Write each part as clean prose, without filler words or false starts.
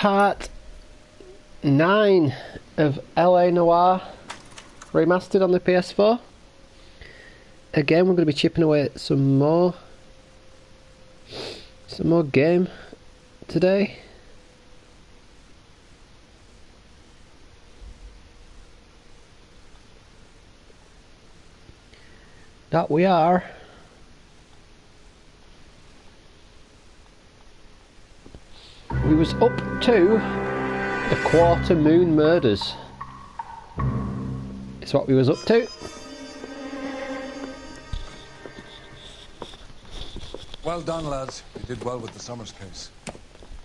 part 9 of LA Noire remastered on the PS4. Again, we're going to be chipping away at some more game today. That we are. We was up to the quarter moon murders. It's what we was up to. Well done, lads. You did well with the Summers case.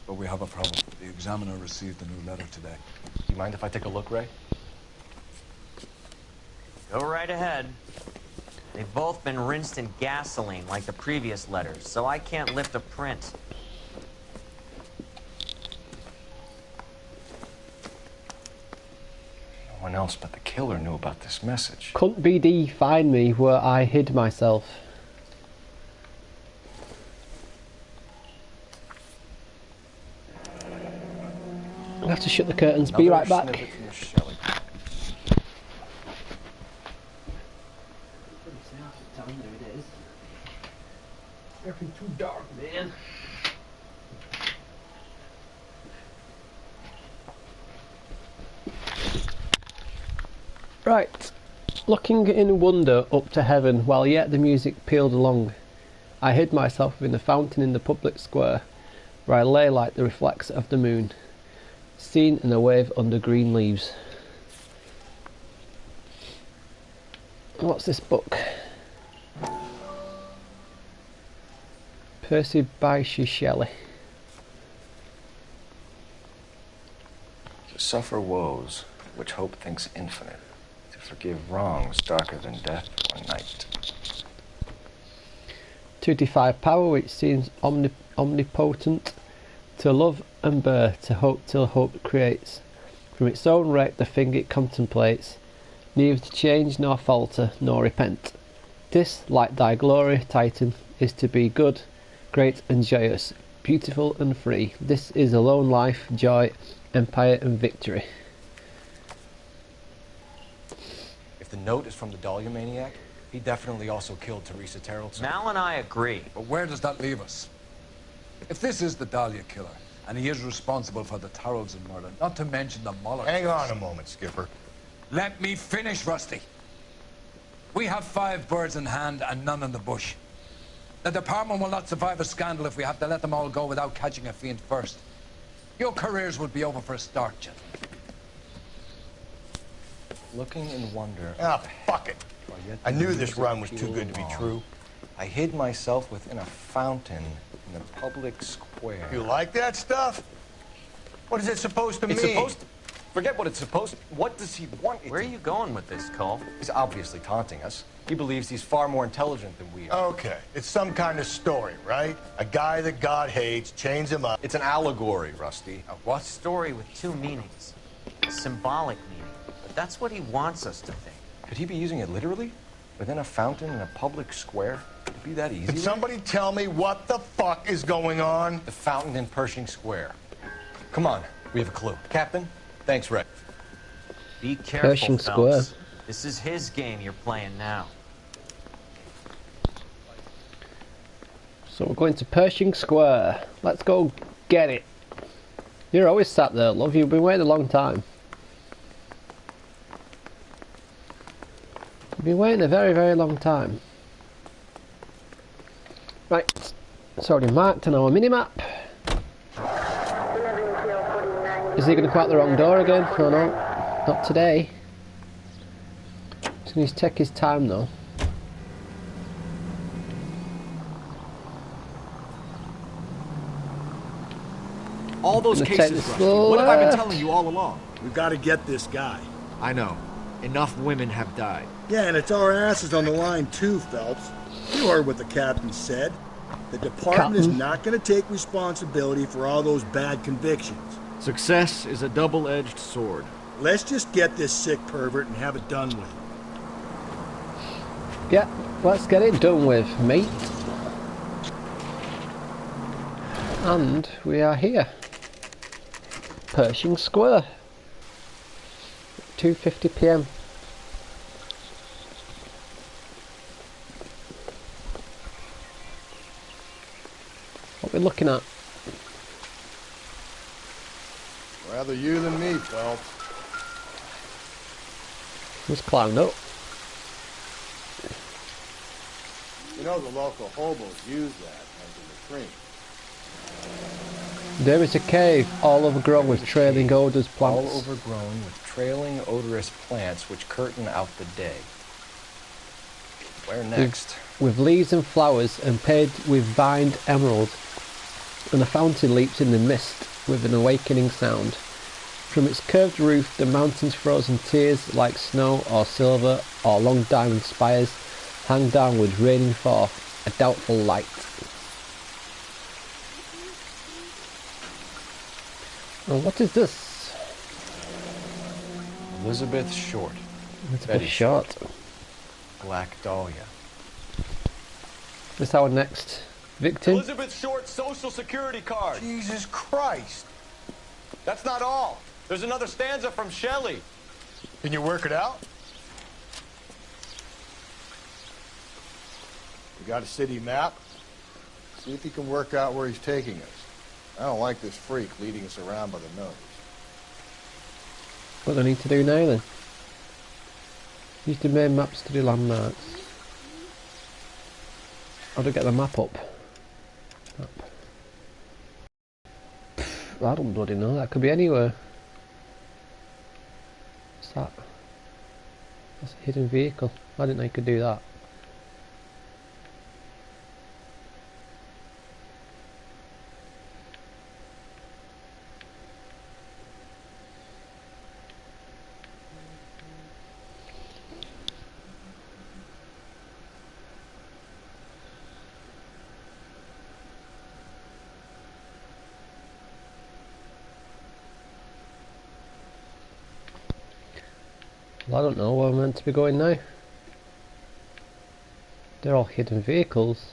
But we have a problem. The examiner received a new letter today. Do you mind if I take a look, Ray? Go right ahead. They've both been rinsed in gasoline like the previous letters, so I can't lift a print. No one else but the killer knew about this message. Couldn't BD find me where I hid myself? I'll have to shut the curtains. Be right back. Everything's too dark, man. Right, looking in wonder up to heaven while yet the music pealed along, I hid myself within a fountain in the public square, where I lay like the reflex of the moon, seen in a wave under green leaves. What's this book? Percy Bysshe Shelley. To suffer woes which hope thinks infinite, to forgive wrongs darker than death or night. To defy power which seems omnipotent, to love and bear, to hope till hope creates. From its own wreck the thing it contemplates, neither to change nor falter nor repent. This, like thy glory, Titan, is to be good, great and joyous, beautiful and free. This is alone life, joy, empire and victory. If the note is from the Dahlia maniac, he definitely also killed Teresa Terrellson. Mal and I agree. But where does that leave us? If this is the Dahlia killer, and he is responsible for the Tarrelson murder, not to mention the Muller Hang case. on a moment, Skipper. Let me finish, Rusty. We have 5 birds in hand and none in the bush. The department will not survive a scandal if we have to let them all go without catching a fiend first. Your careers would be over for a start, gentlemen. Looking in wonder. Ah, fuck it. I knew this run was too good to be true. I hid myself within a fountain in the public square. You like that stuff? What is it supposed to mean? It's supposed to... Forget what it's supposed to... What does he want it Where are you going with this, Cole? He's obviously taunting us. He believes he's far more intelligent than we are. Okay, it's some kind of story, right? A guy that God hates, chains him up. It's an allegory, Rusty. A what? Story with 2 meanings. A symbolic meaning. But that's what he wants us to think. Could he be using it literally? Within a fountain in a public square? Could it be that easy? Can somebody tell me what the fuck is going on? The fountain in Pershing Square. Come on, we have a clue. Captain, thanks, Ray. Be careful, Pershing Phelps. Square. This is his game you're playing now. So we're going to Pershing Square. Let's go get it. You're always sat there, love. You've been waiting a long time. You've been waiting a very, very long time. Right. It's already marked on our mini-map. Is he going to come out the wrong door again? No, no. Not today. He's going to take his time, though. All those cases, Rusty. What have I been telling you all along? We've got to get this guy. I know. Enough women have died. Yeah, and it's our asses on the line too, Phelps. You heard what the captain said. The department is not going to take responsibility for all those bad convictions. Success is a double-edged sword. Let's just get this sick pervert and have it done with. Yeah, let's get it done with, mate. And we are here. Pershing Square. 2:50 PM. What are we looking at? Rather you than me, Phelps. Let's climb up. You know the local hobos use that as a retreat. There is a cave all overgrown with trailing odorous plants. All overgrown with trailing odorous plants which curtain out the day. Where next? With leaves and flowers and paved with vined emerald, and a fountain leaps in the mist with an awakening sound. From its curved roof, the mountains frozen tears like snow or silver or long diamond spires hang downwards, raining forth a doubtful light. Oh, what is this? Elizabeth Short. Elizabeth Short. Black Dahlia. This is our next victim. Elizabeth Short's social security card. Jesus Christ. That's not all. There's another stanza from Shelley. Can you work it out? You got a city map? See if you can work out where he's taking us. I don't like this freak leading us around by the nose. What do I need to do now then? Use the main map to do landmarks. How do I get the map up? Map. I don't bloody know, that could be anywhere. What's that? That's a hidden vehicle. I didn't know you could do that. Well, I don't know where I'm meant to be going now. They're all hidden vehicles.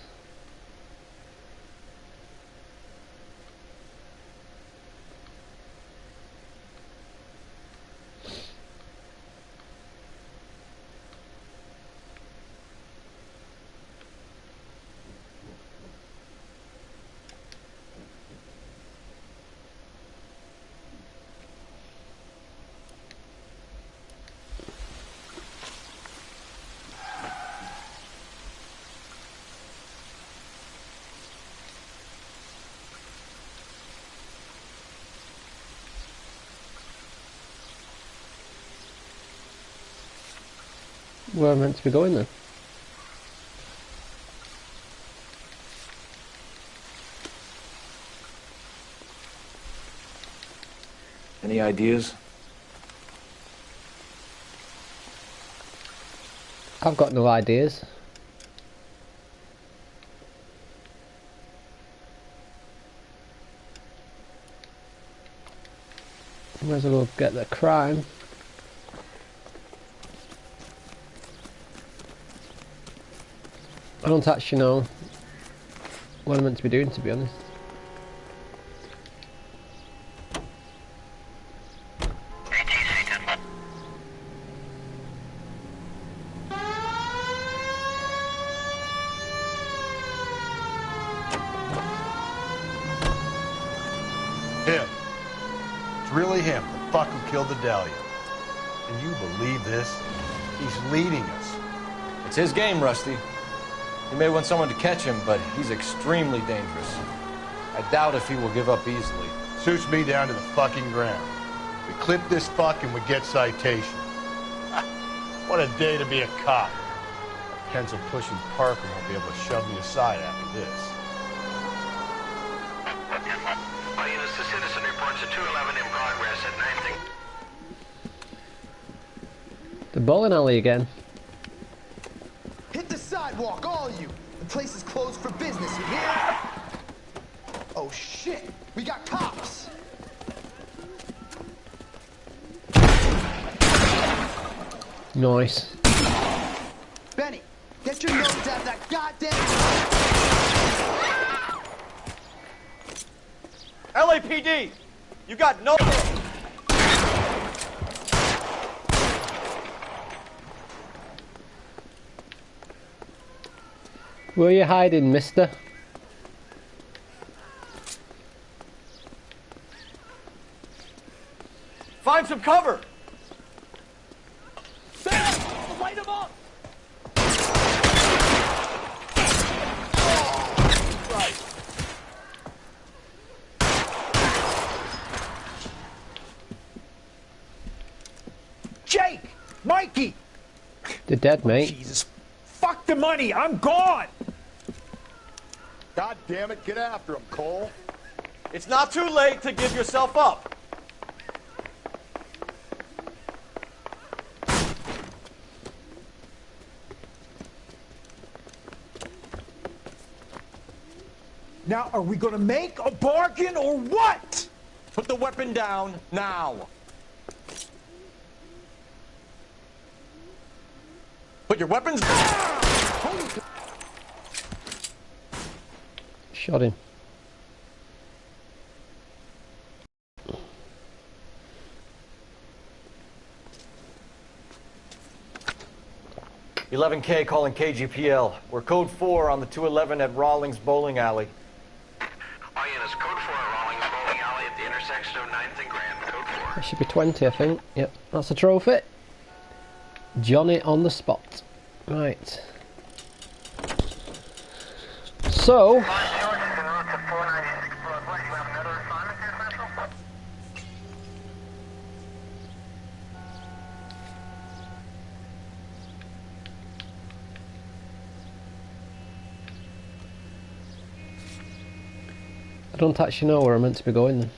Where am I meant to be going then? Any ideas? I've got no ideas. Might as well get the crime. I don't actually know what I'm meant to be doing, to be honest. Him. It's really him, the fuck who killed the Dahlia. Can you believe this? He's leading us. It's his game, Rusty. He may want someone to catch him, but he's extremely dangerous. I doubt if he will give up easily. Suits me down to the fucking ground. We clip this fuck and we get citation. What a day to be a cop. That pencil-pushing Parker won't be able to shove me aside after this. All units to citizen reports at 211 in progress at 9. The bowling alley again. Hit the sidewalk, all of you! The place is closed for business, you hear? Oh shit! We got cops! Nice. Benny, get your nose out of that goddamn... LAPD! You got no... Where are you hiding, mister? Find some cover! Light him up! Jake! Mikey! They're dead, mate. Jesus. Fuck the money! I'm gone! God damn it, get after him, Cole. It's not too late to give yourself up. Now, are we gonna make a bargain or what? Put the weapon down now. Put your weapons down. Shot him. $11K calling KGPL. We're code 4 on the 211 at Rawlings Bowling Alley. All units, code 4 at Rawlings Bowling Alley at the intersection of 9th and Grand. Code 4. That should be 20, I think. Yep, that's a trophy. Johnny on the spot. Right. So... I don't actually know where I'm meant to be going then.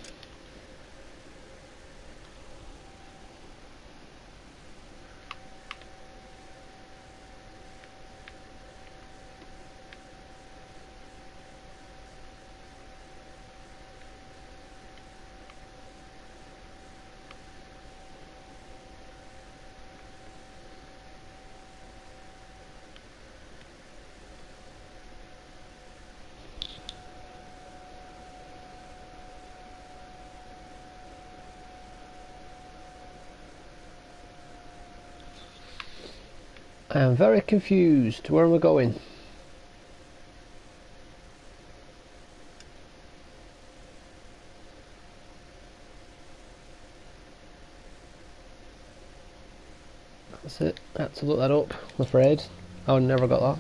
I am very confused. Where am I going? That's it. I had to look that up, I'm afraid. I never got that.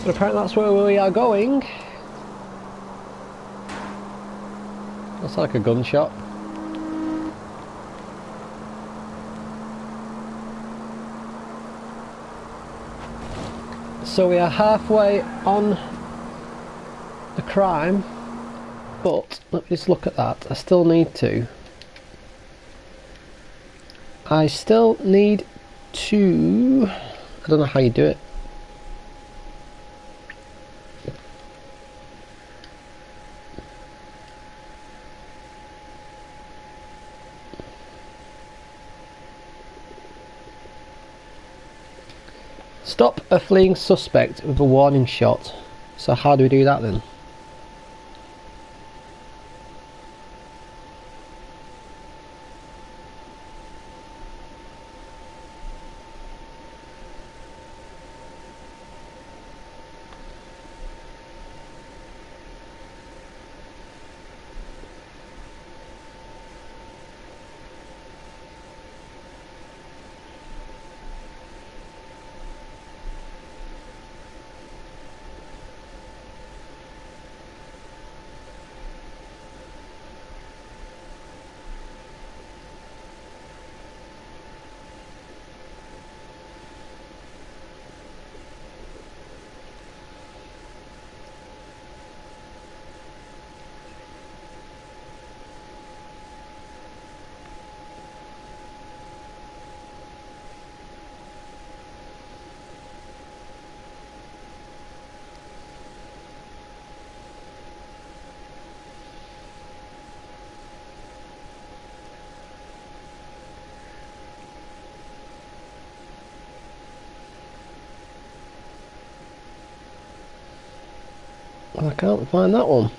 But apparently that's where we are going. That's like a gunshot. So we are halfway on the crime, but let me just look at that. I still need to I don't know how you do it. Stop a fleeing suspect with a warning shot. So how do we do that then? I can't find that one.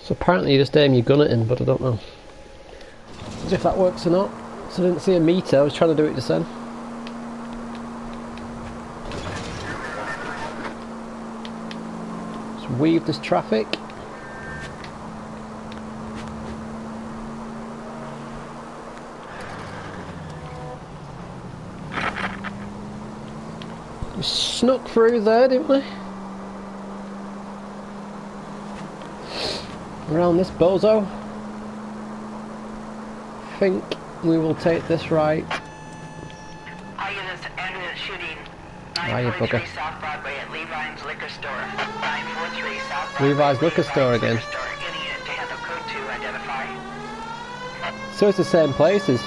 So apparently you just aim your gun at him, but I don't know as if that works or not. So I didn't see a meter, I was trying to do it just then. Let's weave this traffic. We snuck through there, didn't we? Around this bozo. I think we will take this right. All units ended at shooting. You bugger. 943 South Broadway at Levi's Liquor Store. 943 South Broadway. Levi's Liquor Store again. Any unit to handle code 2 identify. So it's the same places.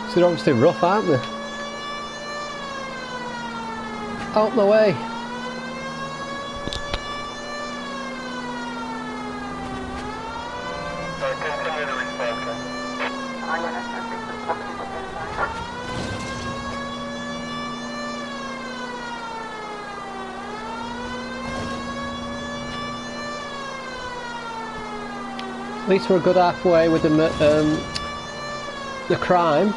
So they're obviously rough, aren't they? Out my way. At least we're a good halfway with the crime.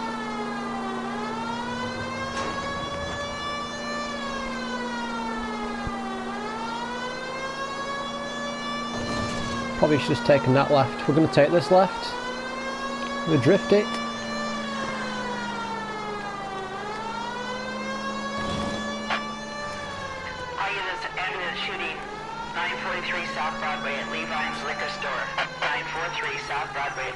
Probably should have taken that left. We're going to take this left. We're going to drift it. All units ended at shooting. 943 South Broadway at Levi's Liquor Store. 943 South Broadway at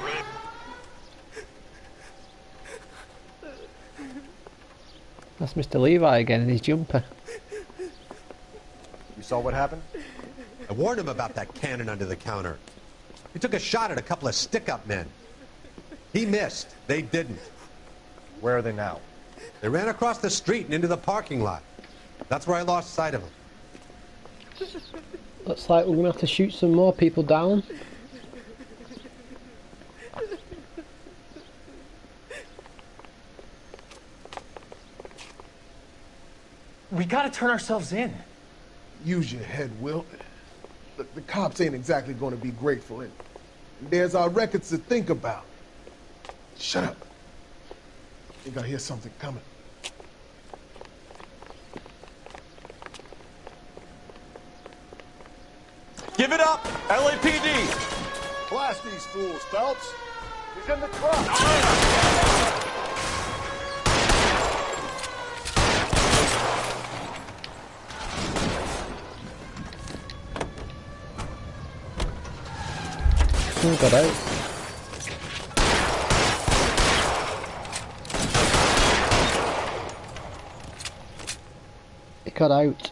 That's Mr. Levi again in his jumper. You saw what happened? I warned him about that cannon under the counter. He took a shot at a couple of stick-up men. He missed. They didn't. Where are they now? They ran across the street and into the parking lot. That's where I lost sight of them. Looks like we're going to have to shoot some more people down. We gotta turn ourselves in. Use your head, Will. Look, the cops ain't exactly going to be grateful. And there's our records to think about. Shut up. I think I hear something coming. Give it up, LAPD! Blast these fools, Phelps. He's in the truck. Oh, got out. It got out.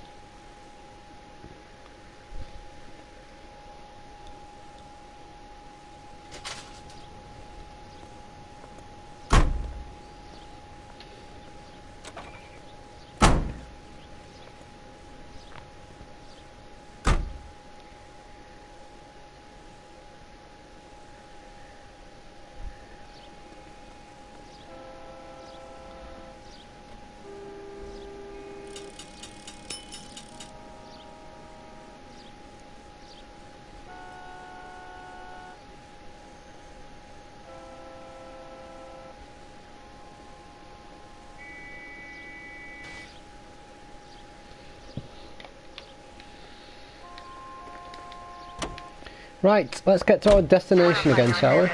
Right, let's get to our destination again, shall we?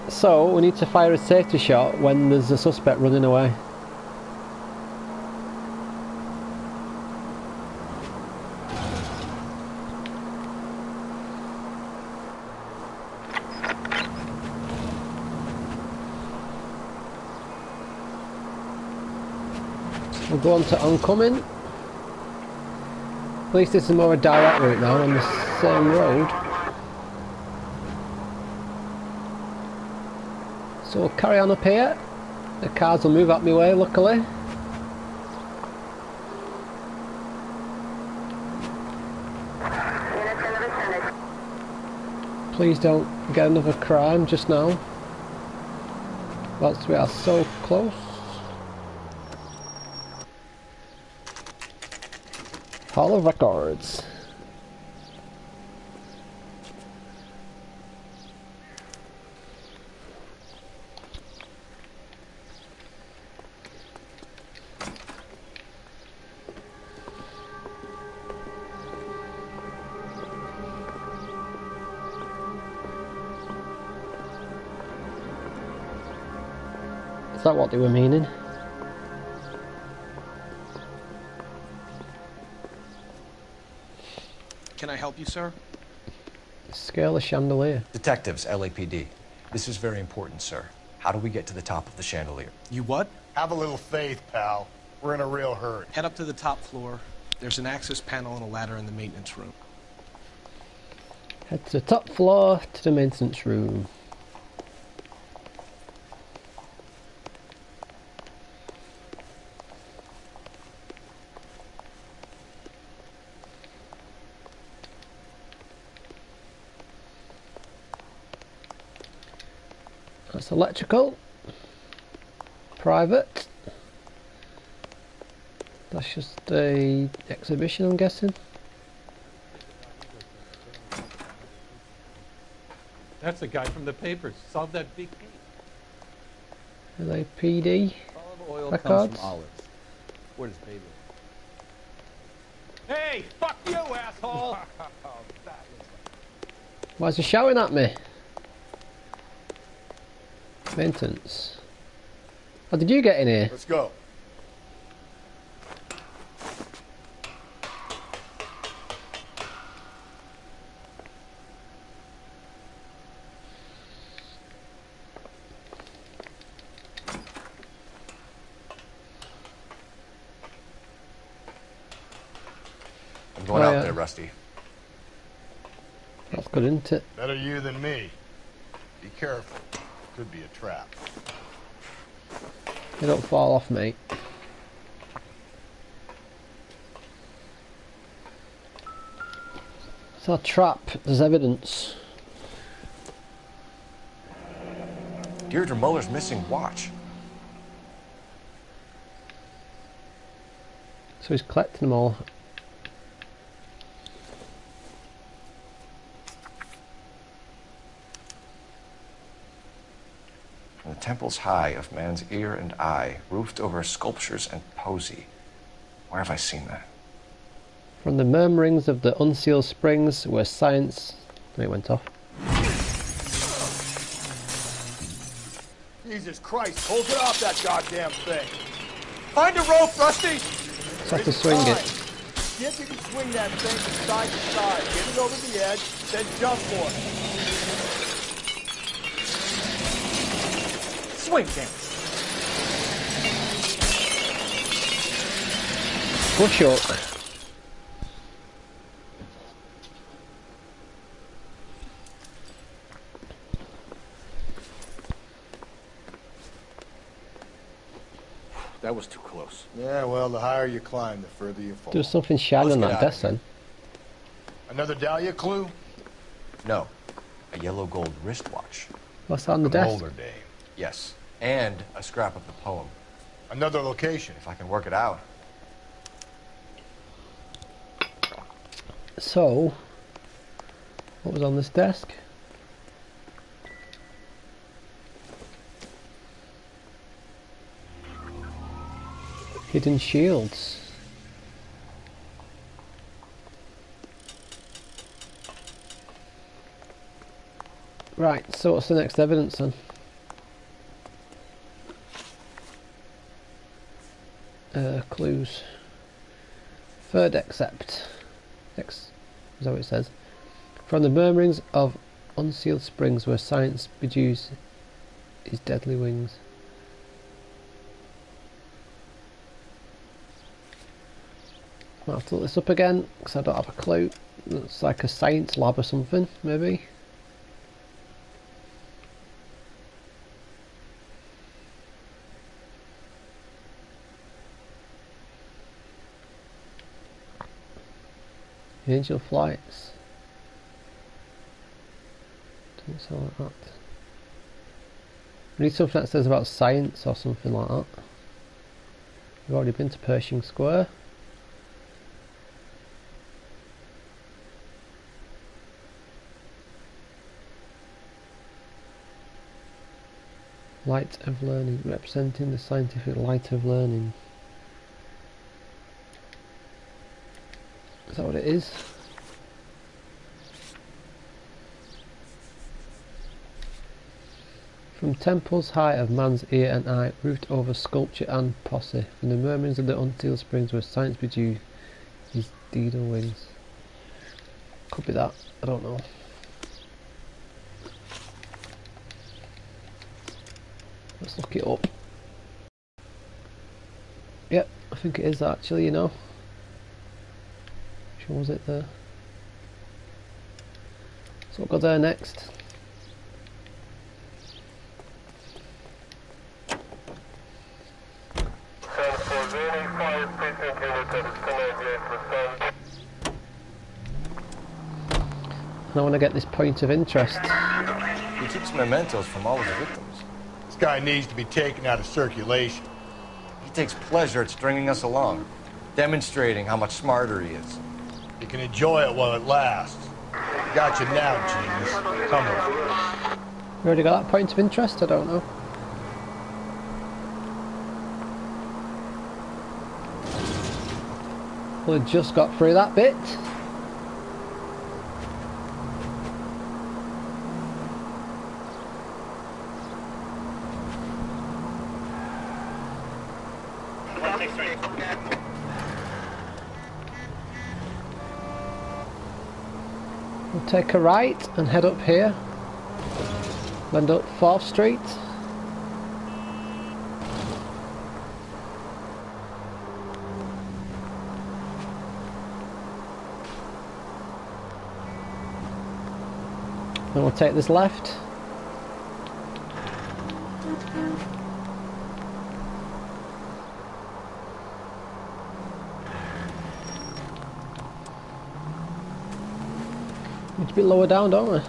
So, we need to fire a safety shot when there's a suspect running away. We'll go on to oncoming. At least this is more a direct route now on the same road. So we'll carry on up here. The cars will move up my way, luckily. Please don't get another crime just now. Whilst we are so close. Hall of Records. Is that what they were meaning? Can I help you, sir? Scale the chandelier. Detectives, LAPD. This is very important, sir. How do we get to the top of the chandelier? You what? Have a little faith, pal. We're in a real hurry. Head up to the top floor. There's an access panel and a ladder in the maintenance room. Head to the top floor to the maintenance room. That's electrical. Private. That's just a exhibition, I'm guessing. That's the guy from the papers. Solved that big case. LAPD. Olive oil records. comes from olives. Where does baby? Hey, fuck you, asshole! Why is he shouting at me? Maintenance. How did you get in here? Let's go. I'm going out there, Rusty. That's good, isn't it? Better you than me. Be careful. Could be a trap. You don't fall off, mate. It's our trap. There's evidence. Deirdre Muller's missing watch. So he's collecting them all. From the temples high of man's ear and eye, roofed over sculptures and poesy. Where have I seen that? From the murmurings of the unsealed springs where science... It went off. Jesus Christ, hold it off that goddamn thing. Find a rope, Rusty! Just have to swing it. See if you can swing that thing from side to side. Get it over the edge, then jump for it. Swing, damn. Push up. That was too close. Yeah, well, the higher you climb, the further you fall. There's something shiny on that desk then. Another Dahlia clue? No. A yellow gold wristwatch. What's that on the desk? Older dame. Yes. And a scrap of the poem. Another location. If I can work it out. So, what was on this desk? Hidden shields. Right, so what's the next evidence then? Clues. Third accept. Is that what it says? From the murmurings of unsealed springs where science bedews his deadly wings. I'll have to look this up again because I don't have a clue. It's like a science lab or something, maybe. Angel flights. Doesn't sound like that. We need something that says about science or something like that. We've already been to Pershing Square. Light of learning, representing the scientific light of learning. Is that what it is? From temples high of man's ear and eye, roofed over sculpture and posse, from the murmurings of the unsealed springs where science bedew his daedal wings. Could be that, I don't know. Let's look it up. Yep, I think it is actually, you know. Which one was it there? So we'll go there next. And I want to get this point of interest. He keeps mementos from all his victims. This guy needs to be taken out of circulation. He takes pleasure at stringing us along, demonstrating how much smarter he is. You can enjoy it while it lasts. Got you now, genius. Come on. You already got that point of interest? I don't know. Well, I just got through that bit. We'll take a right and head up here. Land up 4th Street. Then we'll take this left. Need to be lower down, don't we?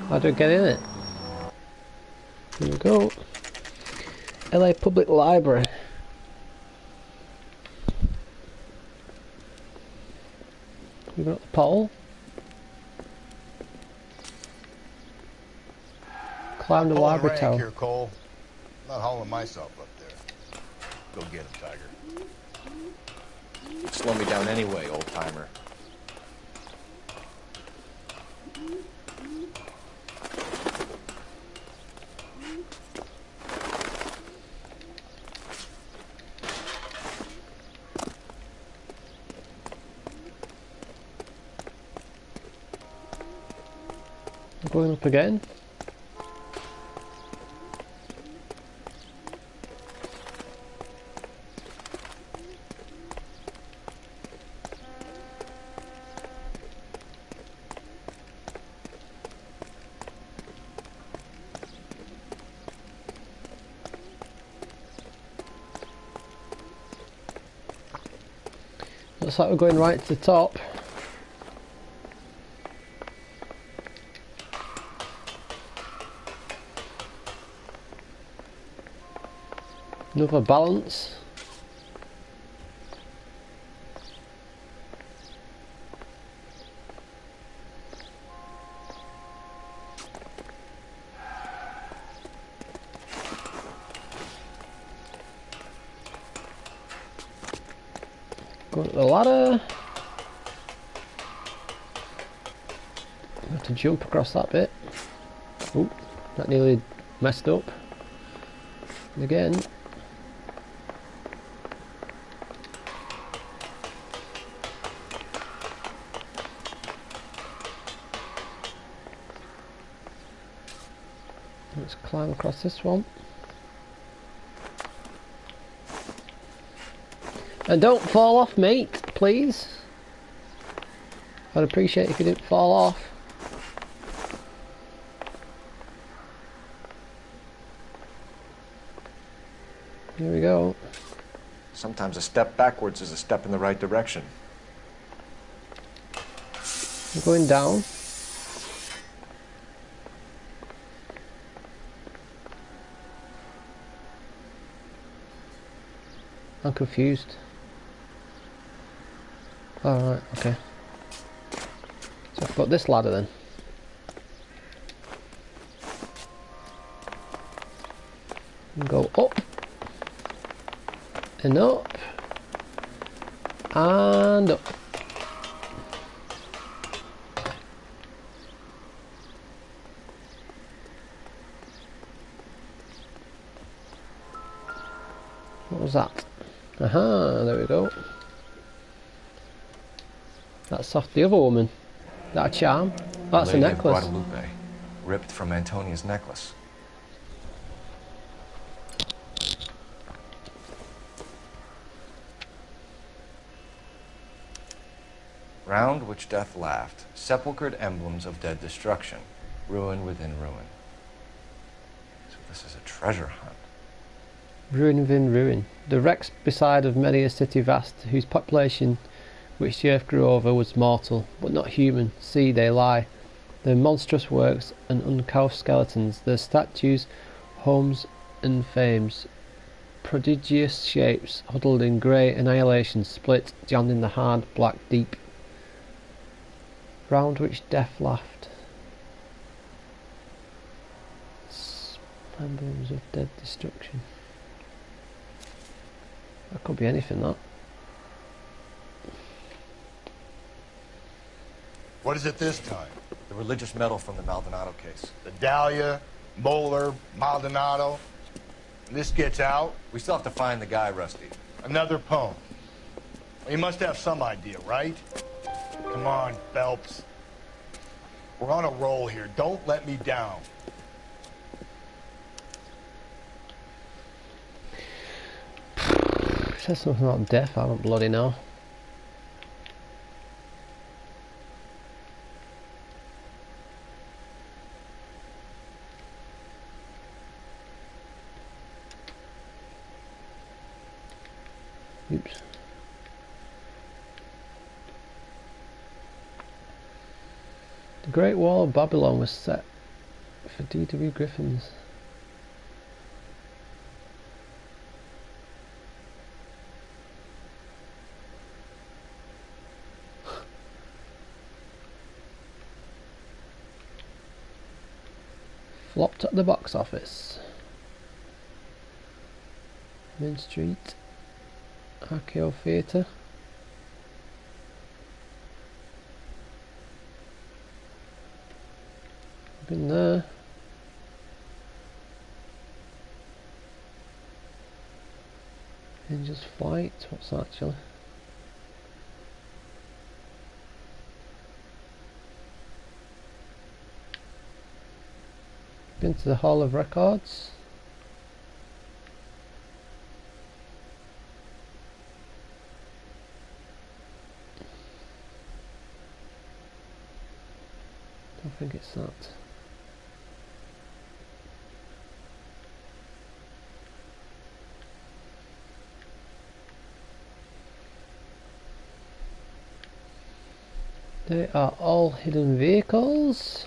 How do I get in it? Here we go. LA Public Library. We've got the pole. Climb the library tower. Here, Cole. I'm not hauling myself up there. Go get him, Tiger. You'd slow me down anyway, old timer. Going up again. Looks like we're going right to the top. Another balance. Go up the ladder. I have to jump across that bit. Oop, that nearly messed up. And again. Let's climb across this one. And don't fall off, mate, please. I'd appreciate it if you didn't fall off. Here we go. Sometimes a step backwards is a step in the right direction. I'm going down. I'm confused. Alright, okay. So I've got this ladder then. And go up. And up. And up. What was that? Aha, there we go. That's off the other woman. That a charm? That's a necklace. Guadalupe, ripped from Antonia's necklace. Round which death laughed, sepulchred emblems of dead destruction, ruin within ruin. So this is a treasure hunt. Ruin within ruin. The wrecks beside of many a city vast, whose population which the earth grew over was mortal, but not human. See, they lie, their monstrous works and uncouth skeletons, their statues, homes and fames, prodigious shapes, huddled in grey annihilation, split, jammed in the hard black deep. Round which death laughed. Emblems of dead destruction. That could be anything, that. What is it this time? The religious medal from the Maldonado case. The Dahlia, Moeller, Maldonado. And this gets out? We still have to find the guy, Rusty. Another poem. Well, you must have some idea, right? Come on, Phelps. We're on a roll here. Don't let me down. Says something about death, I don't bloody know. Oops. The Great Wall of Babylon was set for D.W. Griffins. Flopped at the box office. Main Street. Archeo Theatre. Been there. Angel's Flight. What's that actually? Been to the Hall of Records. I think it's that. They are all hidden vehicles.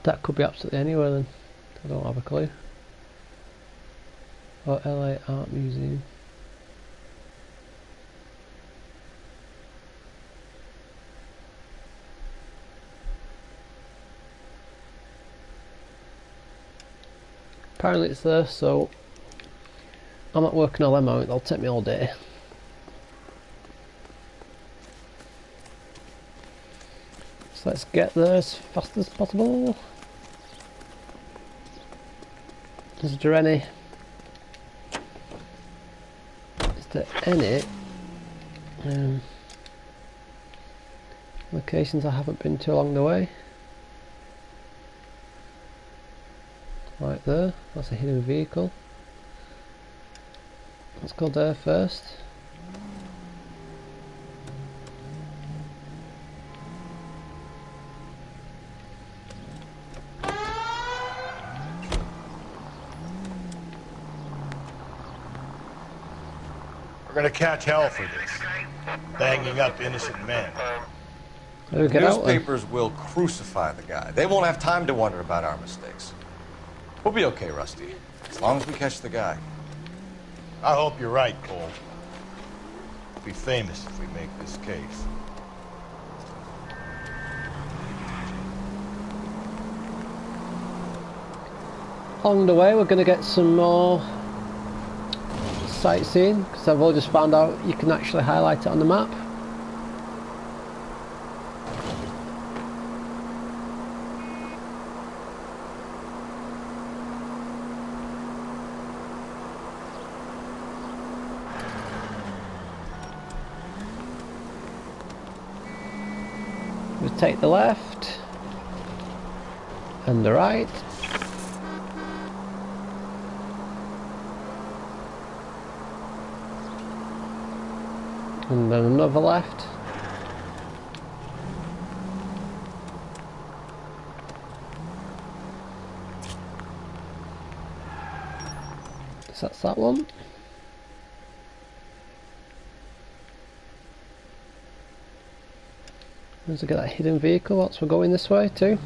That could be absolutely anywhere then. I don't have a clue. Or LA Art Museum. Apparently it's there, so I'm not working all them out, it'll take me all day. So let's get there as fast as possible. Is there any locations I haven't been to along the way? Right there, that's a hidden vehicle. Let's go there first. We're gonna catch hell for this. Banging up innocent men. The newspapers will crucify the guy. They won't have time to wonder about our mistakes. We'll be okay, Rusty, as long as we catch the guy. I hope you're right, Cole. We'll be famous if we make this case. Along the way we're going to get some more sightseeing, because I've all just found out you can actually highlight it on the map. We take the left and the right. And then another left. So that's that one. Let's get that hidden vehicle whilst we're going this way too.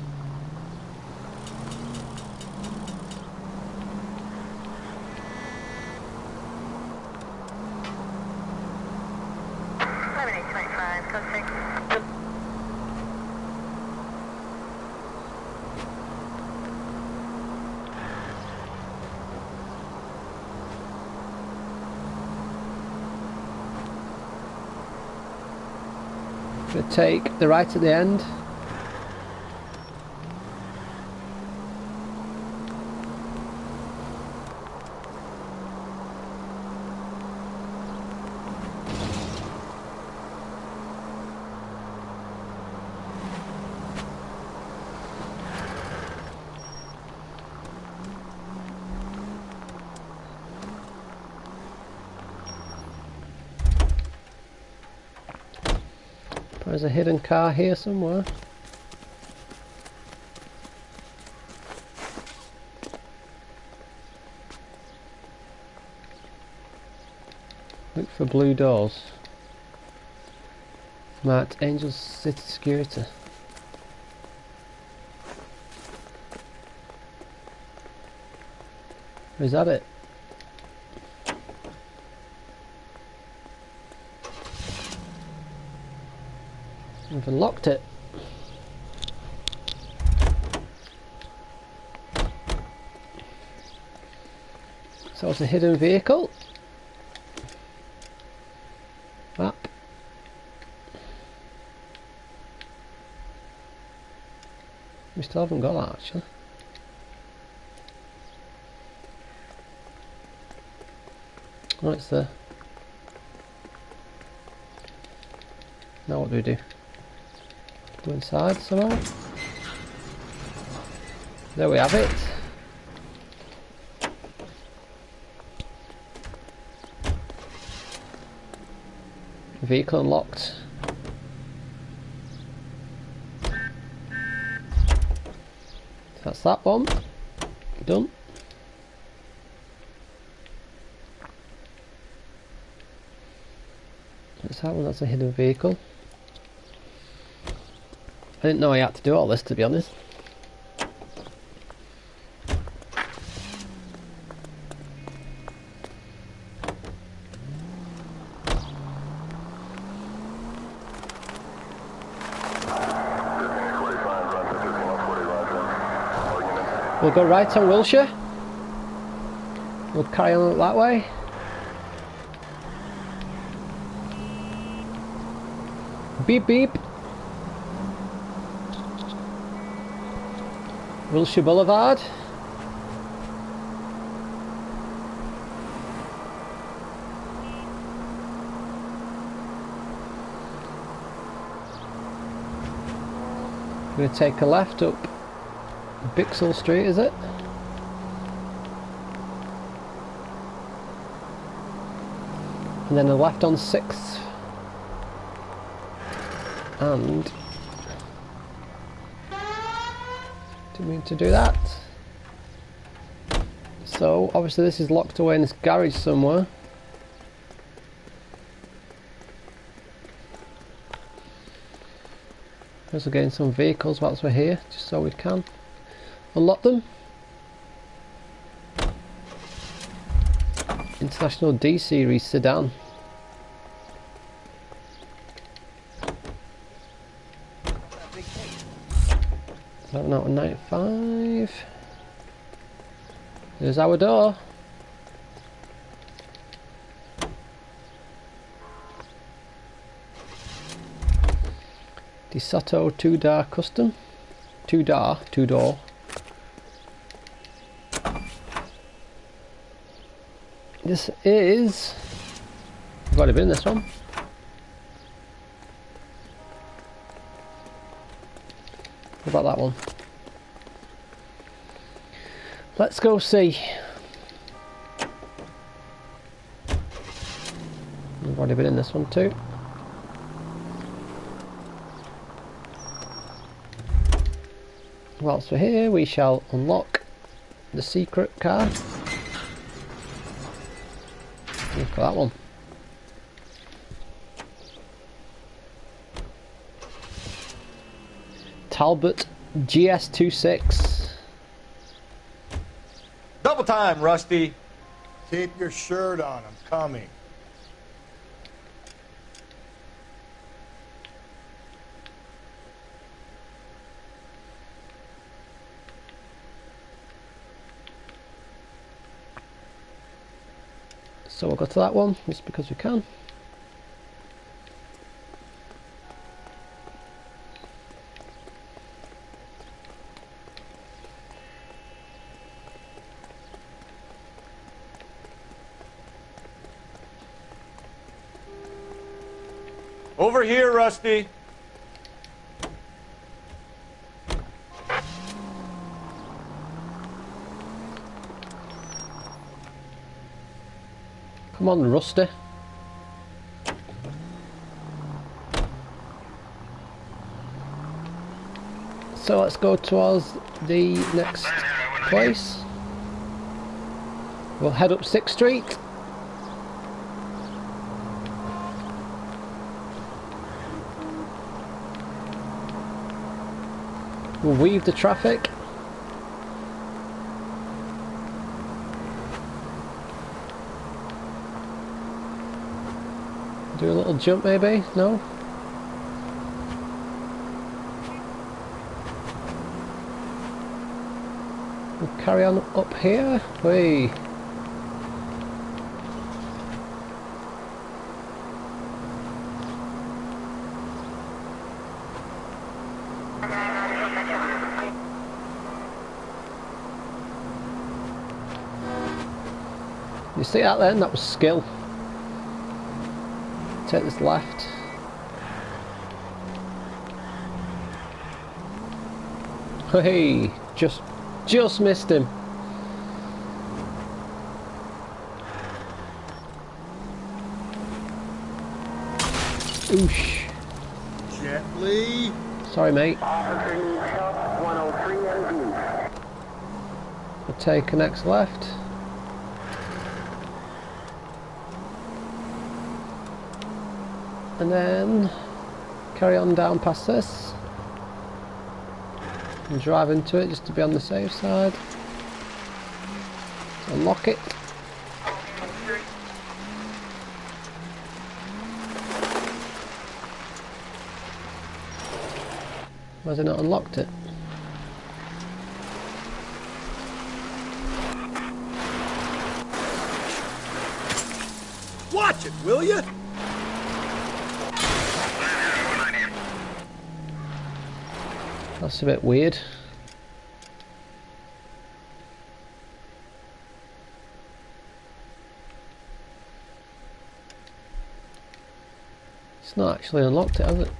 Going to take the right at the end. There's a hidden car here somewhere. Look for blue doors. Marked Angels City Security. Is that it? We've unlocked it. So it's a hidden vehicle. Map. We still haven't got that actually. Oh, it's there. Now what do we do? Go inside somehow. There we have it. Vehicle unlocked. That's that one. Done. That's that one, that's a hidden vehicle. I didn't know I had to do all this, to be honest. We'll go right on Wilshire. We'll carry on that way. Beep beep. Wilshire Boulevard. I'm going to take a left up Bixel Street, is it? And then a left on 6th. And didn't mean to do that. So obviously this is locked away in this garage somewhere. Also getting some vehicles whilst we're here, just so we can unlock them. International D series sedan. 11 out of 95. There's our door. DeSoto 2-door custom. 2-door. This is... I've already been in this one. What about that one? Let's go see. I've already been in this one too. Whilst we're here, we shall unlock the secret car. Look at that one. Talbot GS26. Double time, Rusty. Keep your shirt on, I'm coming. So we'll go to that one, just because we can. Over here, Rusty. Come on, Rusty. So let's go towards the next place. We'll head up 6th Street. We'll weave the traffic. Do a little jump maybe? No? We'll carry on up here. Whee! You see that then? That was skill. Take this left. Hey, just missed him. Oosh. Gently. Sorry, mate. We'll take a next left. And then carry on down past this and drive into it just to be on the safe side. Unlock it. Why has it not unlocked it? Watch it, will you? That's a bit weird. It's not actually unlocked it, has it?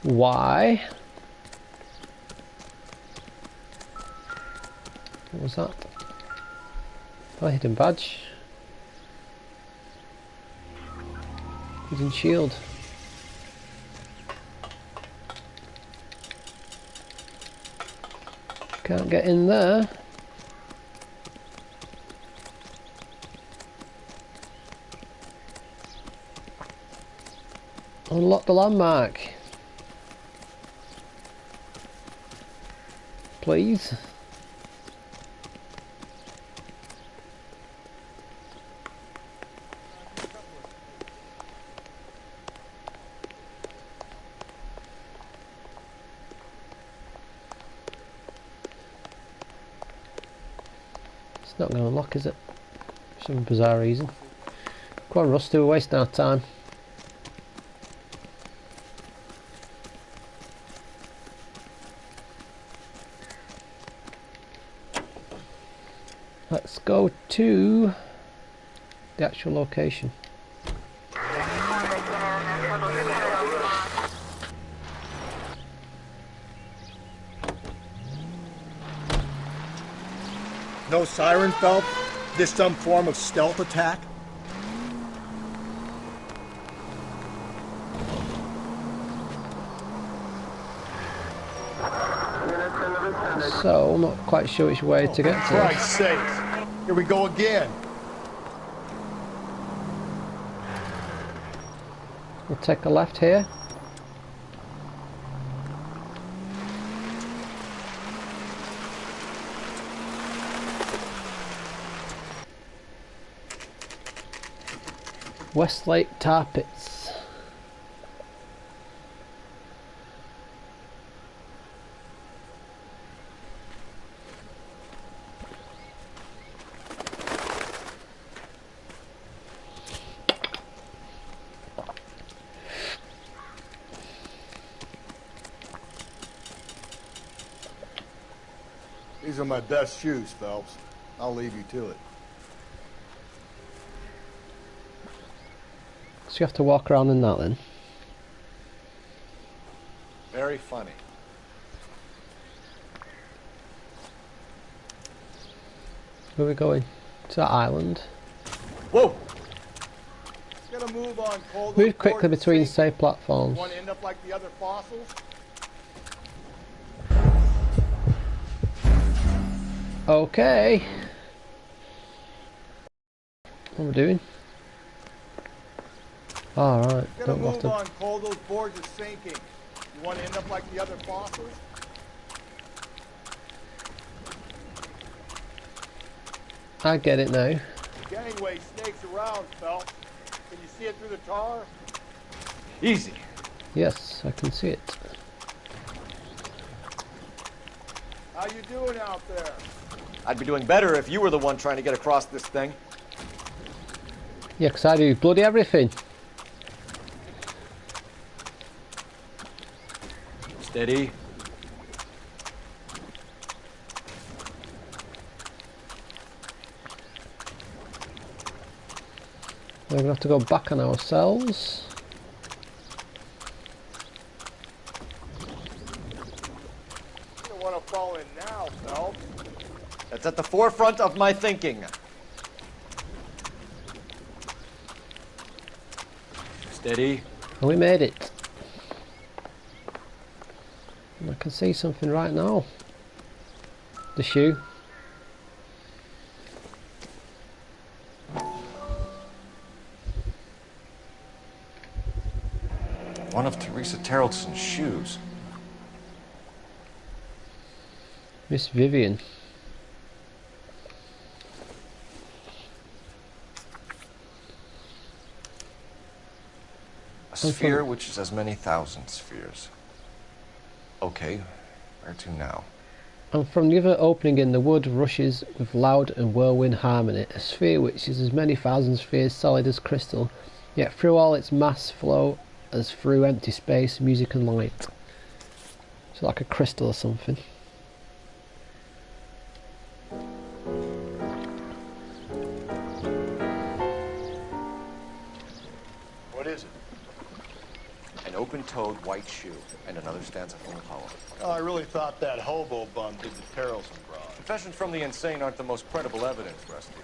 Why? What was that? Oh, hidden badge. Hidden shield. Can't get in there. Unlock the landmark. Please. It's not going to unlock, is it? For some bizarre reason. Come on, Rusty, we're wasting our time. Let's go to the actual location. No siren, Phelps? This some form of stealth attack? So, I'm not quite sure which way to get to. For Christ's sake. Here we go again. We'll take a left here. Westlake Tar Pits. These are my best shoes, Phelps. I'll leave you to it. So you have to walk around in that then. Very funny. Where are we going? To that island. Whoa! Gotta move on, Cole. Move quickly between safe platforms. Want to end up like the other fossils? Okay. What are we doing? Alright, Gotta don't have move to. on, Cole. Those boards are sinking. You want to end up like the other fossils? I get it now. The gangway snakes around, Phelps. Can you see it through the tar? Easy. Yes, I can see it. How you doing out there? I'd be doing better if you were the one trying to get across this thing. Yeah, 'cause I do bloody everything. Steady. We're going to have to go back on ourselves. You don't want to fall in now, Phelps. That's at the forefront of my thinking. Steady. And we made it. And I can see something right now. The shoe. One of Teresa Terrelson's shoes. Miss Vivian. A sphere which is as many thousand spheres. Okay, where to now? And from the other opening in the wood rushes with loud and whirlwind harmony, a sphere which is as many thousand spheres solid as crystal, yet through all its mass flow as through empty space, music and light. So like a crystal or something. an open-toed white shoe, and another stanza full of poem. Oh, I really thought that hobo bum did the Tarrelson broad. Confessions from the insane aren't the most credible evidence, Rusty.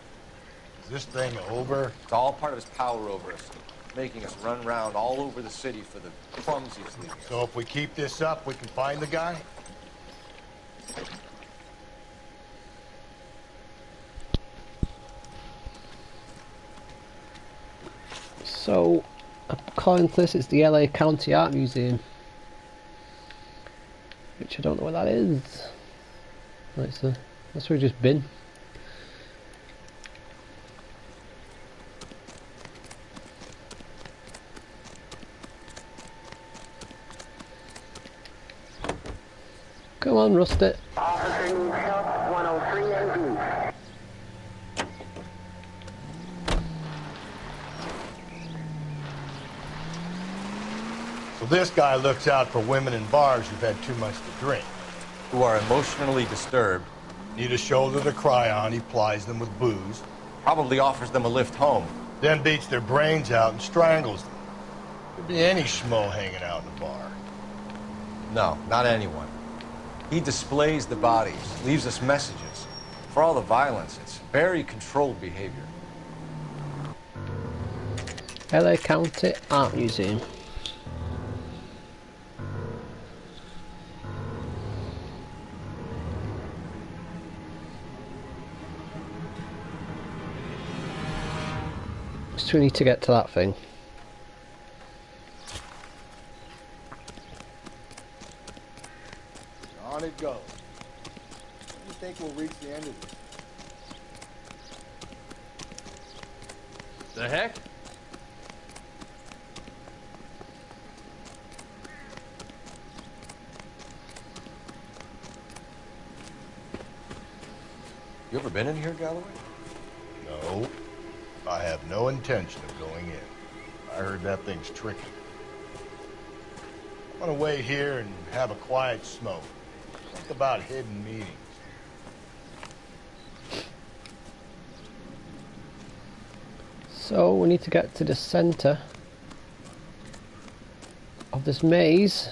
Is this thing over? It's all part of his power over us, making us run around all over the city for the crumbs he's leaving us. So if we keep this up, we can find the guy? So, according to this, it's the LA County Art Museum, which I don't know what that is. That's where we've just been. Come on, Rusty. Officer needs help, 103 AD. So this guy looks out for women in bars who've had too much to drink. Who are emotionally disturbed. Need a shoulder to cry on, he plies them with booze. Probably offers them a lift home. Then beats their brains out and strangles them. Could be any schmo hanging out in the bar. No, not anyone. He displays the bodies, leaves us messages. For all the violence, it's very controlled behavior. LA County Art Museum. So we need to get to that thing. On it goes. When do you think we'll reach the end of this? The heck? You ever been in here, Galloway? No. I have no intention of going in. I heard that thing's tricky. I'm gonna wait here and have a quiet smoke. Think about hidden meetings. So we need to get to the center of this maze.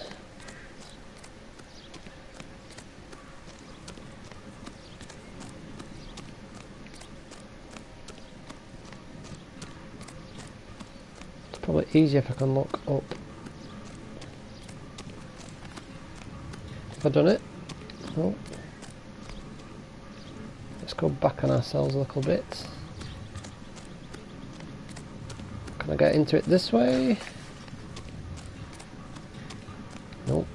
It's probably easier if I can look up. Have I done it? No. Let's go back on ourselves a little bit. Can I get into it this way? Nope.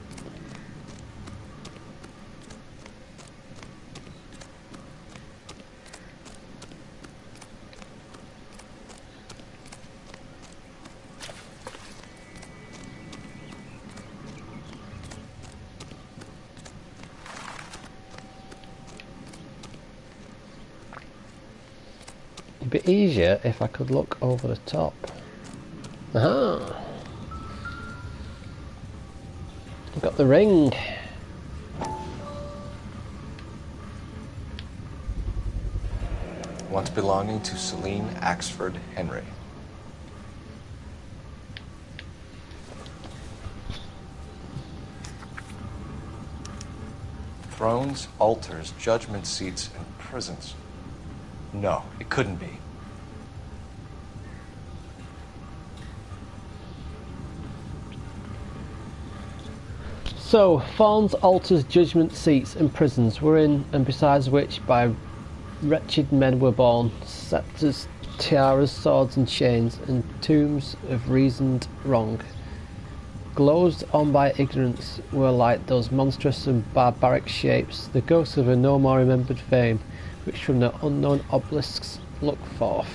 It'd be easier if I could look over the top. Aha! I've got the ring. Once belonging to Celine Axford Henry. Thrones, altars, judgment seats, and prisons. No, it couldn't be. So, thrones, altars, judgment seats, and prisons were in, and besides which by wretched men were born, sceptres, tiaras, swords, and chains, and tombs of reasoned wrong. Glozed on by ignorance were like those monstrous and barbaric shapes, the ghosts of a no more remembered fame, which from the unknown obelisks look forth.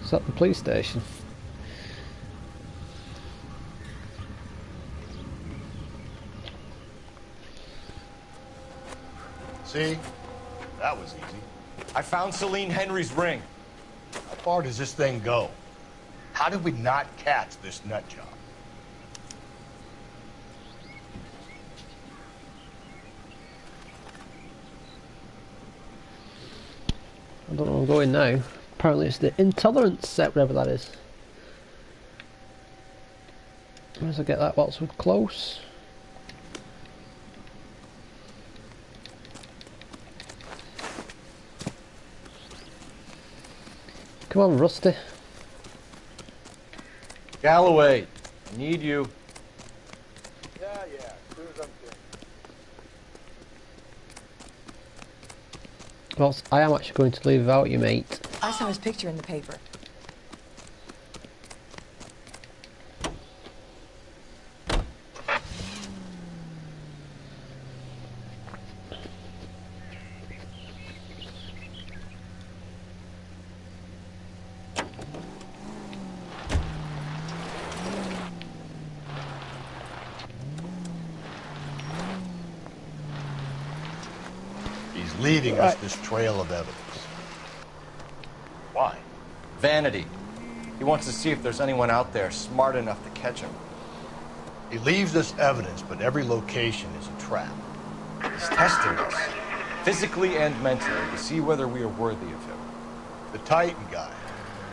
Is that the police station? See? That was easy. I found Celine Henry's ring. How far does this thing go? How did we not catch this nut job? I don't know where I'm going now. Apparently it's the intolerance set, whatever that is. as I get that whilst we're close. Come on, Rusty. Galloway, I need you. Yeah, as soon as I'm finished. Well, I am actually going to leave without you, mate. I saw his picture in the paper. Leading us this trail of evidence. Why? Vanity. He wants to see if there's anyone out there smart enough to catch him. He leaves us evidence, but every location is a trap. He's testing us, physically and mentally, to see whether we are worthy of him. The Titan guy.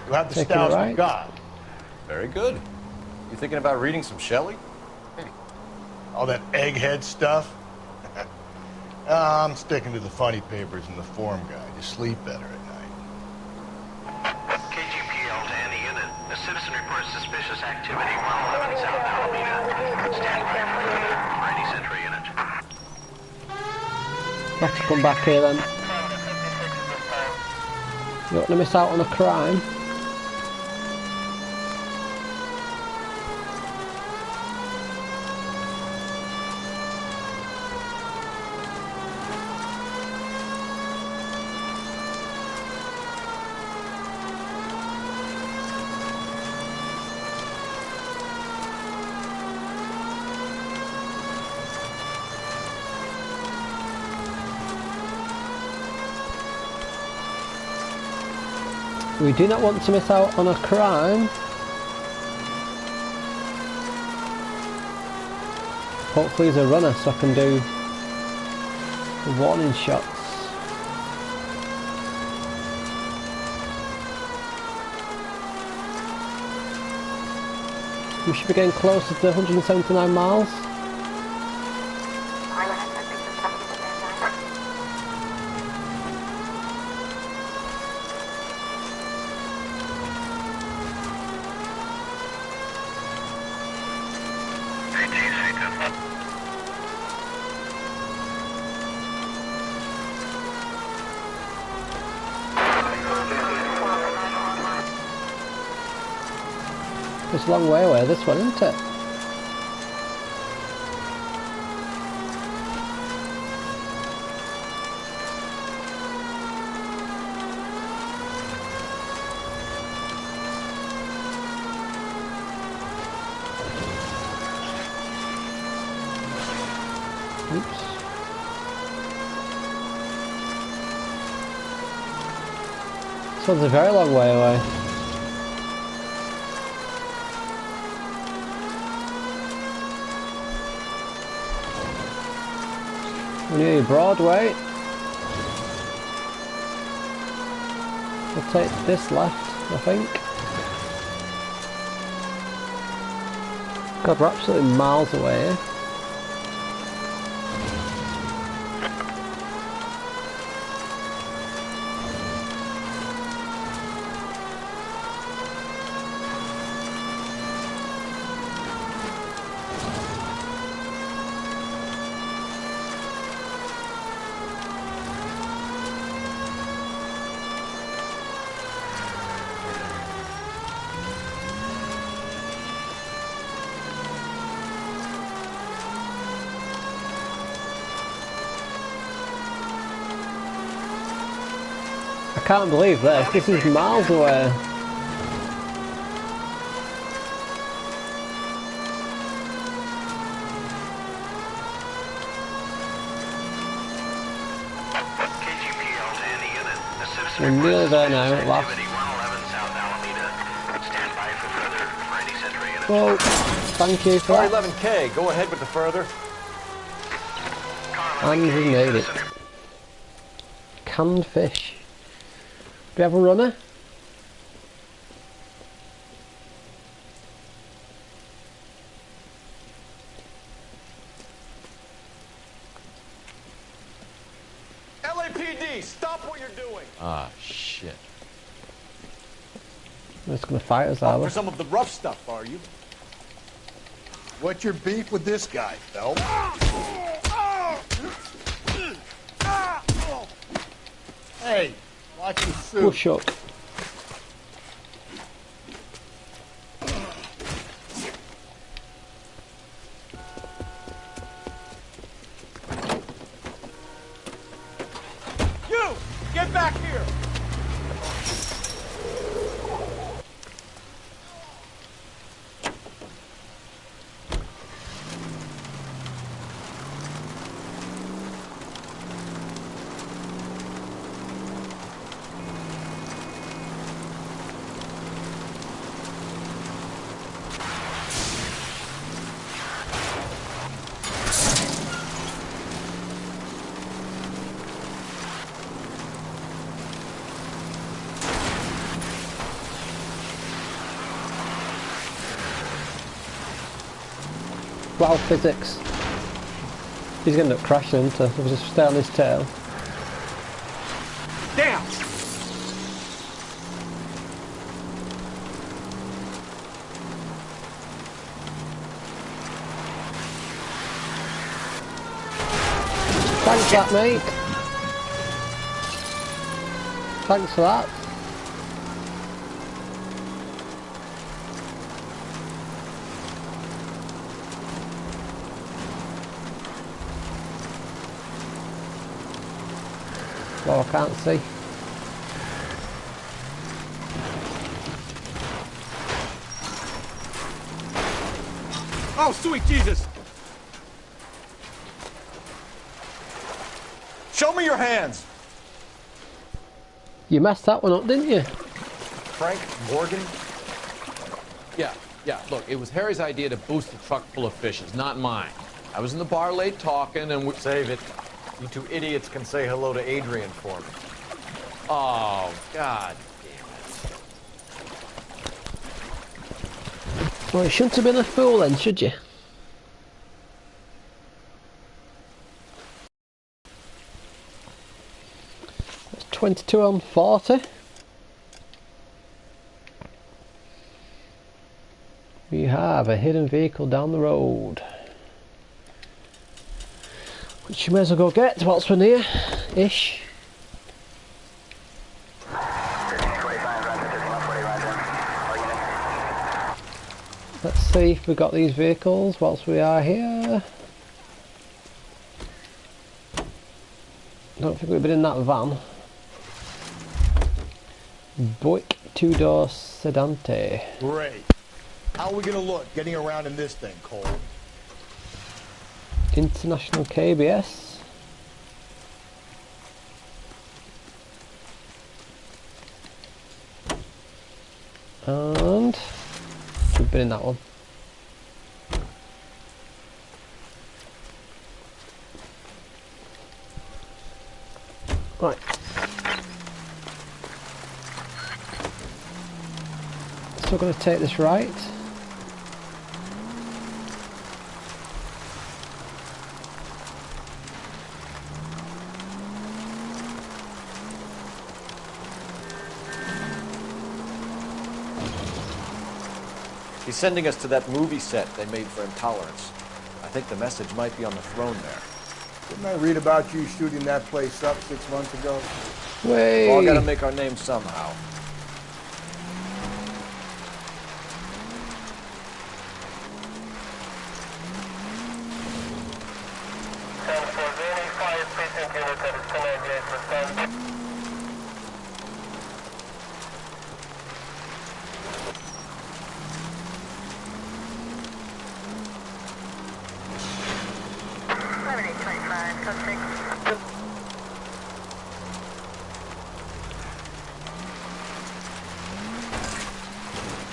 You have the stouts we got. Very good. You thinking about reading some Shelley? All that egghead stuff? I'm sticking to the funny papers and the form guide. You sleep better at night. KGPL to any unit. A citizen reports suspicious activity 111 South Alameda. Stand by for any sentry unit. I have to come back here then. You don't want to miss out on a crime. We do not want to miss out on a crime. Hopefully he's a runner so I can do the warning shots. We should be getting closer to 179 miles. It's a long way away, this one, isn't it? Oops. This one's a very long way away. We're near Broadway. We'll take this left, I think. God, we're absolutely miles away. I can't believe this. This is miles away. We're nearly there now, at last. Well, thank you for that. 11K, go ahead with the further. And we made it. Canned fish. Do we have a runner? me! Stop what you're doing! Ah, shit. They're just gonna fight us, Up are for they? some of the rough stuff, are you? What's your beef with this guy, Phelps? Hey, watch your suit. Push up. You! Get back here! Wow, physics. He's gonna end up crashing into. If we just stay on his tail. Damn! Thanks for that, mate. Thanks for that. Well, I can't see. Oh, sweet Jesus! Show me your hands! You messed that one up, didn't you? Frank Morgan? Yeah, look, it was Harry's idea to boost the truck full of fishes, not mine. I was in the bar late talking and we... Save it. You two idiots can say hello to Adrian for me. Oh, God damn it. Well, you shouldn't have been a fool then, should you? That's 22 on 40. We have a hidden vehicle down the road. Which you may as well go get whilst we're near, ish. Let's see if we got these vehicles whilst we are here. Don't think we've been in that van. Buick 2-door Sedante. Great. How are we gonna look getting around in this thing, Cole? International KBS. And we've been in that one. Right. So we're going to take this right. He's sending us to that movie set they made for Intolerance. I think the message might be on the throne there. Didn't I read about you shooting that place up 6 months ago? Way. We've all got to make our name somehow.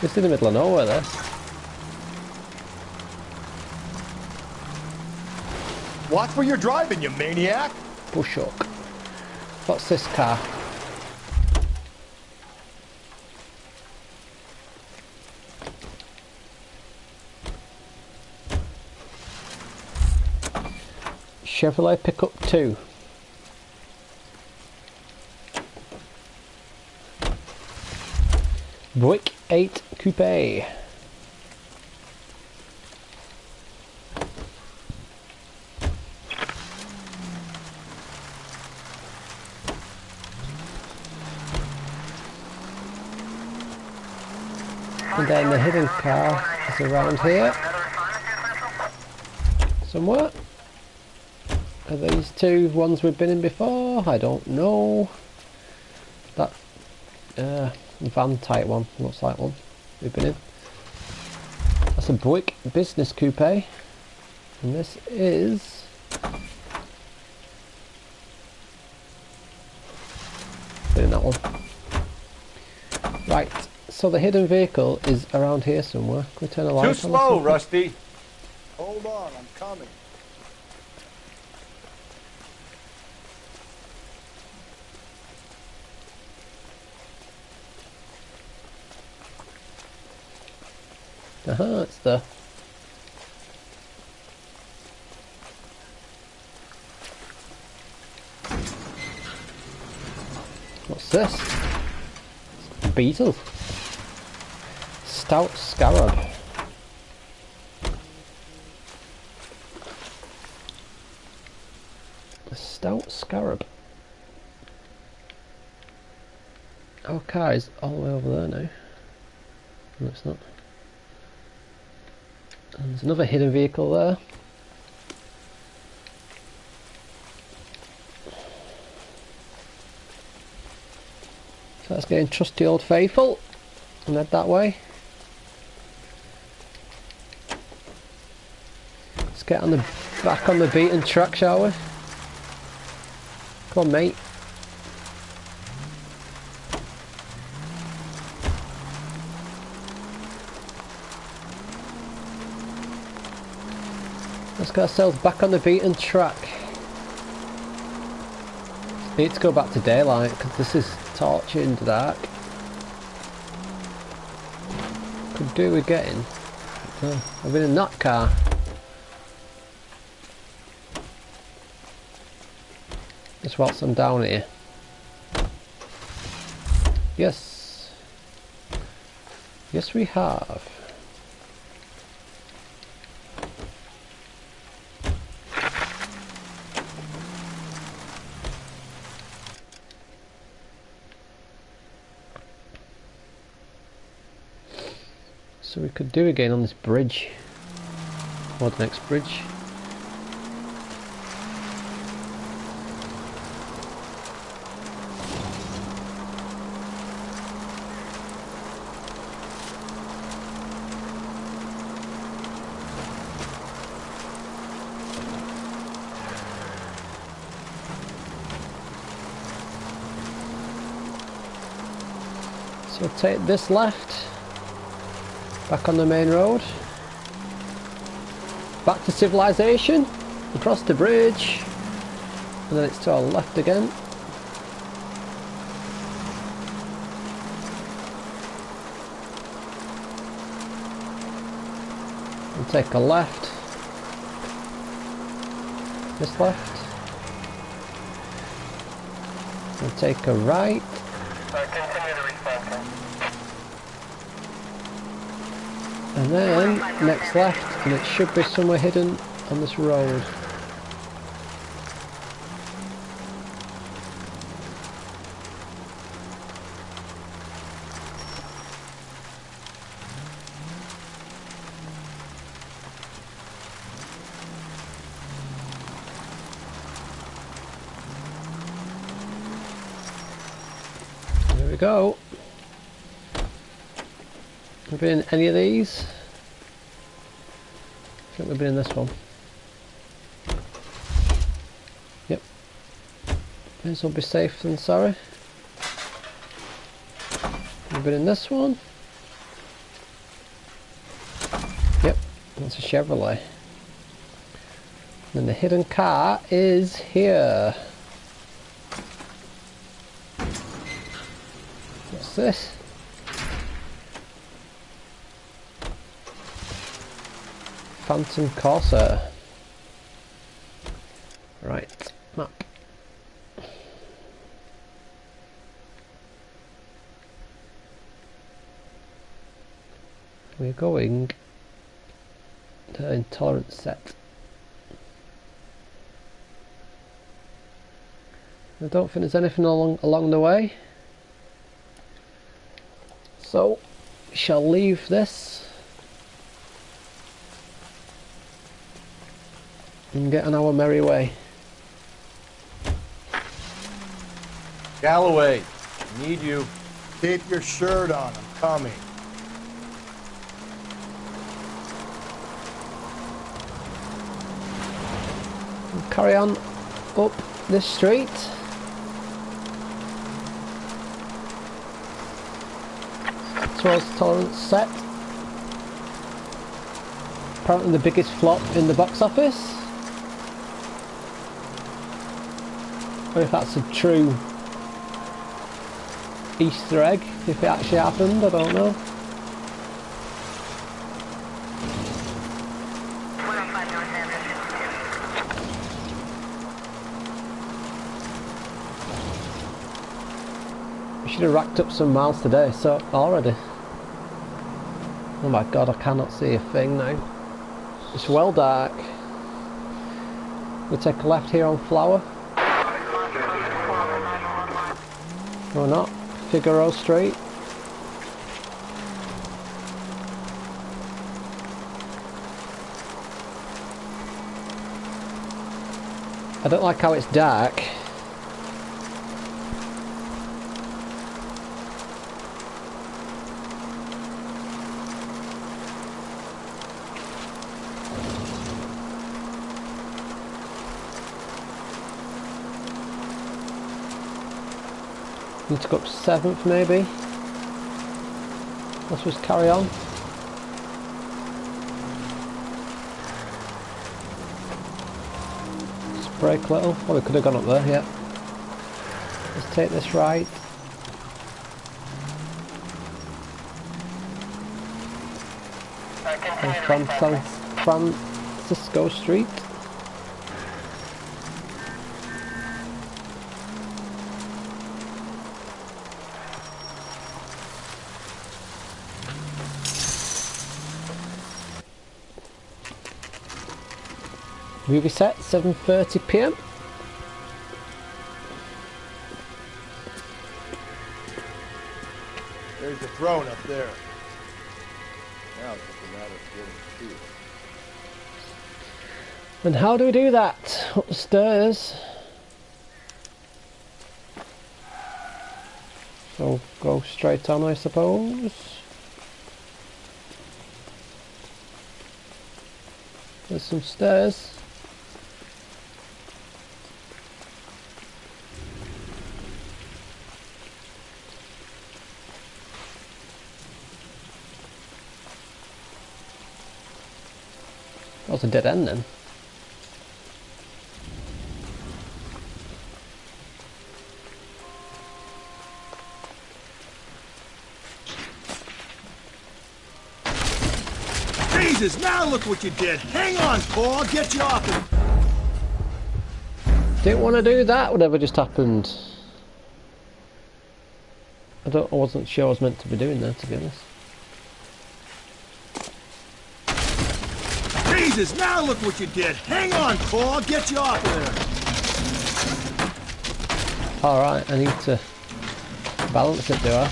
It's in the middle of nowhere there. Watch where you're driving, you maniac! Bushhook. What's this car? Chevrolet Pickup 2. Buick 8 Coupe. And then the hidden car is around here somewhere. Are these two ones we've been in before? I don't know. That van type one looks like one we've been in. That's a Buick Business Coupe, and this is been in that one. Right. So the hidden vehicle is around here somewhere. Can we turn the light on? Too slow, Rusty. Hold on, I'm coming. It's the what's this? Beetle. Stout Scarab. A Stout Scarab. Our car is all the way over there now. No, it's not. And there's another hidden vehicle there. So let's get in trusty old faithful and head that way. Let's get on the back on the beaten track, shall we? Come on, mate. Let's get ourselves back on the beaten track. Need to go back to daylight because this is torture in the dark. Could do with getting. I've been in that car. Just whilst I'm down here. Yes. Yes, we have. So we could do again on this bridge, or the next bridge. So take this left. Back on the main road. Back to civilization. Across the bridge. And then it's to our left again. And take a left. This left. And take a right. And then next left, and it should be somewhere hidden on this road. There we go. Have we been in any of these? I think we've been in this one. Yep. This will be safe than sorry. We've been in this one. Yep, that's a Chevrolet. And the hidden car is here. What's this? Phantom Corsair. Right, map. We're going to intolerance set. I don't think there's anything along the way, so shall leave this and get on our merry way. Galloway, need you. Keep your shirt on, I'm coming. We'll carry on up this street. Towards tolerance set. Apparently the biggest flop in the box office. Or if that's a true Easter egg, if it actually happened, I don't know. We should have racked up some miles today, so already. Oh my god, I cannot see a thing now. It's well dark. We'll take a left here on Flower. Or not. Figaro Street. I don't like how it's dark. Need to go up 7th maybe. Let's just carry on. Just brake a little. Oh, we could have gone up there, yeah. Let's take this right. Francisco Street. Movie set, 7:30 PM. There's the throne up there. Now it's just a matter of getting to it. And how do we do that? Up the stairs. So go straight on, I suppose. There's some stairs. That was a dead end then. Jesus, now look what you did. Hang on, Paul, I'll get you off it. Didn't want to do that, whatever just happened. I wasn't sure I was meant to be doing that, to be honest. Jesus, now look what you did. Hang on, Paul, I'll get you off of there. Alright, I need to balance it, do I?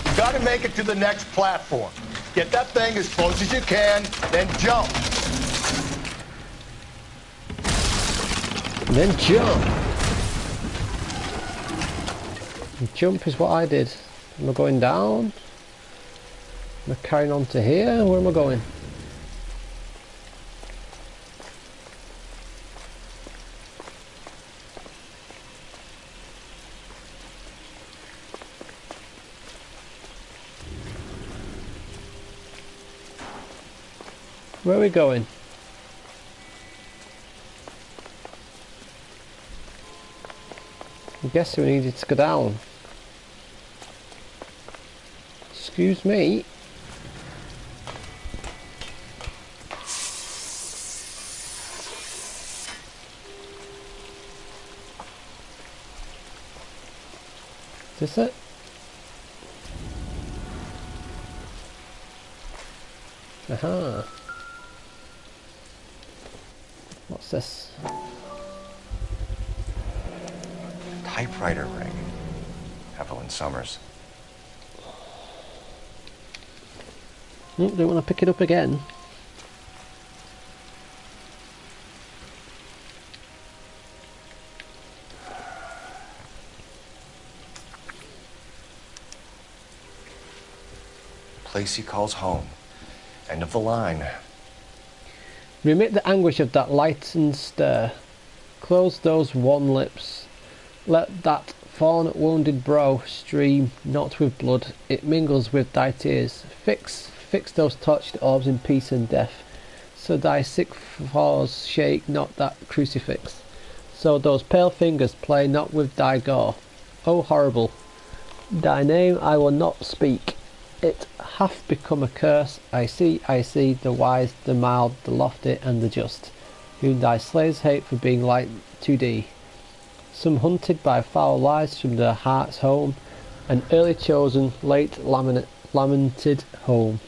You gotta make it to the next platform. Get that thing as close as you can, then jump. And then jump. And jump is what I did. Am I going down? Am I carrying on to here? Where am I going? Where are we going? I'm guessing we needed to go down. Excuse me. Is this it? Aha. What's this? Typewriter ring. Evelyn Summers. Oh, don't want to pick it up again. Place he calls home. End of the line. Remit the anguish of that lightened stir. Close those wan lips. Let that fawn wounded brow stream not with blood, it mingles with thy tears. Fix those touched orbs in peace and death, so thy sick paws shake not that crucifix, so those pale fingers play not with thy gore. O horrible, thy name I will not speak, it hath become a curse. I see the wise, the mild, the lofty and the just, whom thy slaves hate for being like to thee. Some hunted by foul lies from their heart's home, an early chosen, late lamented home.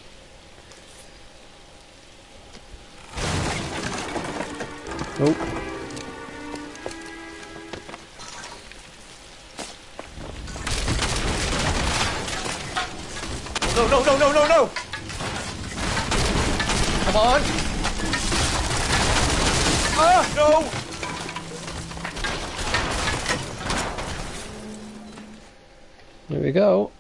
Oh. No! Come on! Ah, no! There we go.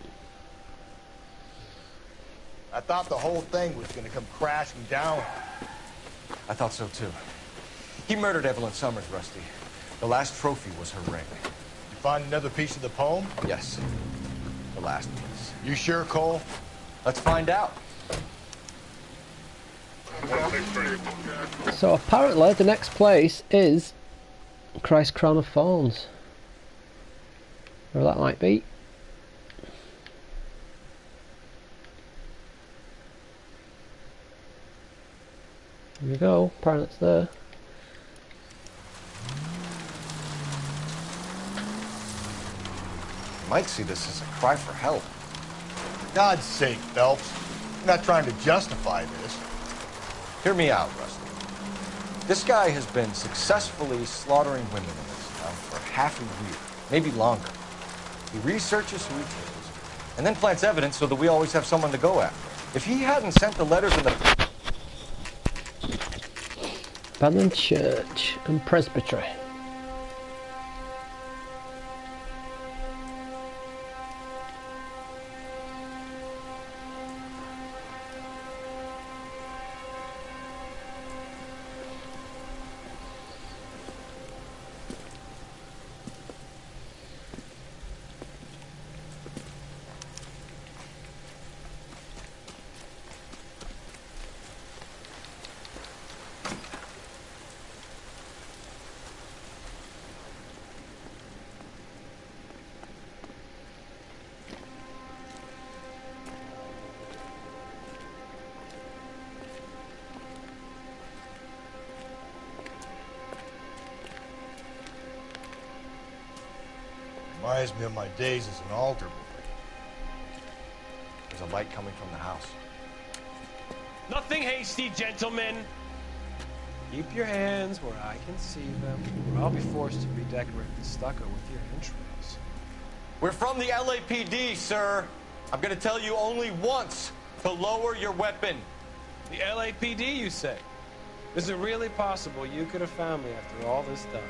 I thought the whole thing was gonna come crashing down. I thought so too. He murdered Evelyn Summers, Rusty. The last trophy was her ring. You find another piece of the poem? Yes. The last piece. You sure, Cole? Let's find out. So apparently the next place is Christ Crown of Thorns. Where that might be. There we go, apparently it's there. You might see this as a cry for help. For God's sake, Phelps. I'm not trying to justify this. Hear me out, Rusty. This guy has been successfully slaughtering women in this town for half a year, maybe longer. He researches who he kills, and then plants evidence so that we always have someone to go after. If he hadn't sent the letters in the... Abandoned church and presbytery. Reminds me of my days as an altar boy. There's a light coming from the house. Nothing hasty, gentlemen. Keep your hands where I can see them, or I'll be forced to redecorate the stucco with your entrails. We're from the LAPD, sir. I'm gonna tell you only once to lower your weapon. The LAPD, you say? Is it really possible you could have found me after all this time?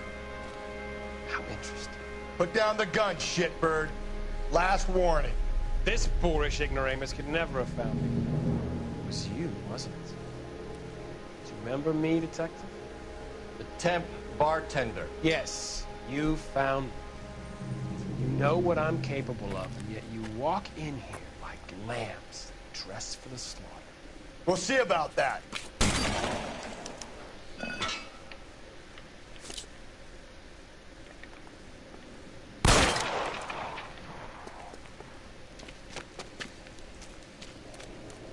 How interesting. Put down the gun, shitbird. Last warning. This boorish ignoramus could never have found me. It was you, wasn't it? Do you remember me, detective? The temp bartender. Yes, you found me. You know what I'm capable of, and yet you walk in here like lambs dressed for the slaughter. We'll see about that.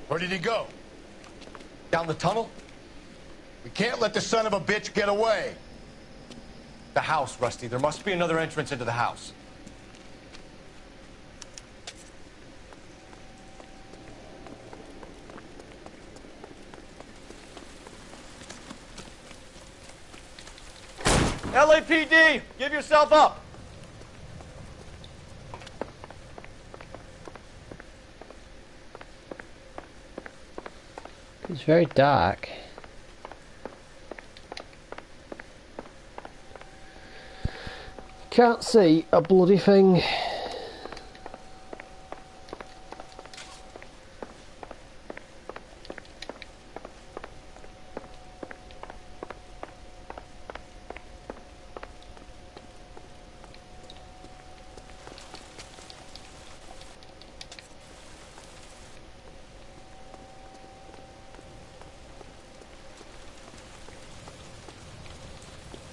Where did he go? Down the tunnel? We can't let the son of a bitch get away. The house, Rusty. There must be another entrance into the house. LAPD, give yourself up. It's very dark. Can't see a bloody thing.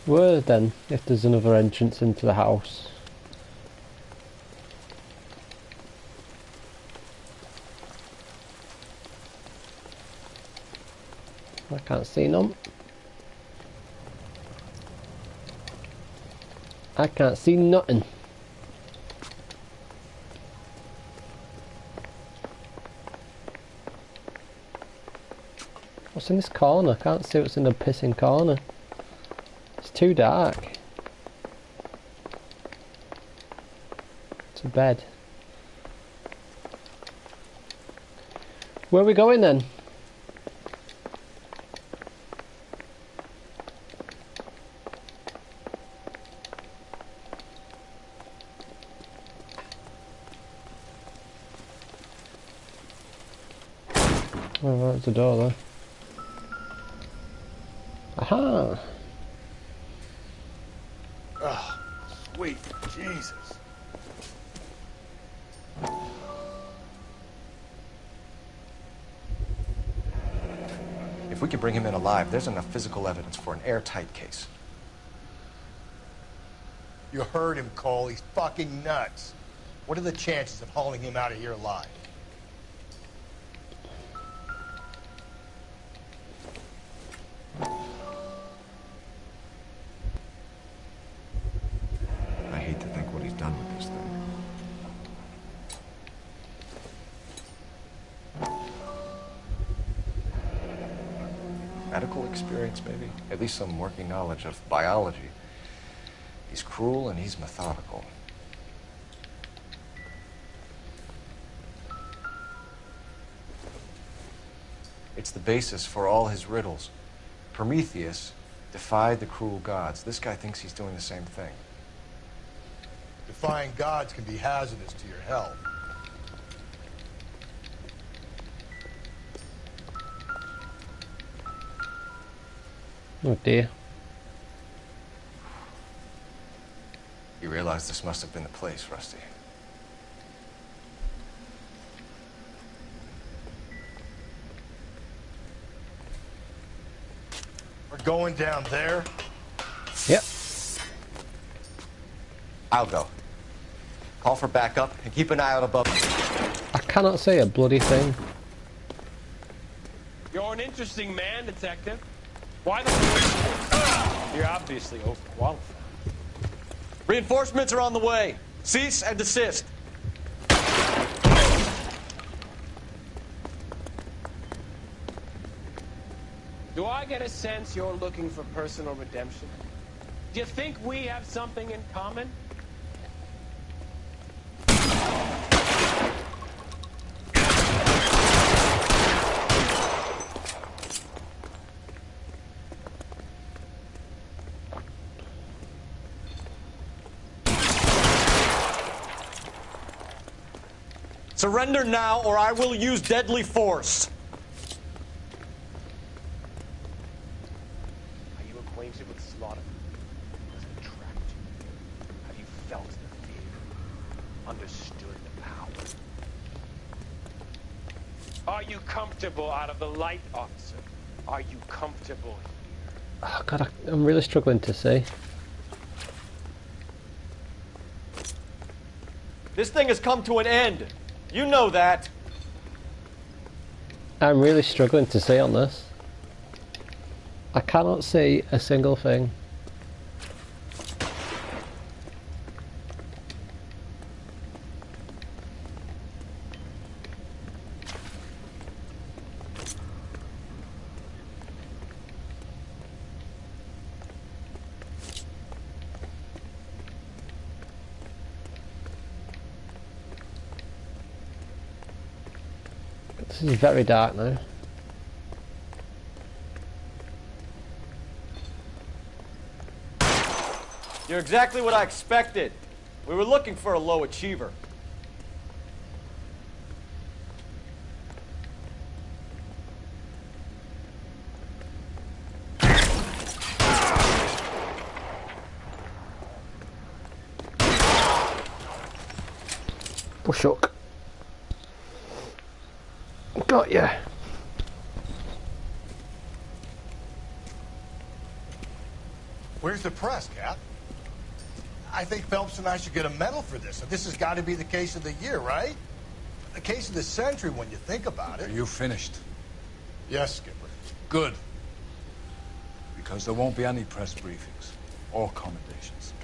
Where then, if there's another entrance into the house? I can't see none. I can't see nothing. What's in this corner? I can't see what's in the pissing corner. It's too dark. It's a bed. Where are we going then? Oh, that's the door there. Aha! Oh, sweet Jesus. If we can bring him in alive, there's enough physical evidence for an airtight case. You heard him, Cole. He's fucking nuts. What are the chances of hauling him out of here alive? I hate to think what he's done with this thing. Medical experience, maybe? At least some working knowledge of biology. He's cruel and he's methodical. It's the basis for all his riddles. Prometheus defied the cruel gods. This guy thinks he's doing the same thing. Defying gods can be hazardous to your health. Oh dear. You realize this must have been the place, Rusty. We're going down there? Yep. I'll go. Call for backup and keep an eye out above. I cannot see a bloody thing. You're an interesting man, Detective. Why the police? You're obviously overqualified. Reinforcements are on the way. Cease and desist. Do I get a sense you're looking for personal redemption? Do you think we have something in common? Surrender now, or I will use deadly force. Are you acquainted with slaughter? Has it trapped you? Have you felt the fear? Understood the power? Are you comfortable out of the light, officer? Are you comfortable here? Oh god, I'm really struggling to see. This thing has come to an end. You know that. I'm really struggling to see on this. I cannot see a single thing. This is very dark now. You're exactly what I expected. We were looking for a low achiever. Bushhook. Got ya. Where's the press, Cap? I think Phelps and I should get a medal for this. This has got to be the case of the year, right? The case of the century when you think about it. Are you finished? Yes, Skipper. Good. Because there won't be any press briefings or commendations.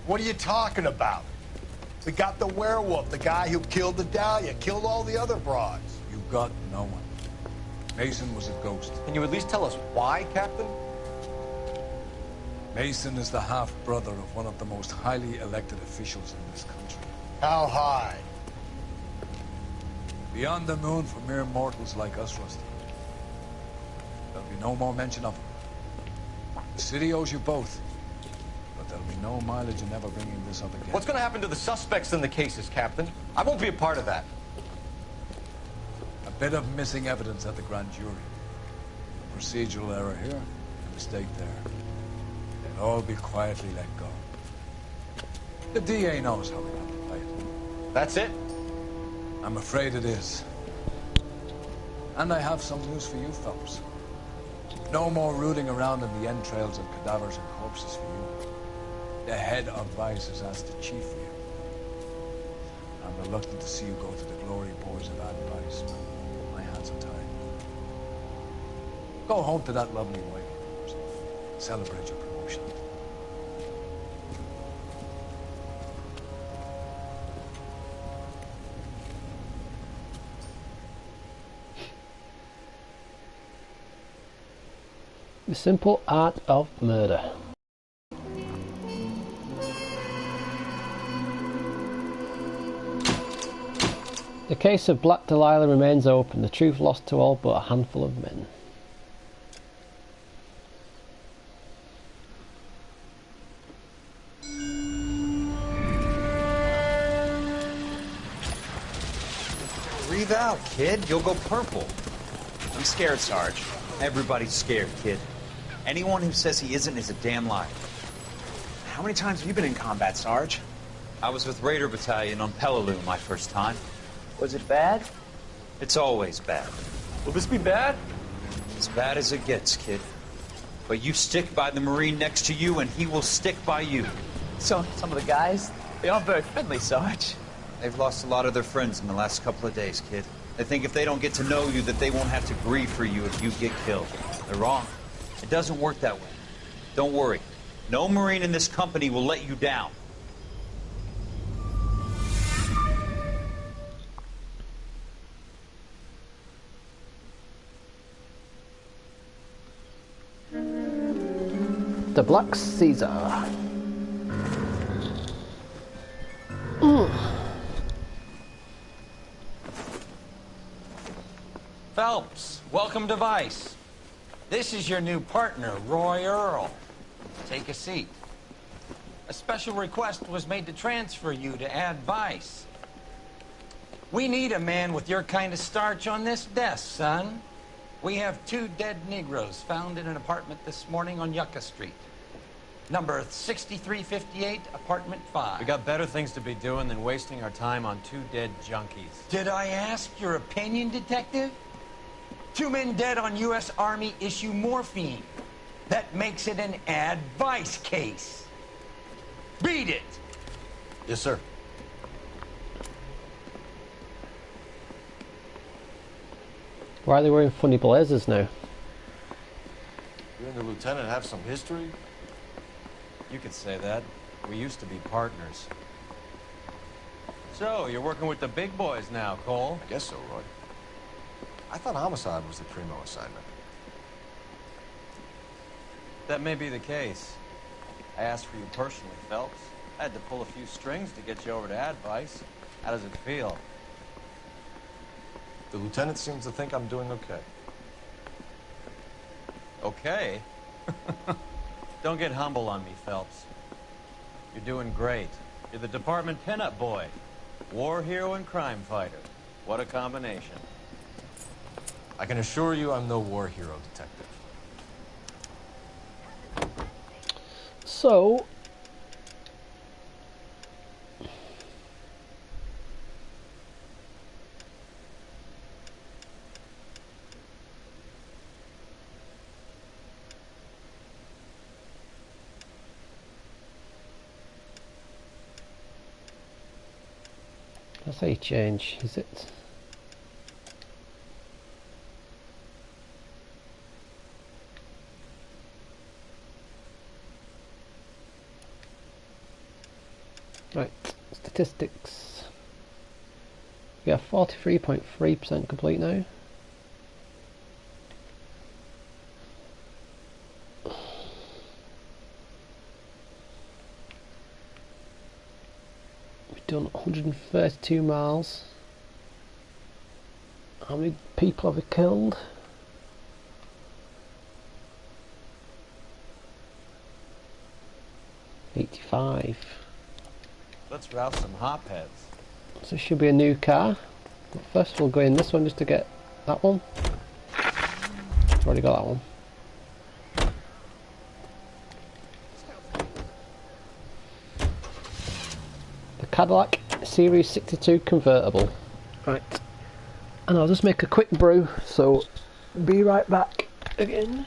What are you talking about? We got the werewolf, the guy who killed the Dahlia, killed all the other broads. You got no one. Mason was a ghost. Can you at least tell us why, Captain? Mason is the half-brother of one of the most highly elected officials in this country. How high? Beyond the moon for mere mortals like us, Rusty. There'll be no more mention of him. The city owes you both. But there'll be no mileage in ever bringing this up again. What's going to happen to the suspects in the cases, Captain? I won't be a part of that. A bit of missing evidence at the grand jury. A procedural error here, a mistake there. They'll all be quietly let go. The DA knows how we have to play it. That's it? I'm afraid it is. And I have some news for you, Phelps. No more rooting around in the entrails of cadavers and corpses for you. The head of Vice has asked the chief for you. I'm reluctant to see you go to the glory boards of advice, but my hands are tied. Go home to that lovely wife of yours. Celebrate your promotion. The Simple Art of Murder. The case of Black Delilah remains open, the truth lost to all but a handful of men. Breathe out, kid. You'll go purple. I'm scared, Sarge. Everybody's scared, kid. Anyone who says he isn't is a damn liar. How many times have you been in combat, Sarge? I was with Raider Battalion on Peleliu my first time. Was it bad? It's always bad. Will this be bad? As bad as it gets, kid. But you stick by the Marine next to you, and he will stick by you. So, some of the guys, they aren't very friendly, Sarge. They've lost a lot of their friends in the last couple of days, kid. They think if they don't get to know you, that they won't have to grieve for you if you get killed. They're wrong. It doesn't work that way. Don't worry. No Marine in this company will let you down. The Black Caesar. Phelps, welcome to Vice. This is your new partner, Roy Earl. Take a seat. A special request was made to transfer you to Ad Vice. We need a man with your kind of starch on this desk, son. We have 2 dead Negroes found in an apartment this morning on Yucca Street. Number 6358, apartment 5. We got better things to be doing than wasting our time on 2 dead junkies. Did I ask your opinion, detective? 2 men dead on U.S. Army issue morphine. That makes it an Ad Vice case. Beat it! Yes, sir. Why are they wearing funny blazers now? You and the lieutenant have some history? You could say that. We used to be partners. So, you're working with the big boys now, Cole? I guess so, Roy. I thought homicide was the primo assignment. That may be the case. I asked for you personally, Phelps. I had to pull a few strings to get you over to Ad Vice. How does it feel? The lieutenant seems to think I'm doing okay. Okay? Don't get humble on me, Phelps. You're doing great. You're the department pinup boy. War hero and crime fighter. What a combination. I can assure you I'm no war hero, detective. So... That's how you change, is it? Right, statistics. We are 43.3% complete now. We've done 132 miles. How many people have we killed? $85. Let's rouse some hopheads. So it should be a new car. But first we'll go in this one just to get that one. Already got that one. The Cadillac Series 62 convertible. Right. And I'll just make a quick brew, so be right back again.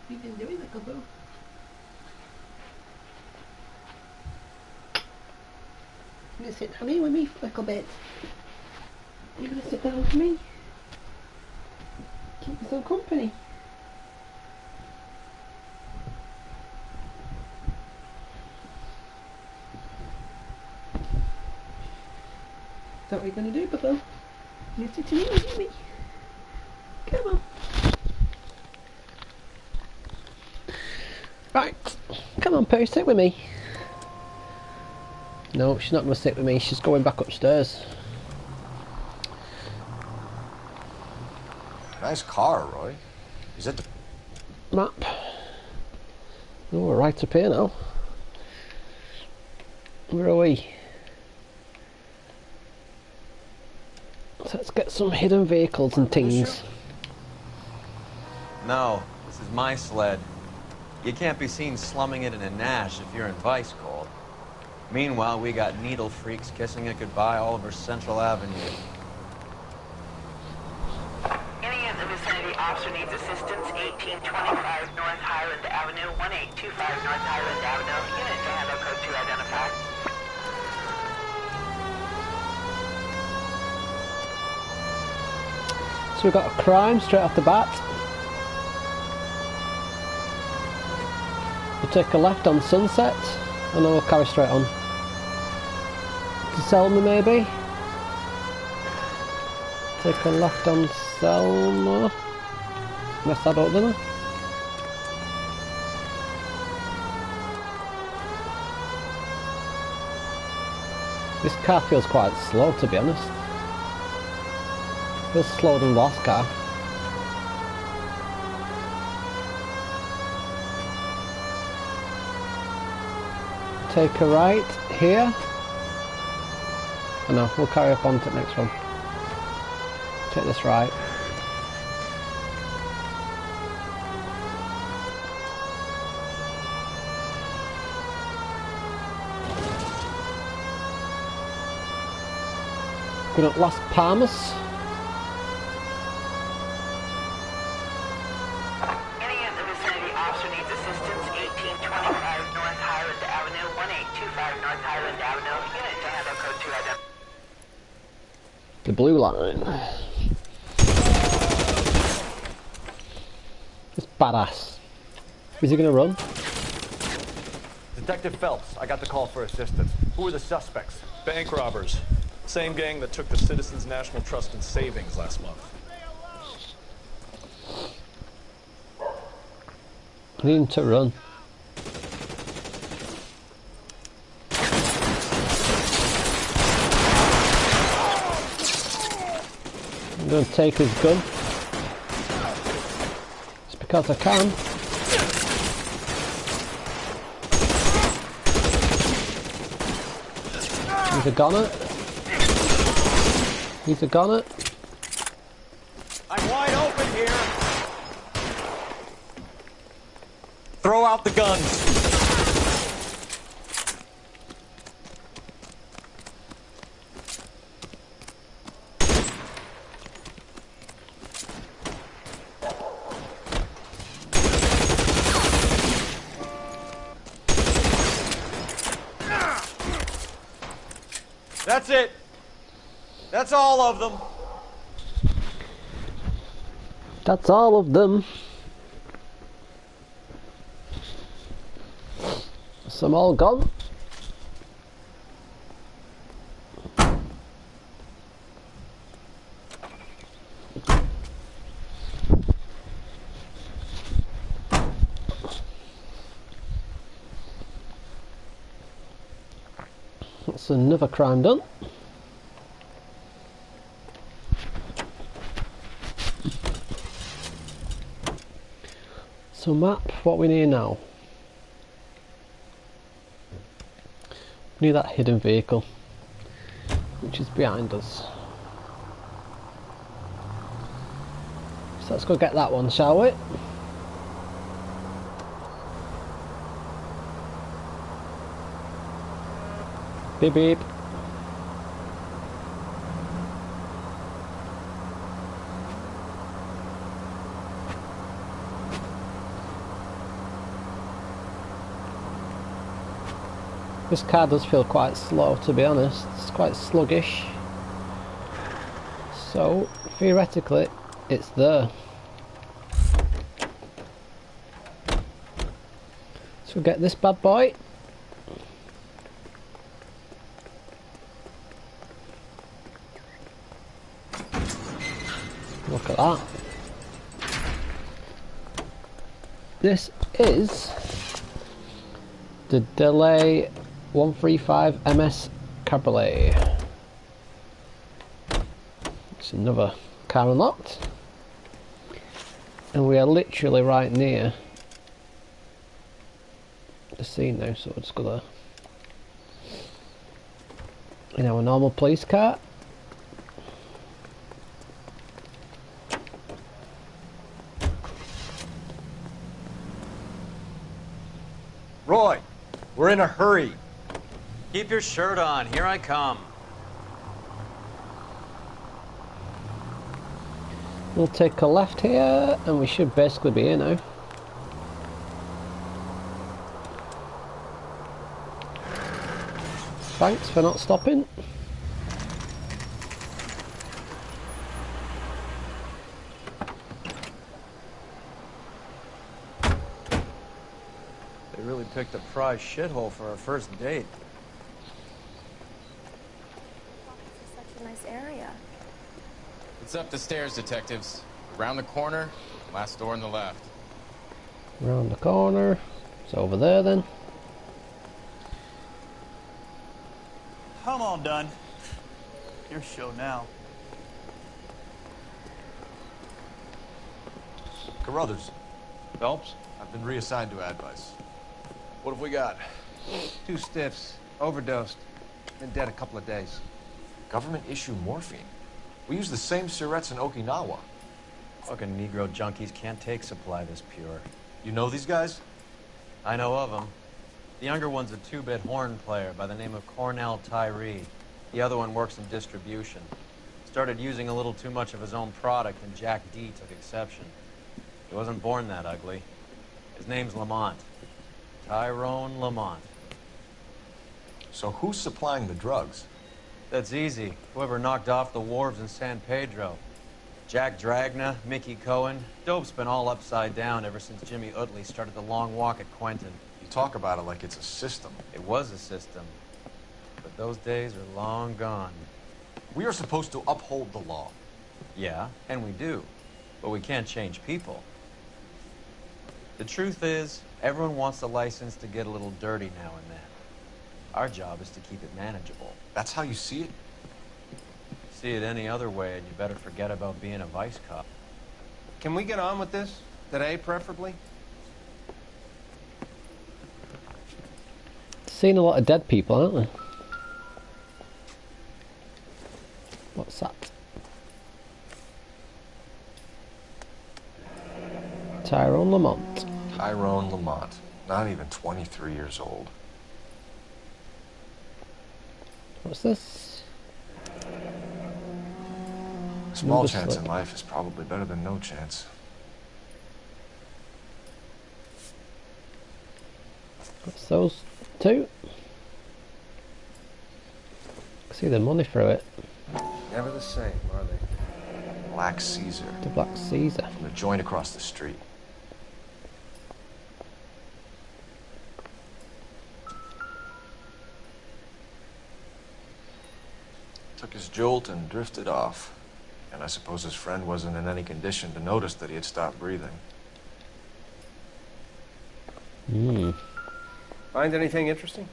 What have you been doing, little boo? You gonna sit down here with me for a little bit? You gonna sit down with me? Keep me some company. Is that what you're gonna do, Bubbo? You're sitting here with me. Come on. Right, come on, Pooh, sit with me. No, she's not going to sit with me, she's going back upstairs. Nice car, Roy. Is it the map? Oh, we're right up here now. Where are we? So let's get some hidden vehicles and things. No, this is my sled. You can't be seen slumming it in a Nash if you're in vice cold. Meanwhile, we got needle freaks kissing it goodbye all over Central Avenue. Any of the vicinity officer needs assistance, 1825 North Highland Avenue, 1825 North Highland Avenue. Unit to handle code 2 identified. So we've got a crime straight off the bat. We'll take a left on Sunset and then we'll carry straight on. To Selma maybe? Take a left on Selma. Mess that up, didn't I? This car feels quite slow, to be honest. Feels slower than the last car. Take a right here. Oh no, we'll carry up on to the next one. Take this right. Going up Las Palmas. Any of the vicinity officer needs assistance, 1825 North Highland Avenue, 1825 North Highland Avenue. Unit to handle code 2 identified. The blue line. It's badass. Is he gonna run? Detective Phelps, I got the call for assistance. Who are the suspects? Bank robbers. Same gang that took the Citizens National Trust and Savings last month. I need him to run. I'm going to take his gun. Just because I can. He's a goner. He's a goner. I'm wide open here. Throw out the guns. That's it. That's all of them. That's all of them. Some all gone. That's another crime done. So map, what we need now. We need that hidden vehicle, which is behind us. So let's go get that one, shall we? Beep beep. This car does feel quite slow, to be honest. It's quite sluggish. So, theoretically, it's there. So we'll get this bad boy. Look at that. This is the Delay 135 MS Cabriolet. It's another car unlocked. And we are literally right near the scene now, so we'll just go there. In our normal police car. Roy, we're in a hurry. Keep your shirt on. Here I come. We'll take a left here, and we should basically be here now. Thanks for not stopping. They really picked a prize shithole for our first date. Such a nice area. It's up the stairs, detectives. Around the corner, last door on the left. Round the corner. It's over there then. I'm all done. Your show now. Carruthers. Phelps? I've been reassigned to advice. What have we got? 2 stiffs. Overdosed. Been dead a couple of days. Government issue morphine. We use the same syrettes in Okinawa. Fucking Negro junkies can't take supply this pure. You know these guys? I know of them. The younger one's a 2-bit horn player by the name of Cornell Tyree. The other one works in distribution. Started using a little too much of his own product, and Jack D took exception. He wasn't born that ugly. His name's Lamont. Tyrone Lamont. So who's supplying the drugs? That's easy. Whoever knocked off the wharves in San Pedro. Jack Dragna, Mickey Cohen. Dope's been all upside down ever since Jimmy Utley started the long walk at Quentin. You talk about it like it's a system. It was a system. But those days are long gone. We are supposed to uphold the law. Yeah, and we do. But we can't change people. The truth is, everyone wants a license to get a little dirty now and then. Our job is to keep it manageable. That's how you see it? See it any other way, and you better forget about being a vice cop. Can we get on with this? Today, preferably? Seen a lot of dead people, haven't we? What's that? Tyrone Lamont. Tyrone Lamont. Not even 23 years old. What's this? Small chance in life is probably better than no chance. What's those two? See the money through it. Never the same, are they? Black Caesar. The Black Caesar. From the joint across the street. Took his jolt and drifted off. And I suppose his friend wasn't in any condition to notice that he had stopped breathing. Find anything interesting?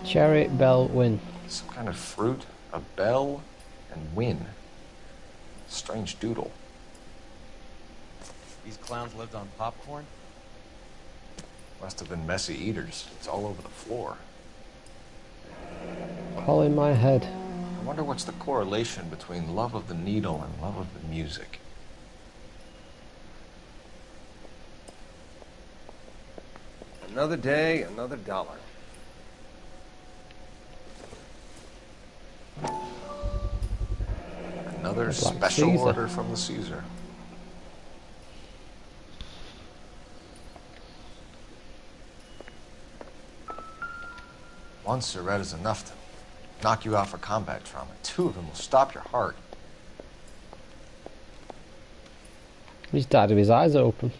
Cherry Bell Win. Some kind of fruit, a bell, and win. Strange doodle. These clowns lived on popcorn? Must have been messy eaters. It's all over the floor. All in my head. I wonder what's the correlation between love of the needle and love of the music. Another day, another dollar. Another special Caesar. order from the Caesar. One cigarette is enough to knock you out for combat trauma. 2 of them will stop your heart. He's died with his eyes open.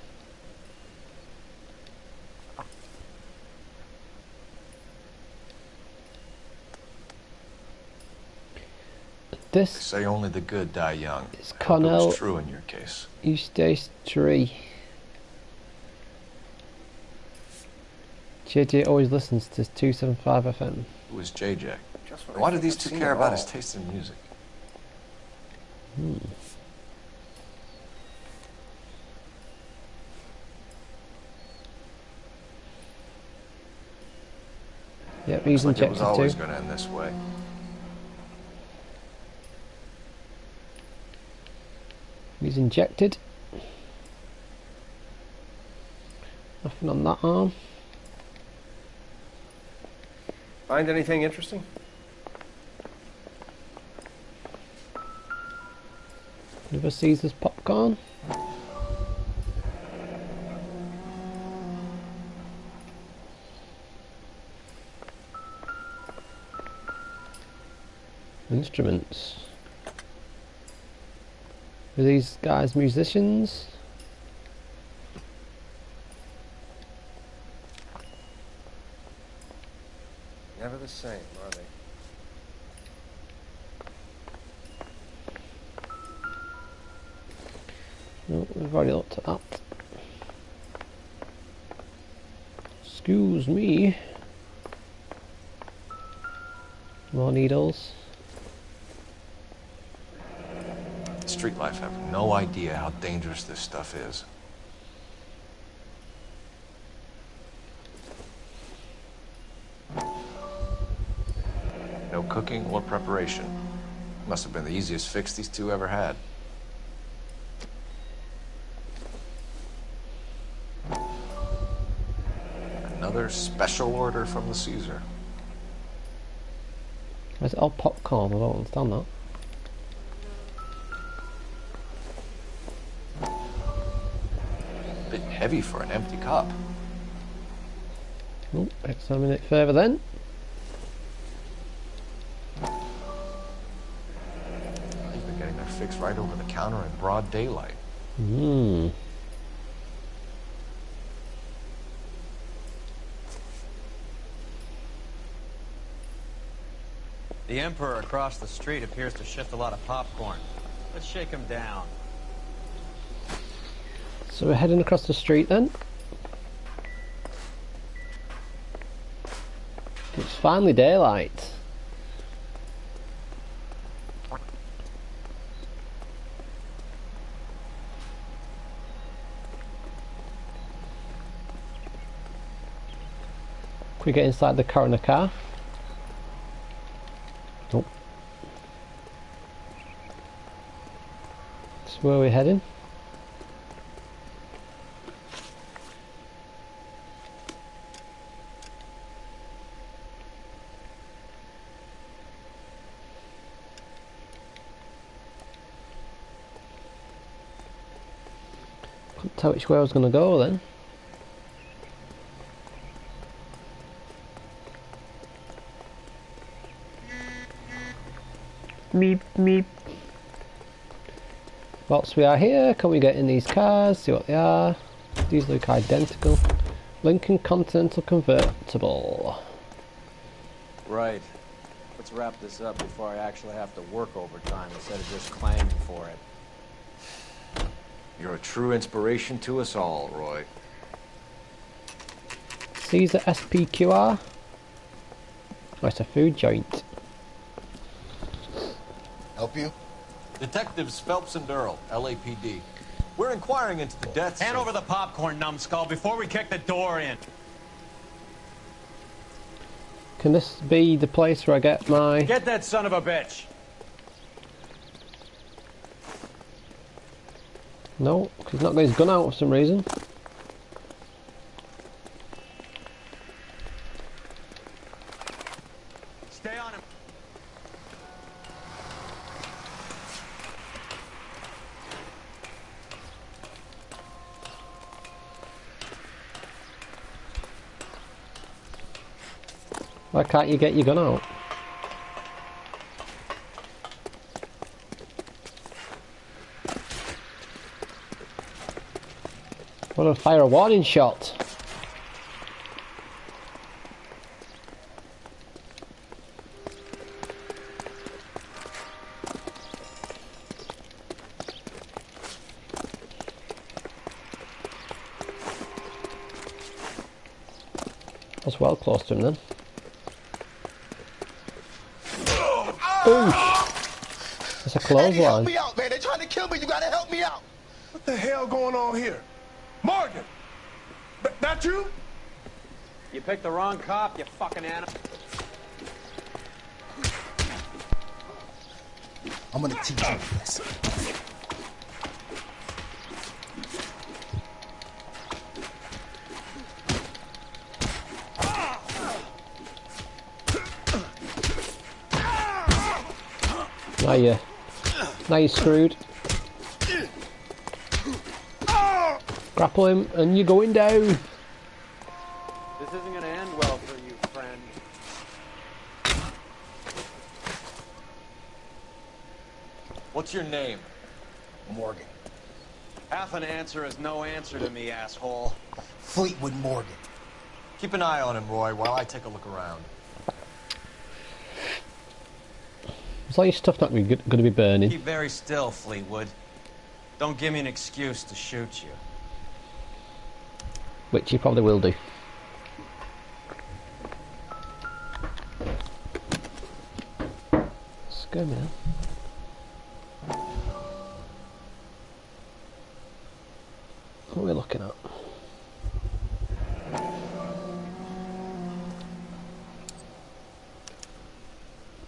They This say only the good die young. is I hope it Connell was true in your case. Eustace Tree. JJ always listens to 275 FM. Who is JJ? And why do these two care about his taste in music? Yep, he's Looks like it injected was always too. going to end this way. He's injected. Nothing on that arm. Find anything interesting? River Caesar's popcorn. Instruments. Are these guys musicians? Never the same, are they? No, we've already looked at that. Excuse me. More needles. Street life have no idea how dangerous this stuff is. No cooking or preparation. Must have been the easiest fix these two ever had. Another special order from the Caesar. Why is it all popcorn? I don't understand that. Bit heavy for an empty cup. Oh, examine it further then. They've been getting their fix right over the counter in broad daylight. Hmm. The Emperor across the street appears to shift a lot of popcorn. Let's shake him down. So we're heading across the street then. It's finally daylight. Can we get inside the coroner car? Nope. So where are we heading? Couldn't tell which way I was going to go then. Meep, meep. Whilst we are here, can we get in these cars, see what they are? These look identical. Lincoln Continental Convertible. Right. Let's wrap this up before I actually have to work overtime instead of just claiming for it. You're a true inspiration to us all, Roy. Caesar SPQR. Oh, it's a food joint. Help you? Detectives Phelps and Earl, LAPD. We're inquiring into the deaths. Hand over the popcorn, numbskull, before we kick the door in. Can this be the place where I get my... Get that son of a bitch! No, he's not got his gun out for some reason. Stay on him. Why can't you get your gun out? What a fire a warning shot. That's well close to him then. Oosh! That's a clothesline. Help me out, man. They're trying to kill me. You gotta help me out. What the hell going on here? Morgan! That you? You picked the wrong cop, you fucking animal. I'm gonna teach you this. Now you're screwed. Grapple him, and you're going down. This isn't gonna end well for you, friend. What's your name? Morgan. Half an answer is no answer to me, asshole. Fleetwood Morgan. Keep an eye on him, Roy, while I take a look around. Is all your stuff not going to be burning? Keep very still, Fleetwood. Don't give me an excuse to shoot you. Which you probably will do. Let's go now. What are we looking at?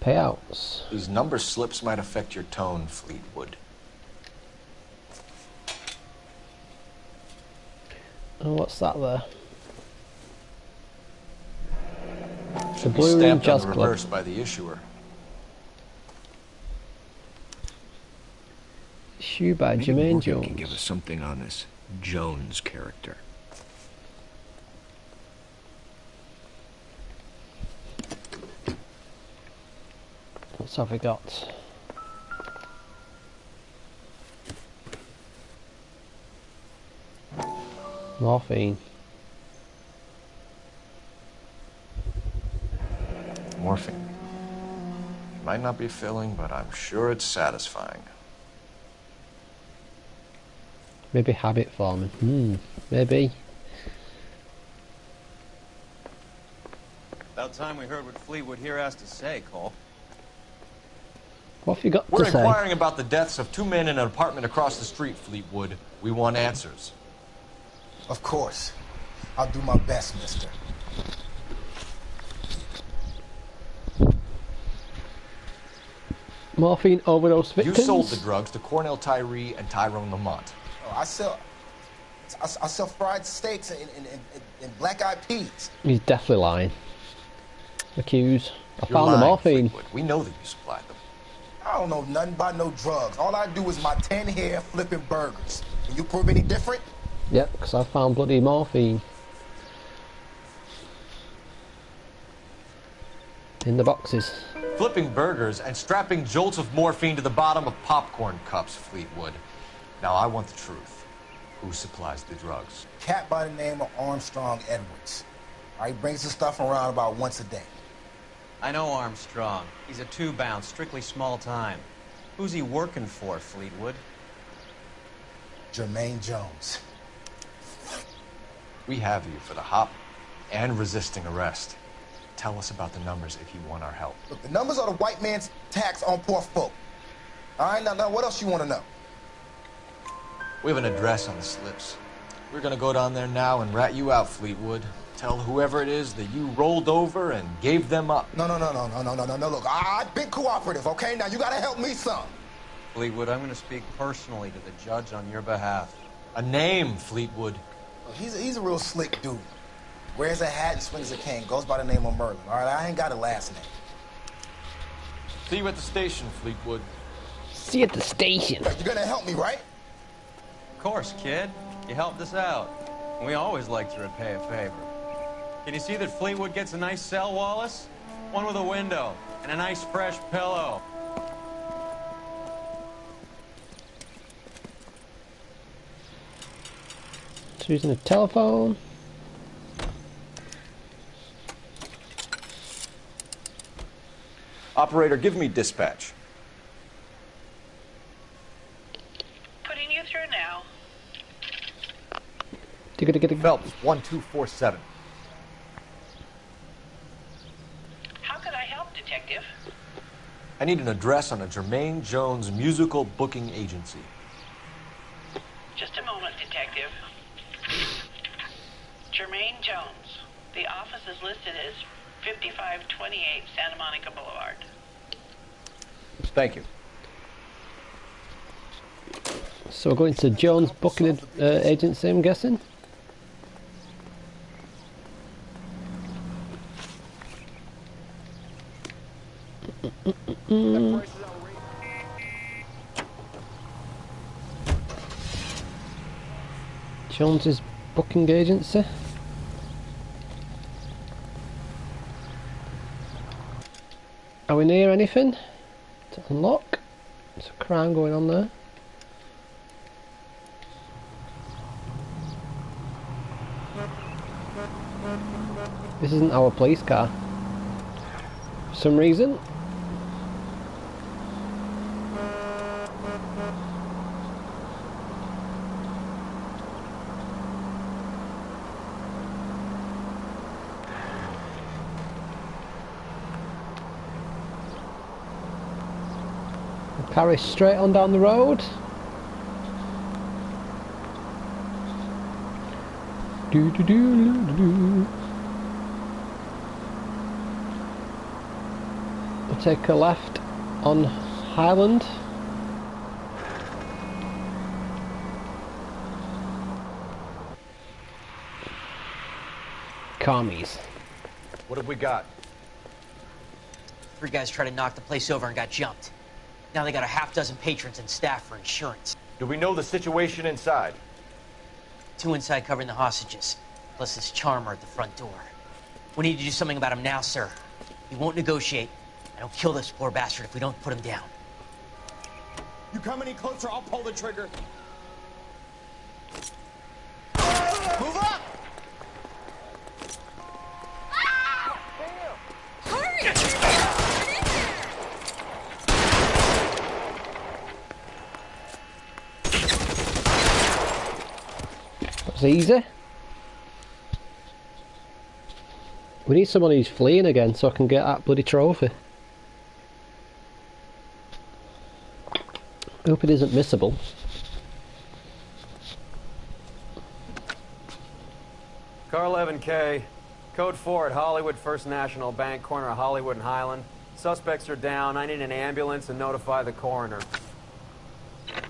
Payouts. These number slips might affect your tone, Fleetwood. Oh, what's that there? The Be Blue Room stamped Jazz on the Club. reverse by the issuer. Shoe by Maybe Jermaine Morgan Jones. can give us something on this Jones character. What have we got? Morphine. Morphine. It might not be filling, but I'm sure it's satisfying. Maybe habit forming. Maybe. About time we heard what Fleetwood here has to say, Cole. What have you got We're to say? inquiring about the deaths of two men in an apartment across the street, Fleetwood. We want answers. Of course. I'll do my best, mister. Morphine overdose You victims? sold the drugs to Cornell Tyree and Tyrone Lamont. Oh, I sell fried steaks and black-eyed peas. He's definitely lying. Accused. I You're found the lying, morphine. Fleetwood. We know that you supplied them. I don't know nothing about no drugs. All I do is my 10 hair flipping burgers. Can you prove any different? Yep, because I found bloody morphine. In the boxes. Flipping burgers and strapping jolts of morphine to the bottom of popcorn cups, Fleetwood. Now I want the truth. Who supplies the drugs? Cat by the name of Armstrong Edwards. He brings the stuff around about once a day. I know Armstrong. He's a two-bound, strictly small time. Who's he working for, Fleetwood? Jermaine Jones. We have you for the hop and resisting arrest. Tell us about the numbers if you want our help. Look, the numbers are the white man's tax on poor folk. All right, now what else you want to know? We have an address on the slips. We're gonna go down there now and rat you out, Fleetwood. Tell whoever it is that you rolled over and gave them up. No. Look, I've been cooperative, okay? Now you gotta help me some. Fleetwood, I'm gonna speak personally to the judge on your behalf. A name, Fleetwood. Look, he's a real slick dude. Wears a hat and swings a cane. Goes by the name of Merlin. All right, I ain't got a last name. See you at the station, Fleetwood. See you at the station. You're gonna help me, right? Of course, kid. You helped us out. We always like to repay a favor. Can you see that Fleetwood gets a nice cell, Wallace? One with a window and a nice fresh pillow. He's using a telephone. Operator, give me dispatch. Putting you through now. Phelps, 1247. How could I help, Detective? I need an address on a Jermaine Jones musical booking agency. Just a moment, Detective. Jermaine Jones. The office is listed as 5528 Santa Monica Boulevard. Thank you. So we're going to Jones Booking Agency, I'm guessing. Jones's booking agency. Are we near anything to unlock? There's a crime going on there. This isn't our police car. For some reason. Carry straight on down the road. Do do do do do. We'll take a left on Highland. Commies. What have we got? 3 guys tried to knock the place over and got jumped. Now they got a half dozen patrons and staff for insurance. Do we know the situation inside? 2 inside covering the hostages, plus this charmer at the front door. We need to do something about him now, sir. He won't negotiate. And he'll kill this poor bastard if we don't put him down. You come any closer, I'll pull the trigger. Move up! That's easy. We need someone who's fleeing again so I can get that bloody trophy. Hope it isn't missable. Car 11K, code 4 at Hollywood First National Bank, corner of Hollywood and Highland. Suspects are down. I need an ambulance and notify the coroner.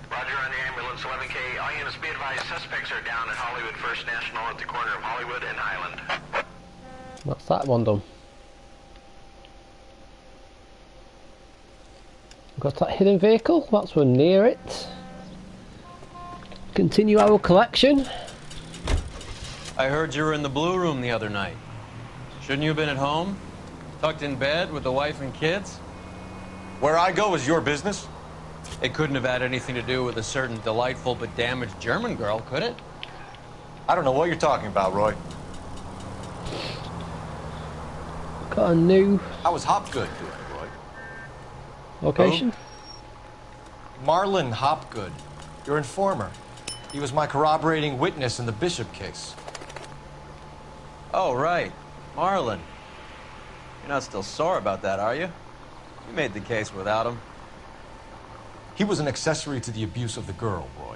Roger on the ambulance, 11K. All units be advised, suspects are down at Hollywood First National at the corner of Hollywood and Highland. That's that one done. We've got that hidden vehicle, that's we're near it. Continue our collection. I heard you were in the Blue Room the other night. Shouldn't you have been at home? Tucked in bed with the wife and kids? Where I go is your business? It couldn't have had anything to do with a certain delightful but damaged German girl, could it? I don't know what you're talking about, Roy. Got a new... I was Hopgood doing it, Roy. Location? Who? Marlon Hopgood, your informer. He was my corroborating witness in the Bishop case. Oh, right. Marlon. You're not still sore about that, are you? You made the case without him. He was an accessory to the abuse of the girl, Roy.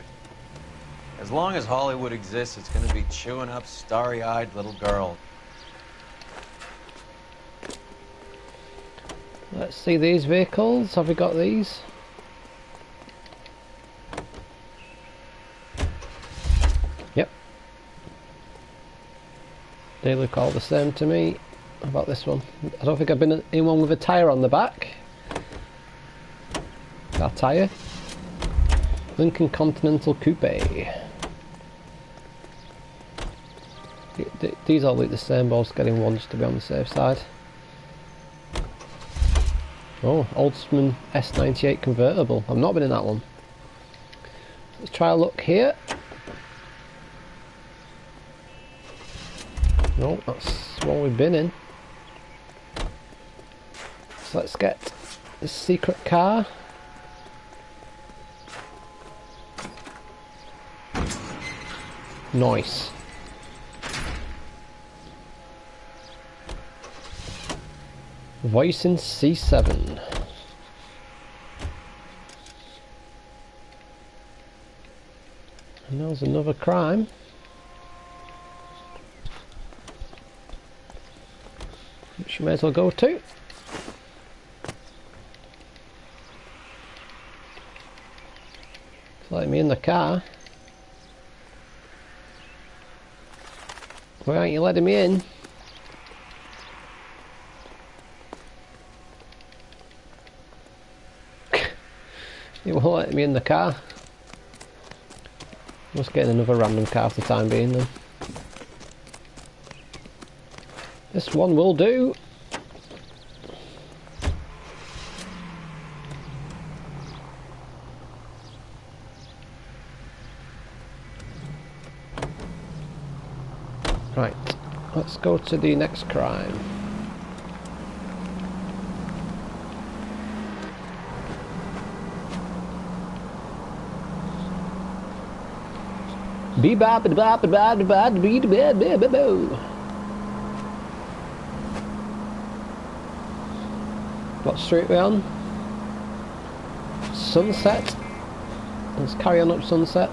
As long as Hollywood exists, it's going to be chewing up starry-eyed little girls. Let's see these vehicles. Have we got these? Yep. They look all the same to me. How about this one? I don't think I've been in one with a tyre on the back. Got a tyre. Lincoln Continental Coupe. These all look the same, but I was getting one just to be on the safe side. Oh, Oldsman S98 convertible. I've not been in that one. Let's try a look here. No, that's one we've been in. So let's get the secret car. Nice. Voicing C7. And there's another crime. Which you may as well go to. It's like me in the car. Why aren't you letting me in? You won't let me in the car. Let's get another random car for the time being then. This one will do. Right, let's go to the next crime. What street we on? Sunset. Let's carry on up Sunset.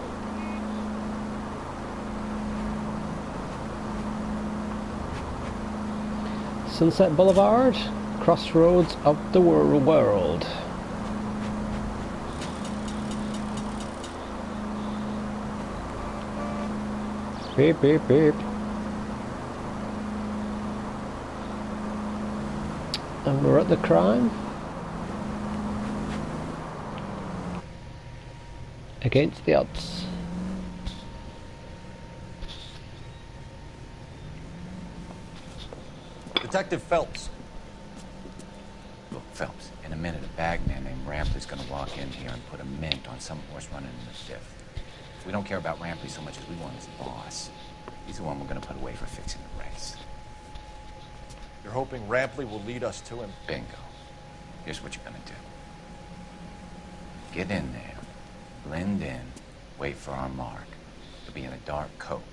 Sunset Boulevard, crossroads of the world. Beep beep beep. And we're at the crime. Against the odds. Detective Phelps. Look, Phelps, in a minute, a bagman named Rampley's gonna walk in here and put a mint on some horse running in the fifth. We don't care about Rampley so much as we want his boss. He's the one we're gonna put away for fixing the race. You're hoping Rampley will lead us to him? Bingo. Here's what you're gonna do. Get in there, blend in, wait for our mark. He'll be in a dark coat.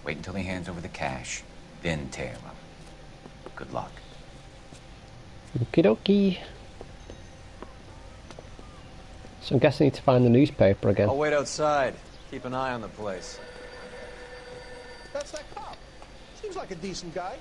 Wait until he hands over the cash, then tail him. Good luck. Okie dokie. So I'm guessing I need to find the newspaper again. I'll wait outside. Keep an eye on the place. That's that cop. Seems like a decent guy.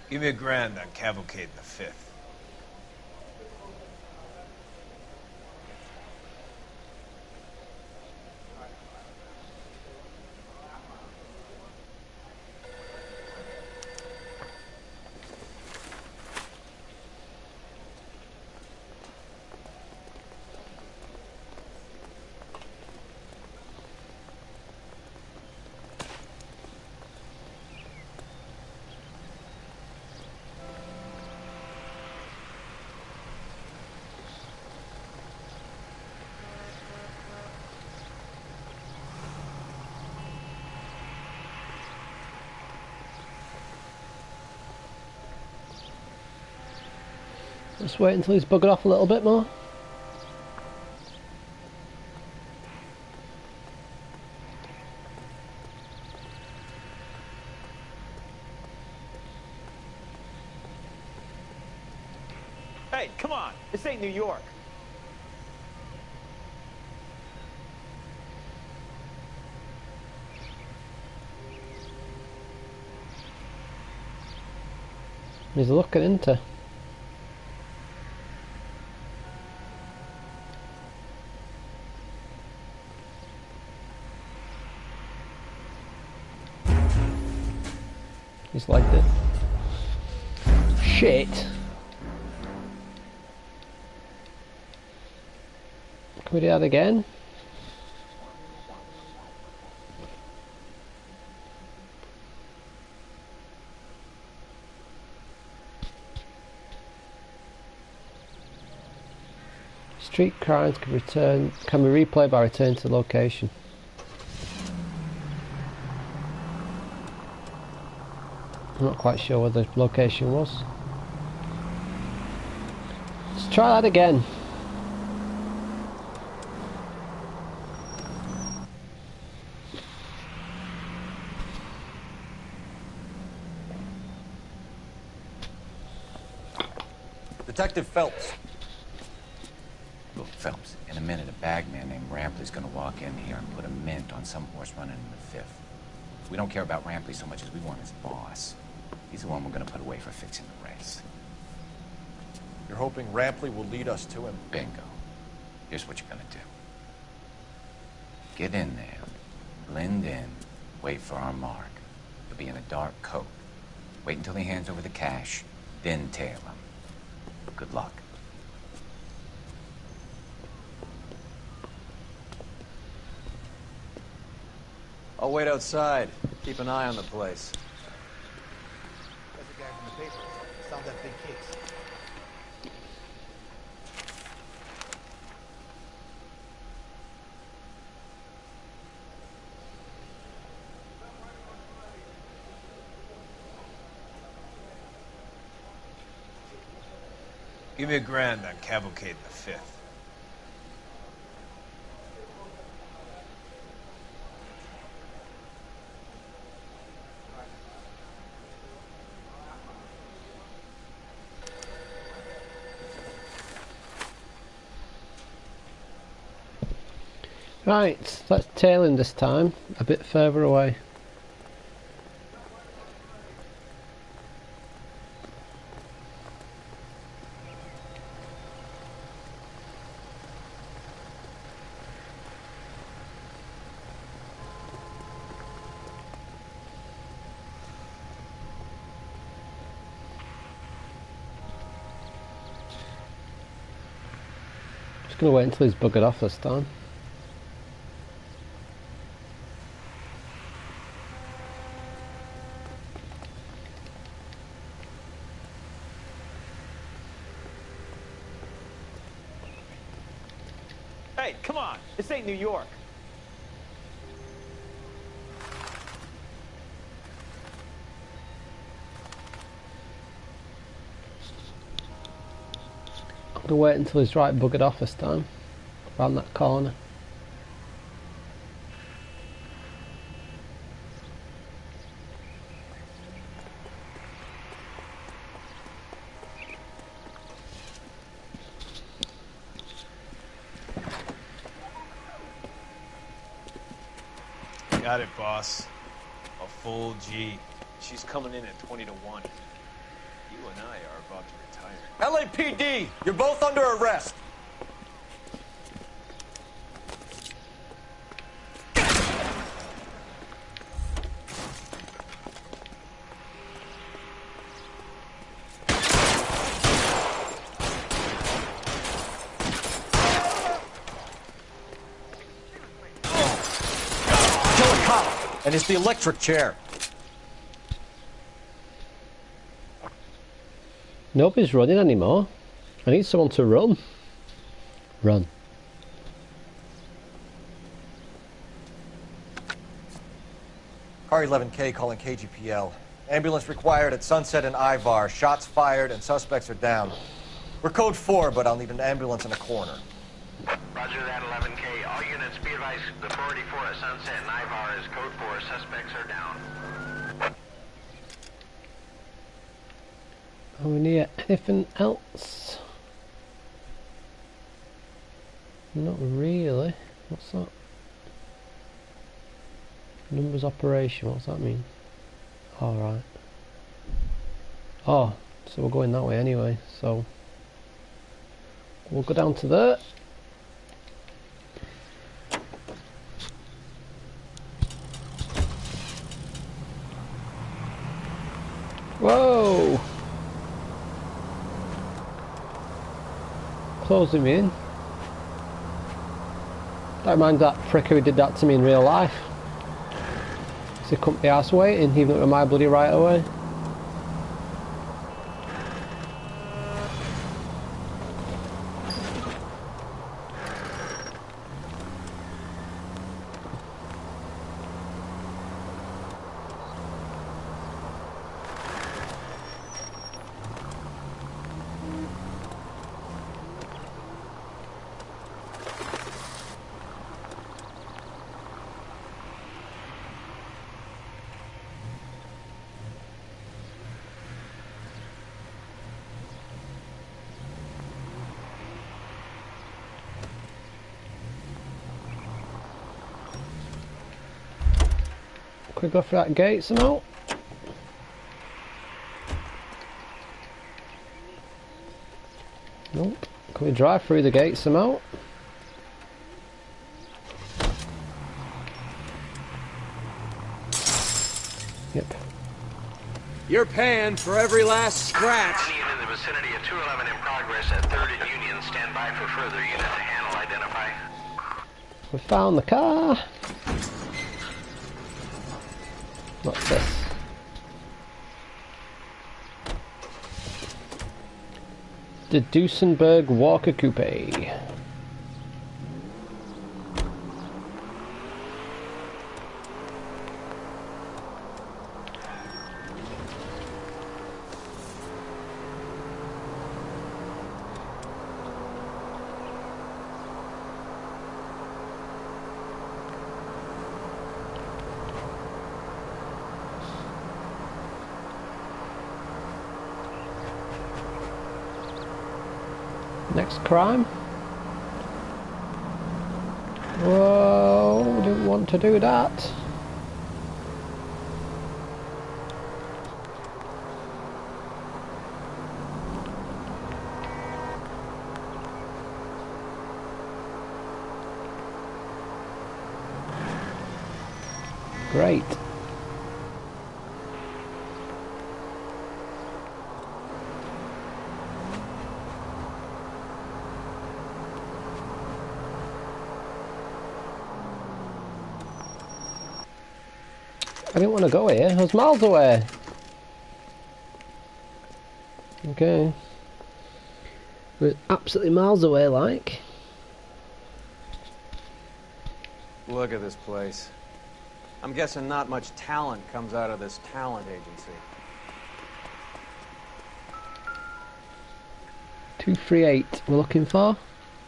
Give me $1,000 on Cavalcade the 5th. Let's wait until he's buggered off a little bit more. Hey, come on. This ain't New York. He's looking into. He's liked it. Shit. Can we do that again? Street crimes can be replayed by returning to the location. I'm not quite sure where the location was. Let's try that again. Detective Phelps. Look, Phelps, in a minute, a bagman named Rampley's gonna walk in here and put a mint on some horse running in the fifth. We don't care about Rampley so much as we want his boss. He's the one we're gonna put away for fixing the race. You're hoping Rampley will lead us to him? Bingo. Here's what you're gonna do. Get in there, blend in, Wait for our mark. He'll be in a dark coat. Wait until he hands over the cash, then tail him. Good luck. I'll wait outside. Keep an eye on the place. That's the guy from the paper. Solved that big case. Give me $1,000 on Cavalcade the 5th. Right, let's tail him this time, a bit further away. Just gonna wait until he's buggered off this time. Hey, come on. This ain't New York. I'm gonna wait until he's right buggered off this time. Around that corner. Got it, boss. A full G. She's coming in at 20 to 1. You and I are about to retire. LAPD, you're both under arrest. And it's the electric chair. Nobody's running anymore. I need someone to run. Run. Car 11K calling KGPL. Ambulance required at Sunset and Ivar. Shots fired and suspects are down. We're code 4, but I'll need an ambulance in a corner. Roger that, 11K. All units be advised, the 484 at Sunset and Ivar is code 4. Suspects are down. Are we near anything else? Not really. What's that? Numbers operation, what's that mean? Alright. Oh, so we're going that way anyway, so we'll go down to there. Whoa! Closing me in. Don't mind that prick who did that to me in real life. He couldn't be arsed waiting, even though it was my bloody right away. Quick go for that gate somehow. Nope. Can we drive through the gate somehow? Yep. You're paying for every last scratch. Unit in the vicinity of 211 in progress at 3rd and Union. Stand by for further unit to handle. Identify. We found the car. What's this? The Duesenberg Walker Coupe. Next crime. Whoa, didn't want to do that. Great. I didn't want to go here, I was miles away. Okay. We're absolutely miles away, like. Look at this place. I'm guessing not much talent comes out of this talent agency. 238 we're looking for.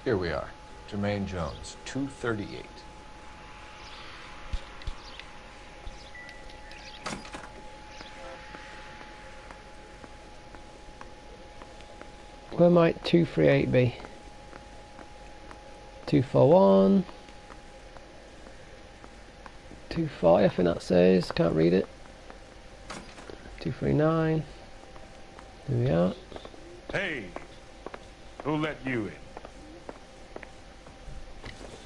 Here we are. Jermaine Jones, 238. Where might 238 be? 241. 240, I think that says. Can't read it. 239. There we are. Hey, who let you in?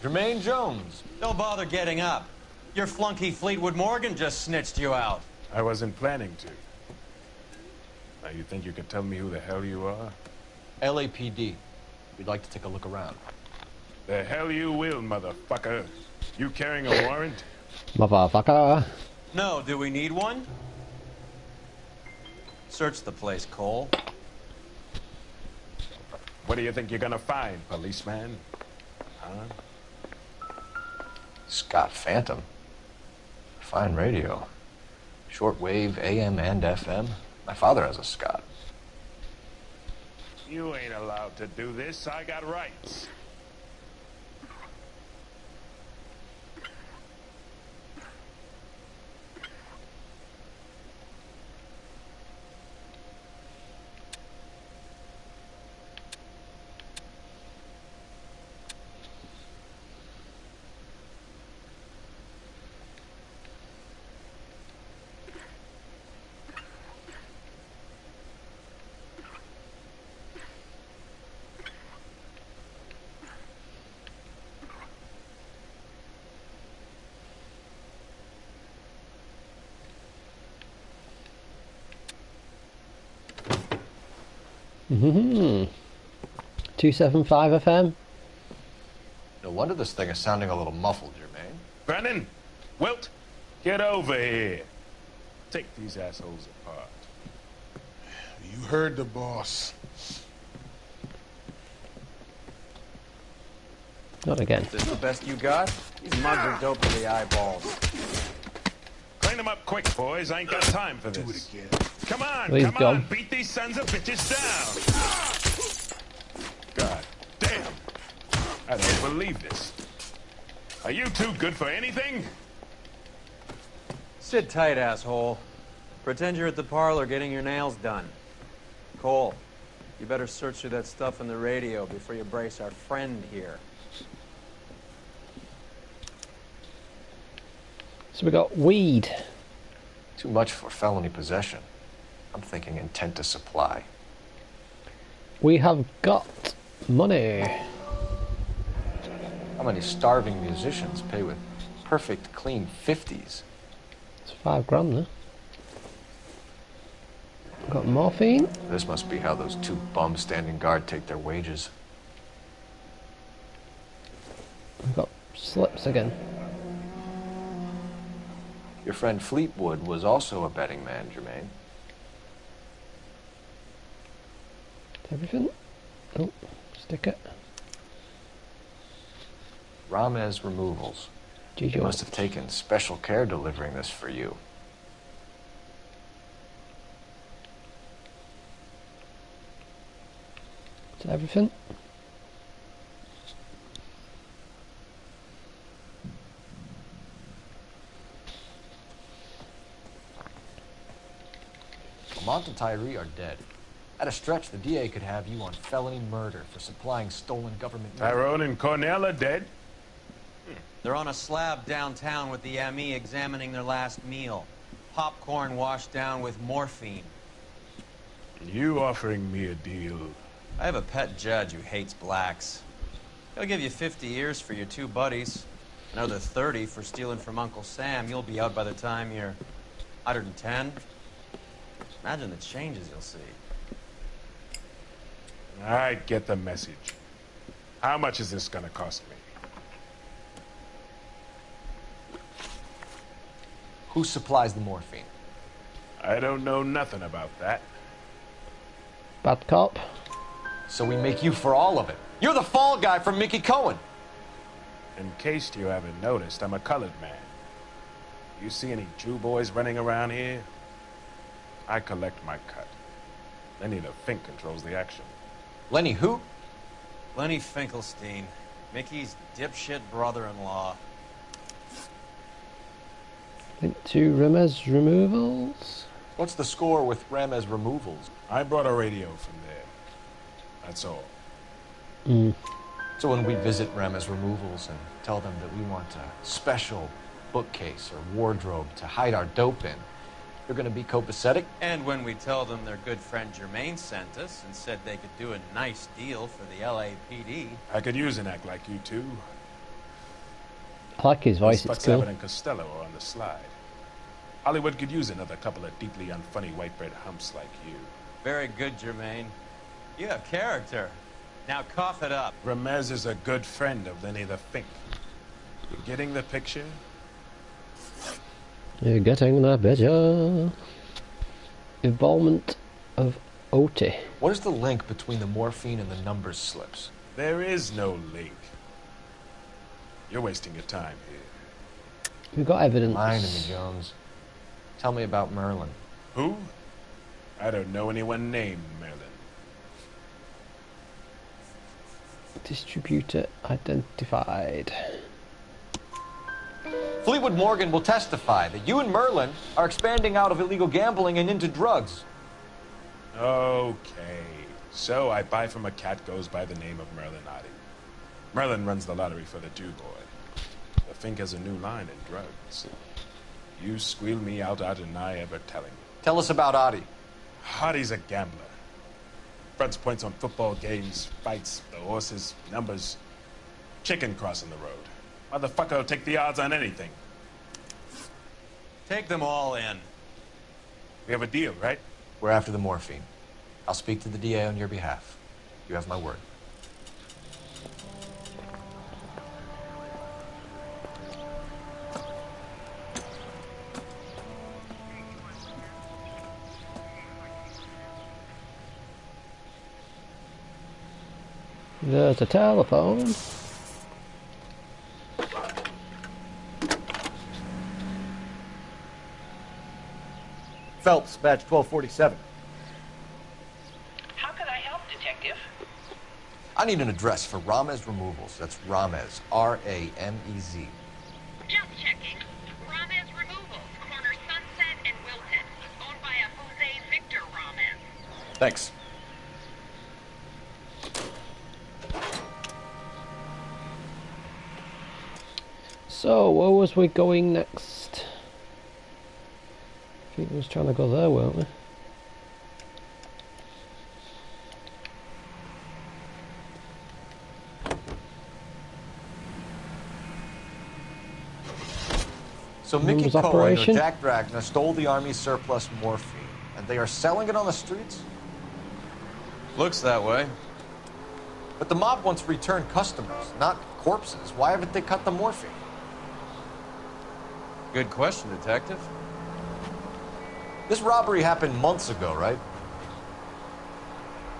Jermaine Jones. Don't bother getting up. Your flunky Fleetwood Morgan just snitched you out. I wasn't planning to. Now you think you can tell me who the hell you are? LAPD. We'd like to take a look around. The hell you will, motherfucker. You carrying a warrant? Motherfucker. No, do we need one? Search the place, Cole. What do you think you're gonna find, policeman? Huh? Scott Phantom. Fine radio. Shortwave, AM and FM. My father has a Scott. You ain't allowed to do this. I got rights. Mm-hmm. 275 FM. No wonder this thing is sounding a little muffled, Jermaine. Brennan! Wilt! Get over here. Take these assholes apart. You heard the boss. Not again. Is this the best you got? These mugs are dope to the eyeballs. Clean them up quick, boys. I ain't got time for this. Do it again. Come on, Please come don't. on. Beat these sons of bitches down. God damn. I don't believe this. Are you too good for anything? Sit tight, asshole. Pretend you're at the parlor getting your nails done. Cole, you better search through that stuff in the radio before you brace our friend here. So we got weed. Too much for felony possession. I'm thinking intent to supply. We have got money. How many starving musicians pay with perfect, clean 50s? It's $5 grand, though. Got morphine. This must be how those two bums standing guard take their wages. We've got slips again. Your friend Fleetwood was also a betting man, Jermaine. Everything? Oh, stick it. Ramez Removals. He must have taken special care delivering this for you. Is that everything? Lamont and Tyree are dead. At a stretch, the DA could have you on felony murder for supplying stolen government... Tyrone and Cornell are dead? They're on a slab downtown with the ME examining their last meal. Popcorn washed down with morphine. You offering me a deal? I have a pet judge who hates blacks. He'll give you 50 years for your two buddies. Another 30 for stealing from Uncle Sam. You'll be out by the time you're 110. Imagine the changes you'll see. I get the message. How much is this gonna cost me? Who supplies the morphine? I don't know nothing about that. Bad cop. So we make you for all of it. You're the fall guy from Mickey Cohen. In case you haven't noticed, I'm a colored man. You see any Jew boys running around here? I collect my cut. Lenny the Fink controls the action. Lenny who? Lenny Finkelstein. Mickey's dipshit brother-in-law. Link to Ramez Removals. What's the score with Ramez Removals? I brought a radio from there. That's all. So when we visit Ramez Removals and tell them that we want a special bookcase or wardrobe to hide our dope in, they're going to be copacetic? And when we tell them their good friend Jermaine sent us and said they could do a nice deal for the LAPD. I could use an act like you two. I like his voice, it's cool. Abbott and Costello are on the slide. Hollywood could use another couple of deeply unfunny white bread humps like you. Very good, Jermaine. You have character. Now cough it up. Ramez is a good friend of Lenny the Fink. You getting the picture? You're getting the picture. Involvement of Oti. What is the link between the morphine and the numbers slips? There is no link. You're wasting your time here. We've got evidence. Lying to me, Jones. Tell me about Merlin. Who? I don't know anyone named Merlin. Distributor identified. Fleetwood Morgan will testify that you and Merlin are expanding out of illegal gambling and into drugs. Okay. So I buy from a cat goes by the name of Merlin Otti. Merlin runs the lottery for the Jew boy. The Fink has a new line in drugs. You squeal me out, I deny ever telling you. Tell us about Otti. Otti's a gambler. Fronts points on football games, fights, the horses, numbers. Chicken crossing the road. Motherfucker will take the odds on anything. Take them all in. We have a deal, right? We're after the morphine. I'll speak to the DA on your behalf. You have my word. There's a telephone. Phelps, badge 1247. How could I help, Detective? I need an address for Ramez Removals. That's Ramez, R-A-M-E-Z. Just checking. Ramez Removals, corner Sunset and Wilton. Owned by a Jose Victor Ramez. Thanks. So, where was we going next? I think we was trying to go there, weren't we? So Mickey Cohen or Jack Dragna stole the Army's surplus morphine. and they are selling it on the streets? Looks that way. But the mob wants return customers, not corpses. Why haven't they cut the morphine? Good question, Detective. This robbery happened months ago, right?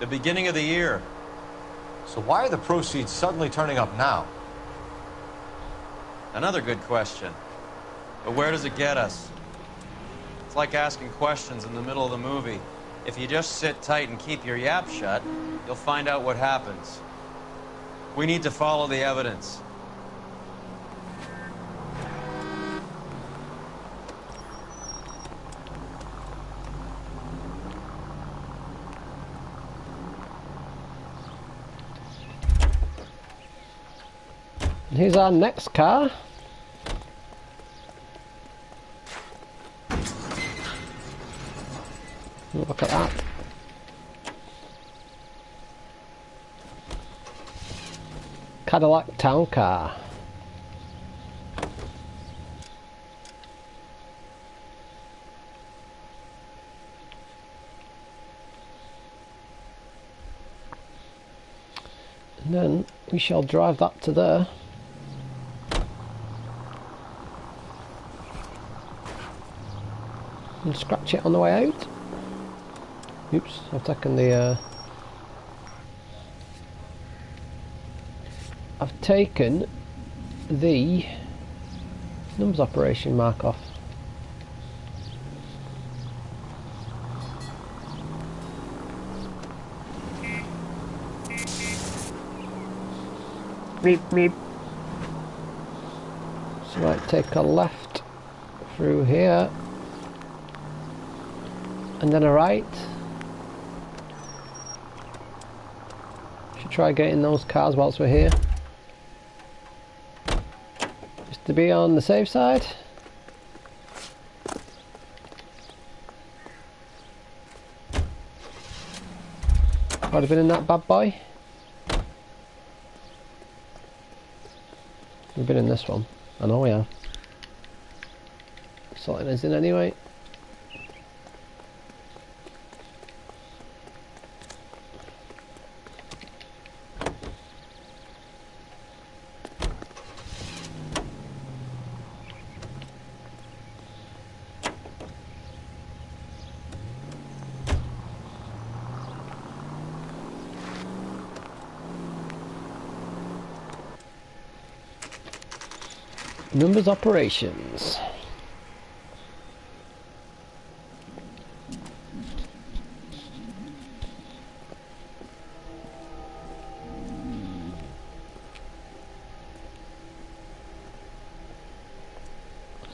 The beginning of the year. So why are the proceeds suddenly turning up now? Another good question. But where does it get us? It's like asking questions in the middle of the movie. If you just sit tight and keep your yap shut, you'll find out what happens. We need to follow the evidence. And here's our next car. Look at that. Cadillac town car. And then we shall drive that to there. And scratch it on the way out. Oops, I've taken the numbers operation mark off. Beep beep. So right, take a left through here and then a right. Should try getting those cars whilst we're here, just to be on the safe side. Might have been in that bad boy. We've been in this one. I know we have. Sorting us in anyway. Numbers operations.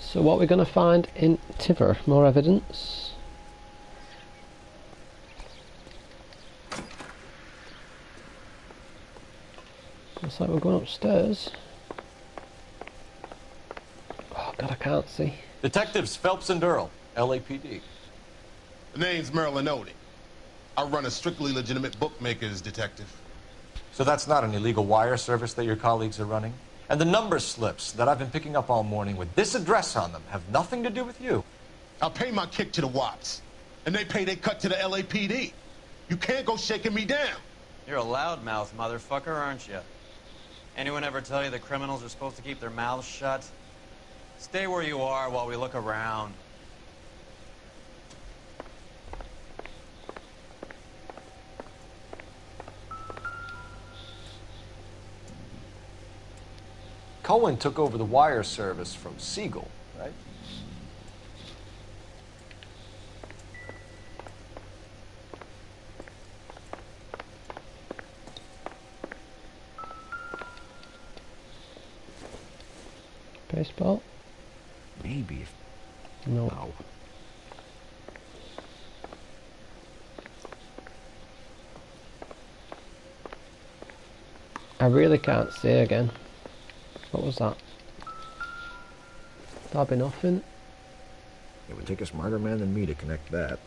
So what we're going to find in Tiver? More evidence. Looks like we're going upstairs. God, I can't see. Detectives Phelps and Earl, LAPD. The name's Merlin Odie. I run a strictly legitimate bookmaker's detective. So that's not an illegal wire service that your colleagues are running? And the number slips that I've been picking up all morning with this address on them have nothing to do with you? I pay my kick to the Watts, and they pay their cut to the LAPD. You can't go shaking me down. You're a loudmouth motherfucker, aren't you? Anyone ever tell you that criminals are supposed to keep their mouths shut? Stay where you are while we look around. Cohen took over the wire service from Siegel, right? Baseball? Maybe. No. I really can't see again. What was that? That'll be nothing. It would take a smarter man than me to connect that.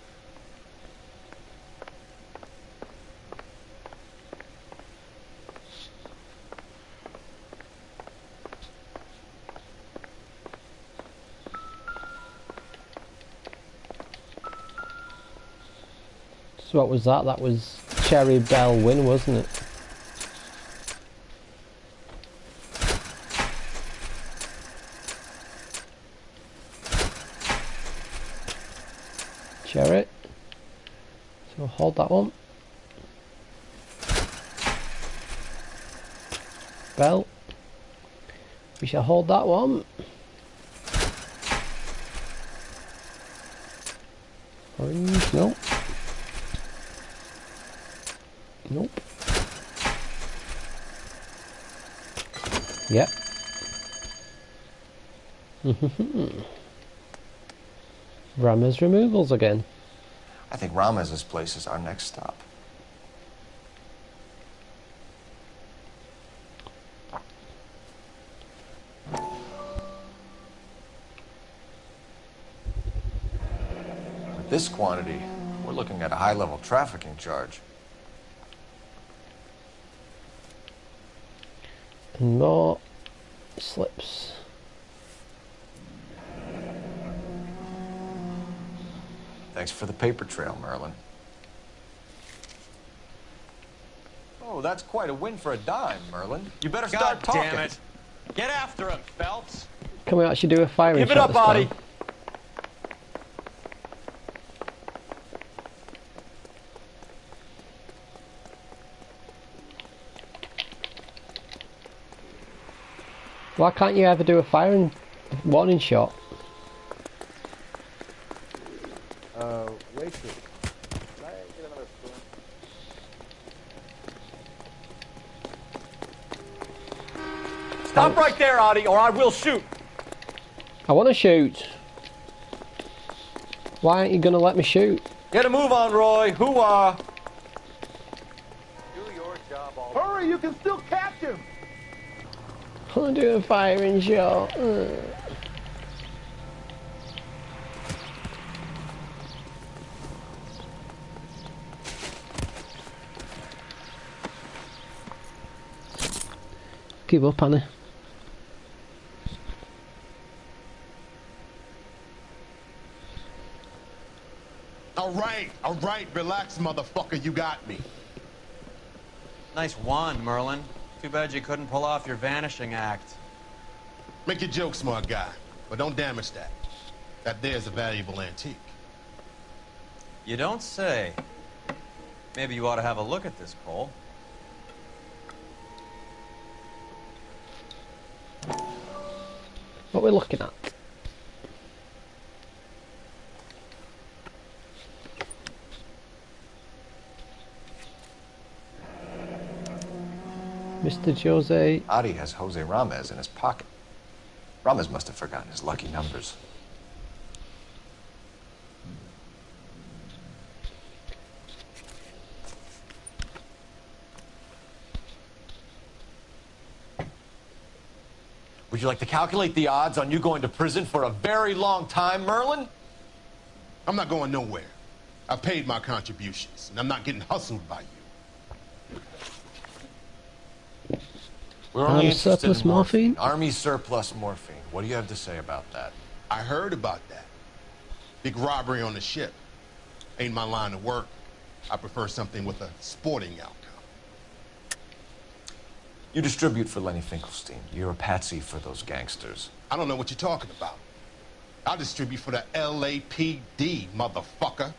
So what was that? That was Cherry Bell Win, wasn't it? Cherry. So hold that one. Bell. We shall hold that one. Orange, nope. Nope. Yep. Rama's removals again. I think Ramez's place is our next stop. With this quantity, we're looking at a high-level trafficking charge. And more slips. Thanks for the paper trail, Merlin. Oh, that's quite a win for a dime, Merlin. You better start God talking. damn it. Get after him, Phelps. Can we actually do a firing Give it shot up, this time? Audie. Why can't you ever do a firing warning shot? Waitress. Can I get another spoon? Stop right there, Audie, or I will shoot. I want to shoot. Why aren't you going to let me shoot? Get a move on, Roy. Hoo-ah. Do your job all Hurry, you can still catch him. I want to do a firing shot. Give up, Anna. All right, relax, motherfucker, you got me. Nice wand, Merlin. Too bad you couldn't pull off your vanishing act. Make your joke, smart guy, but don't damage that. That there's a valuable antique. You don't say. Maybe you ought to have a look at this, Cole. What we're looking at? Mr. Jose. Audie has Jose Ramez in his pocket. Ramez must have forgotten his lucky numbers. Would you like to calculate the odds on you going to prison for a very long time, Merlin? I'm not going nowhere. I've paid my contributions, and I'm not getting hustled by you. We're only interested surplus in morphine? Army surplus morphine. What do you have to say about that? I heard about that. Big robbery on the ship. Ain't my line of work. I prefer something with a sporting outcome. You distribute for Lenny Finkelstein. You're a patsy for those gangsters. I don't know what you're talking about. I'll distribute for the LAPD, motherfucker.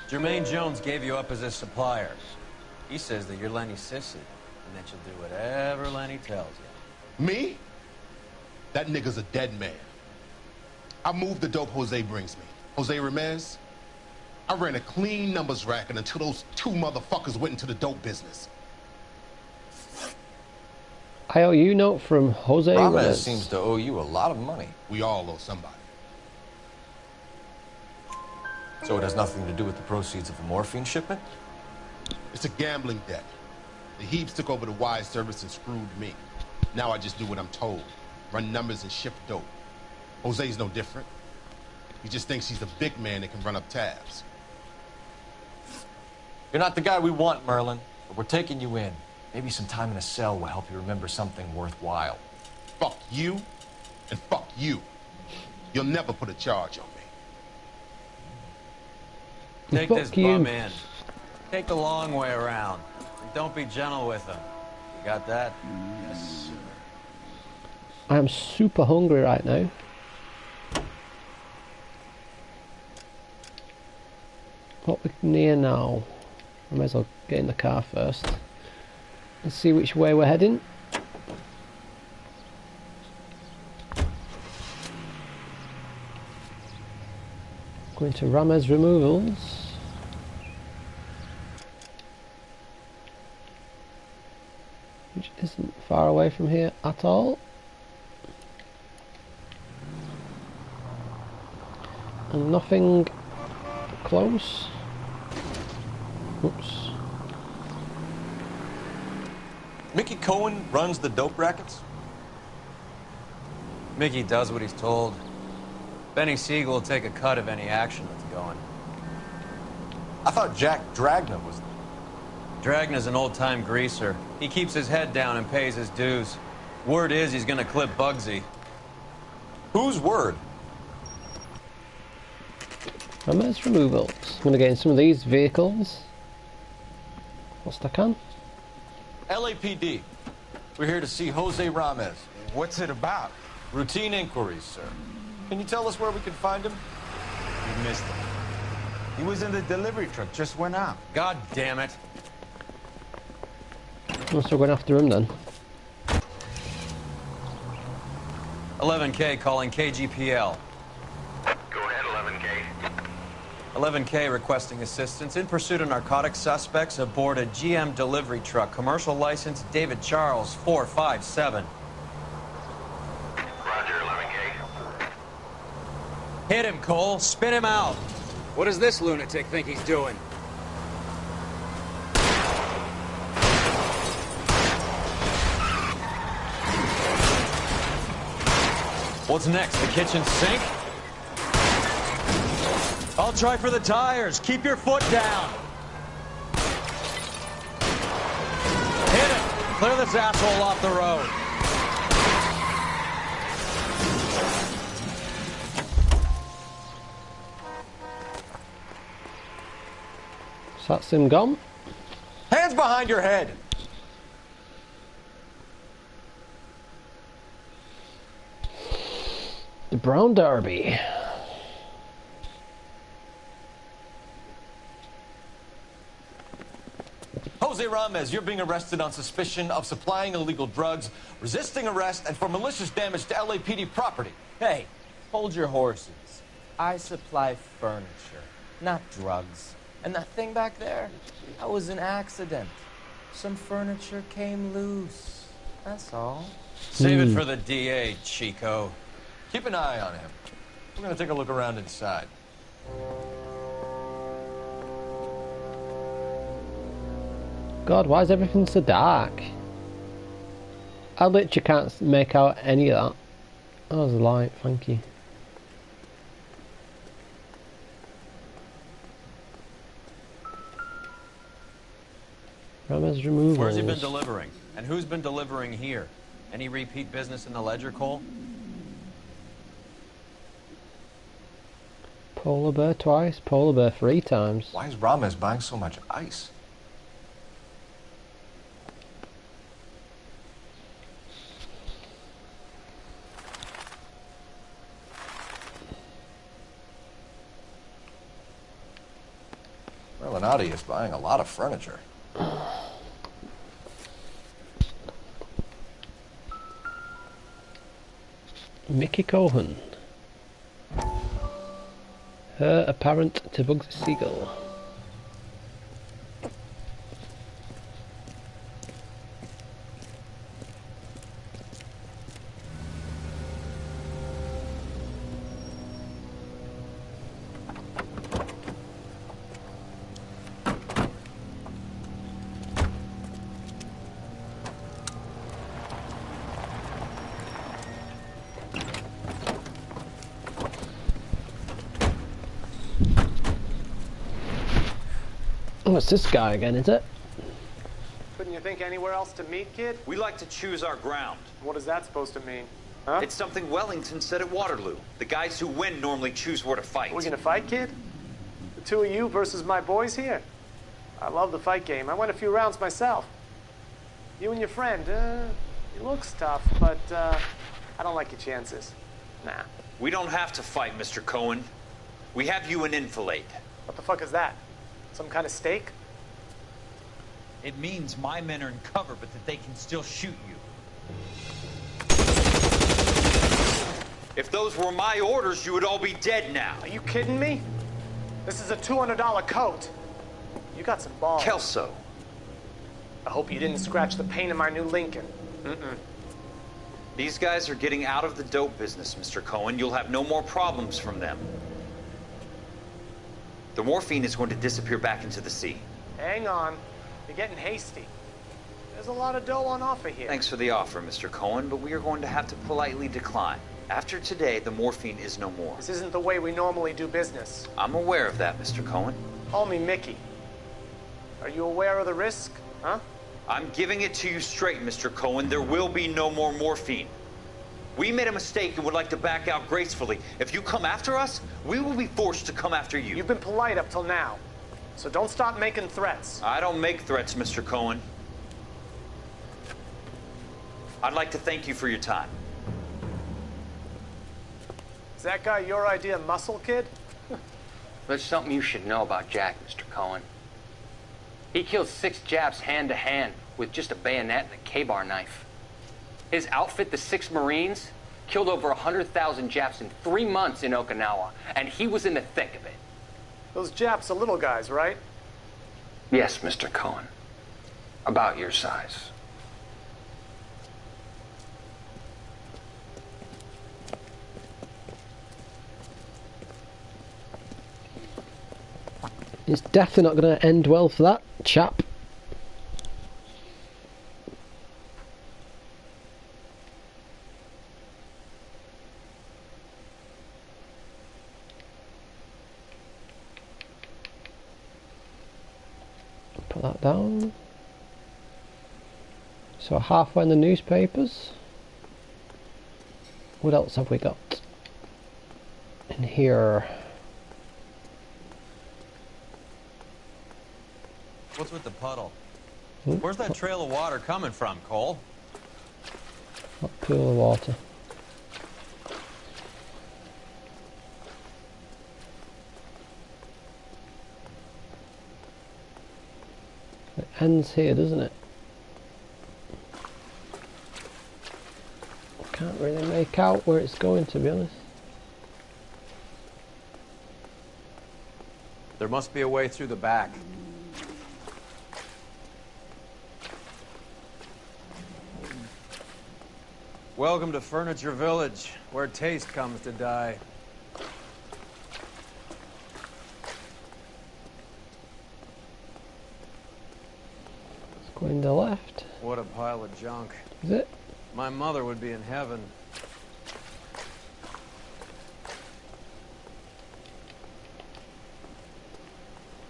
Jermaine Jones gave you up as his supplier. He says that you're Lenny's sissy, and that you'll do whatever Lenny tells you. Me? That nigga's a dead man. I moved the dope Jose brings me. Jose Ramez? I ran a clean numbers racket until those two motherfuckers went into the dope business. IOU note from Jose Ramez Ramez. seems to owe you a lot of money. We all owe somebody. So it has nothing to do with the proceeds of the morphine shipment? It's a gambling debt. The Heaps took over the wire service and screwed me. Now I just do what I'm told. Run numbers and ship dope. Jose's no different. He just thinks he's a big man that can run up tabs. You're not the guy we want, Merlin, but we're taking you in. Maybe some time in a cell will help you remember something worthwhile. Fuck you, and fuck you. You'll never put a charge on me. Take this bum in. Take the long way around. And don't be gentle with him. You got that? Yes, sir. I am super hungry right now. What we're near now. I might as well get in the car first. Let's see which way we're heading. Going to Ramez Removals. Which isn't far away from here at all. And nothing close. Oops. Mickey Cohen runs the dope rackets? Mickey does what he's told. Benny Siegel will take a cut of any action that's going. I thought Jack Dragna was... Dragna's an old-time greaser. He keeps his head down and pays his dues. Word is he's gonna clip Bugsy. Whose word? Ramez Removals. I'm gonna get in some of these vehicles. Whilst I can. LAPD. We're here to see Jose Ramez. What's it about? Routine inquiries, sir. Can you tell us where we can find him? You missed him. He was in the delivery truck, just went out. God damn it. Must have gone after him then. 11K calling KGPL. Go ahead, 11K. 11K requesting assistance in pursuit of narcotic suspects aboard a GM delivery truck. Commercial license David Charles 457. Roger, 11K. Hit him, Cole. Spin him out. What does this lunatic think he's doing? What's next? The kitchen sink? I'll try for the tires. Keep your foot down. Hit him. Clear this asshole off the road. So that's him gone. Hands behind your head. The Brown Derby. Jose Ramez, you're being arrested on suspicion of supplying illegal drugs, resisting arrest, and for malicious damage to LAPD property. Hey, hold your horses. I supply furniture, not drugs. And that thing back there, that was an accident. Some furniture came loose. That's all. Save it for the DA, Chico. Keep an eye on him. We're gonna take a look around inside. God, why is everything so dark? I literally can't make out any of that. That was light, thank you. Ramez Removals. Where's he been delivering? And who's been delivering here? Any repeat business in the ledger, Cole? Polar bear twice, polar bear 3 times. Why is Ramez buying so much ice? Merlinati is buying a lot of furniture. Mickey Cohen. Her apparent to Bugsy Siegel. Oh, it's this guy again, is it? Couldn't you think anywhere else to meet, kid? We like to choose our ground. What is that supposed to mean? Huh? It's something Wellington said at Waterloo. The guys who win normally choose where to fight. We're gonna fight, kid? The two of you versus my boys here? I love the fight game. I went a few rounds myself. You and your friend, he looks tough, but I don't like your chances. Nah. We don't have to fight, Mr. Cohen. We have you in enfilade. What the fuck is that? Some kind of stake? It means my men are in cover, but that they can still shoot you. If those were my orders, you would all be dead now. Are you kidding me? This is a $200 coat. You got some balls. Kelso. I hope you didn't scratch the paint of my new Lincoln. These guys are getting out of the dope business, Mr. Cohen. You'll have no more problems from them. The morphine is going to disappear back into the sea. Hang on. You're getting hasty. There's a lot of dough on offer here. Thanks for the offer, Mr. Cohen, but we are going to have to politely decline. After today, the morphine is no more. This isn't the way we normally do business. I'm aware of that, Mr. Cohen. Call me Mickey. Are you aware of the risk, huh? I'm giving it to you straight, Mr. Cohen. There will be no more morphine. We made a mistake and would like to back out gracefully. If you come after us, we will be forced to come after you. You've been polite up till now, so don't start making threats. I don't make threats, Mr. Cohen. I'd like to thank you for your time. Is that guy your idea of muscle, kid? There's something you should know about Jack, Mr. Cohen. He killed 6 Japs hand-to-hand with just a bayonet and a K-bar knife. His outfit, the 6 Marines, killed over 100,000 Japs in 3 months in Okinawa, and he was in the thick of it. Those Japs are little guys, right? Yes, Mr. Cohen. About your size. It's definitely not going to end well for that chap. Put that down. So halfway in the newspapers. What else have we got in here? What's with the puddle? Where's that trail of water coming from, Cole? What pool of water? It ends here, doesn't it? Can't really make out where it's going, to be honest. There must be a way through the back. Welcome to Furniture Village, where taste comes to die. It's going to the left. What a pile of junk. Is it? My mother would be in heaven.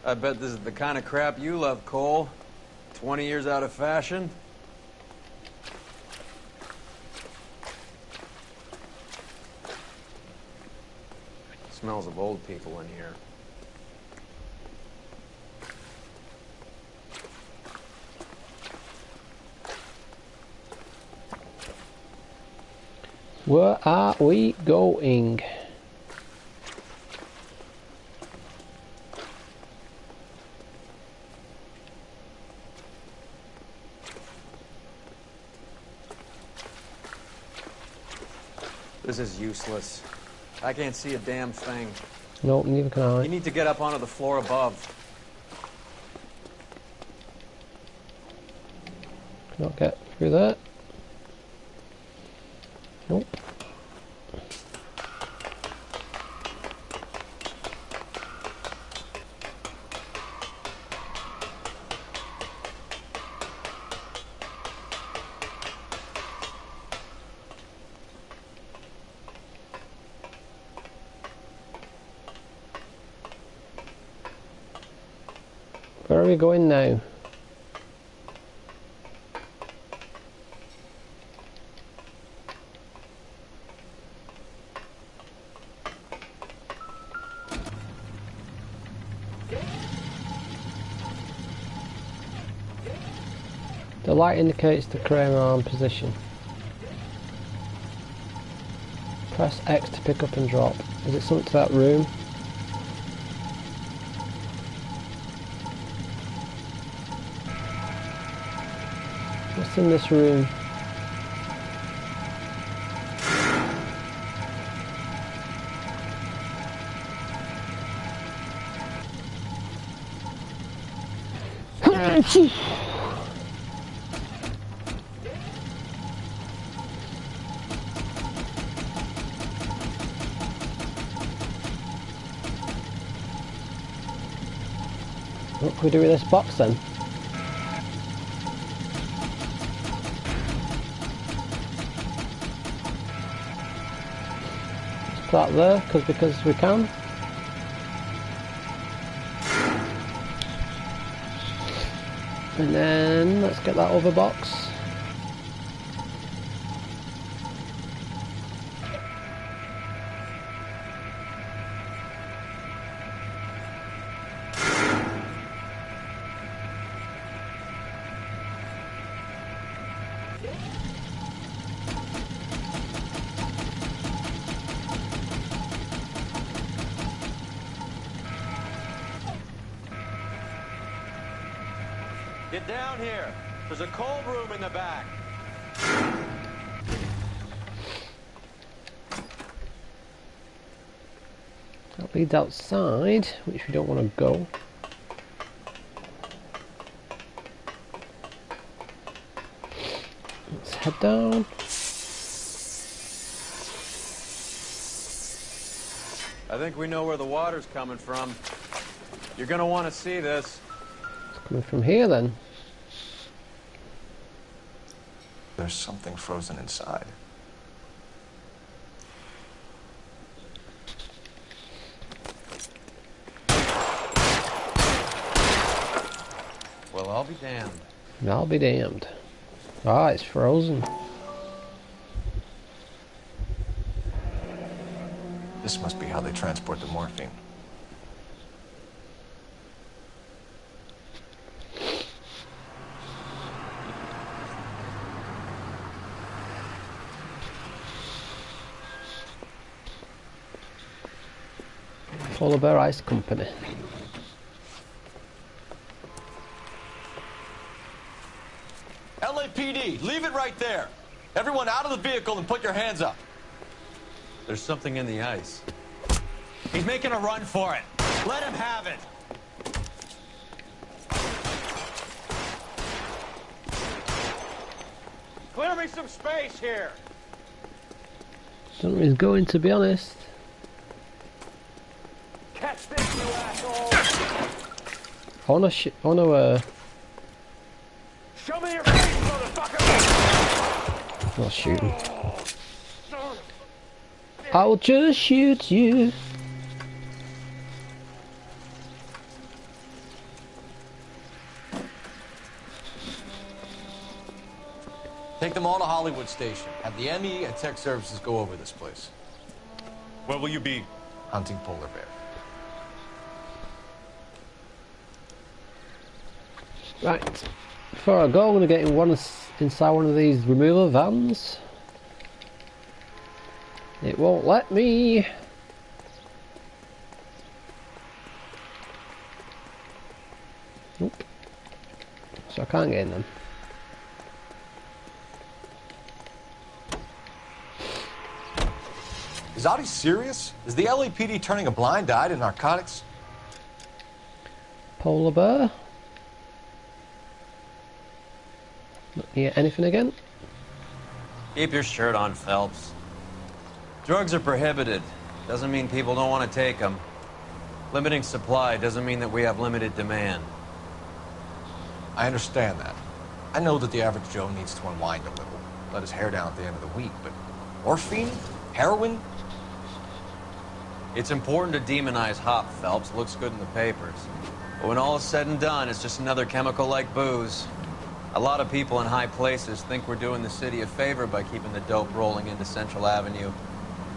I bet this is the kind of crap you love, Cole. 20 years out of fashion. Smells of old people in here. Where are we going? This is useless. I can't see a damn thing. Nope, neither can I. You need to get up onto the floor above. Cannot get through that. Nope. Where are we going now? The light indicates the crane arm position. Press X to pick up and drop. Is it something to that room? What's in this room? What can we do with this box then? Let's put that there because we can. And then let's get that other box. Get down here. There's a cold room in the back. That leads outside, which we don't want to go. Let's head down. I think we know where the water's coming from. You're gonna want to see this. It's coming from here then. There's something frozen inside. Well, I'll be damned. I'll be damned. Ah, it's frozen. This must be how they transport the morphine. Polar Bear Ice Company. LAPD, leave it right there. Everyone out of the vehicle and put your hands up. There's something in the ice. He's making a run for it. Let him have it. Clear me some space here. Don't know where he's going, to be honest. Catch this, you asshole! I wanna Show me your face, motherfucker! not shooting. I'll just shoot you. Take them all to Hollywood Station. Have the ME and Tech Services go over this place. Where will you be? Hunting polar bear. Right. Before I go, I'm gonna get inside one of these removal vans. It won't let me. Nope. So I can't get in them. Is Audi serious? Is the LAPD turning a blind eye to narcotics? Polar bear. Yeah, anything again? Keep your shirt on, Phelps. Drugs are prohibited. Doesn't mean people don't want to take them. Limiting supply doesn't mean that we have limited demand. I understand that. I know that the average Joe needs to unwind a little, let his hair down at the end of the week, but morphine? Heroin? It's important to demonize hop, Phelps. Looks good in the papers. But when all is said and done, it's just another chemical like booze. A lot of people in high places think we're doing the city a favor by keeping the dope rolling into Central Avenue.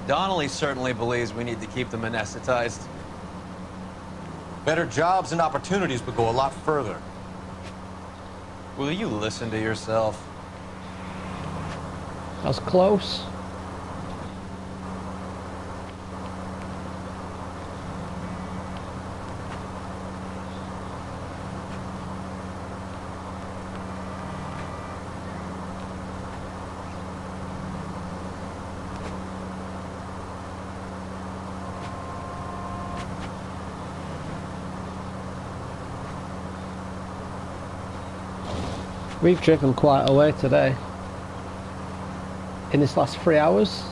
Donnelly certainly believes we need to keep them anesthetized. Better jobs and opportunities would go a lot further. Will you listen to yourself? That was close. We've driven quite a way today. In this last 3 hours.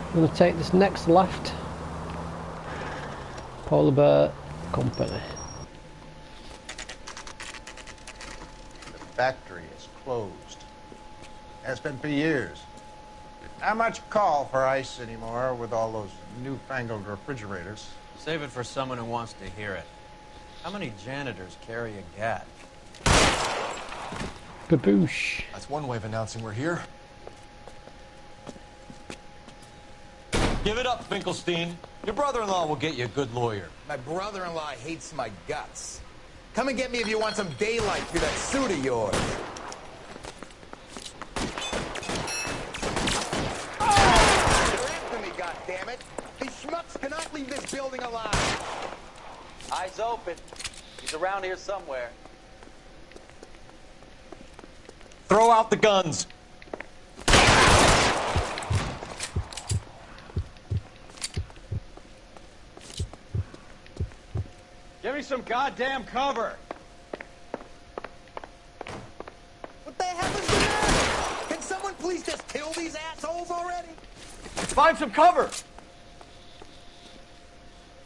I'm going to take this next left. Polar Bear Company. The factory is closed. Has been for years. Not much call for ice anymore with all those newfangled refrigerators. Save it for someone who wants to hear it. How many janitors carry a gat? Baboosh. That's one way of announcing we're here. Give it up, Finkelstein. Your brother-in-law will get you a good lawyer. My brother-in-law hates my guts. Come and get me if you want some daylight through that suit of yours. Damn it! These schmucks cannot leave this building alive! Eyes open. He's around here somewhere. Throw out the guns. Give me some goddamn cover. What the hell is the matter? Can someone please just kill these assholes already? Find some cover.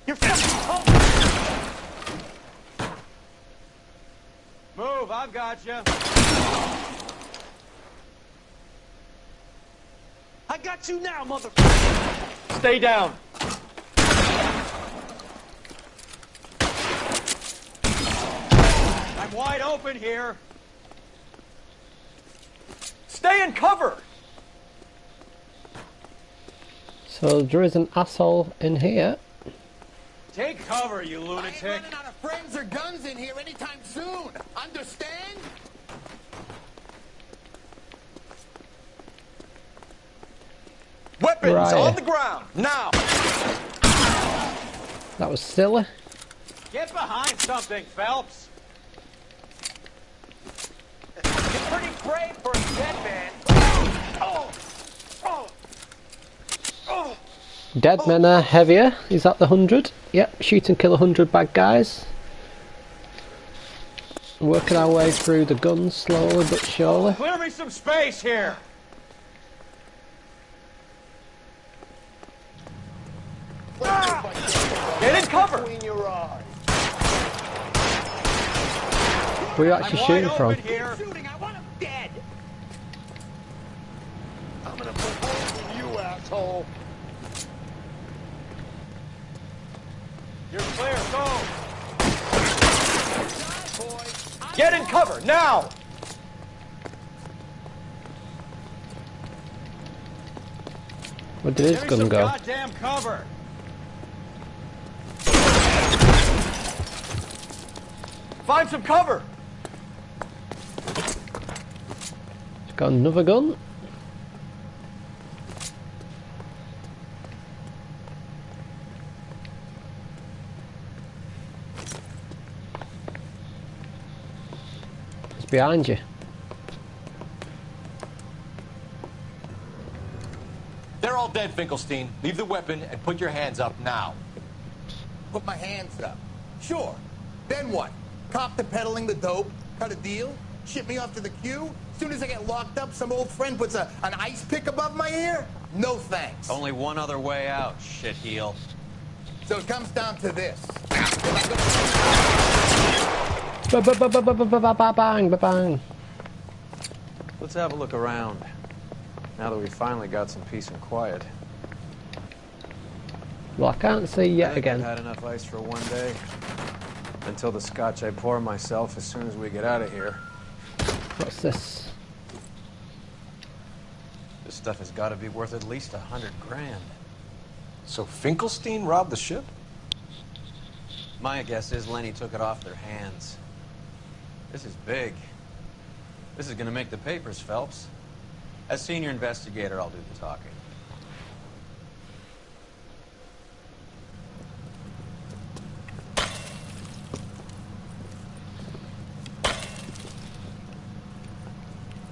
You're fucking Move, I've got you. I got you now, motherfucker! Stay down. I'm wide open here. Stay in cover. So there is an asshole in here. Take cover, you lunatic. I ain't running out of friends or guns in here anytime soon. Understand? Weapons Right. on the ground, now! That was silly. Get behind something, Phelps. You're pretty brave for a dead man. Oh! Oh! Oh! Dead men are heavier. Is that the 100? Yep, shoot and kill 100 bad guys. Working our way through the guns slowly but surely. Clear me some space here. Get in cover. Where are you actually shooting from? I want him dead! I'm gonna put holes in you, asshole! You're clear, go. Get in cover, now! Where did his gun go? Goddamn cover. Find some cover. Got another gun. It's behind you. They're all dead, Finkelstein. Leave the weapon and put your hands up now. Put my hands up. Sure. Then what? Cop to peddling the dope? Cut a deal? Ship me off to the queue? Soon as I get locked up, some old friend puts an ice pick above my ear? No thanks. Only one other way out, shitheel. So it comes down to this. Bang, bang. Let's have a look around. Now that we finally got some peace and quiet. Well, I can't see yet again. I've had enough ice for one day. Until the scotch I pour myself as soon as we get out of here. What's this? Just stuff has got to be worth at least 100 grand. So Finkelstein robbed the ship? My guess is Lenny took it off their hands. This is big. This is going to make the papers, Phelps. As senior investigator, I'll do the talking.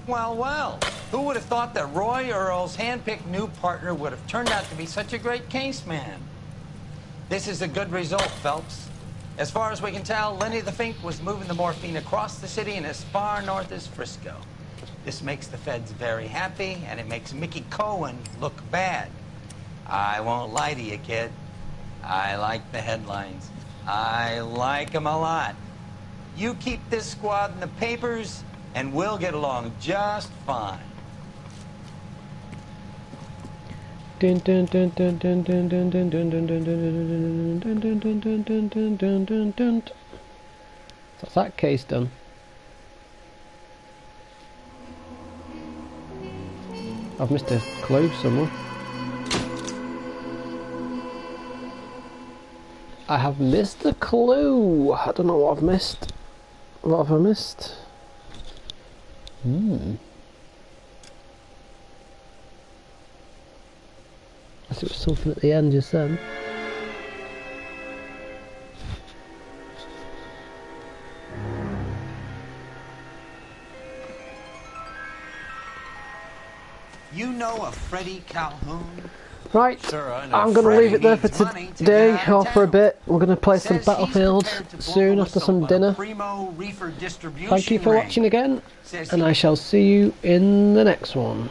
Well, well, who would have thought that Roy Earl's hand-picked new partner would have turned out to be such a great case man? This is a good result, Phelps. As far as we can tell, Lenny the Fink was moving the morphine across the city and as far north as Frisco. This makes the feds very happy, and it makes Mickey Cohen look bad. I won't lie to you, kid. I like the headlines. I like them a lot. You keep this squad in the papers, and we'll get along just fine. Dun dun dun dun dun dun dun dun dun dun dun dun dun dun dun dun dun dun dun. That's that case done. I've missed a clue somewhere. I have missed a clue. I don't know what I've missed. What have I missed? Unless it was something at the end just then. You know a Freddie Calhoun? Right, Sure, I know. I'm going to leave it there for today, or for a bit. We're going to play some Battlefield soon after some dinner. Thank you for watching again, and I shall see you in the next one.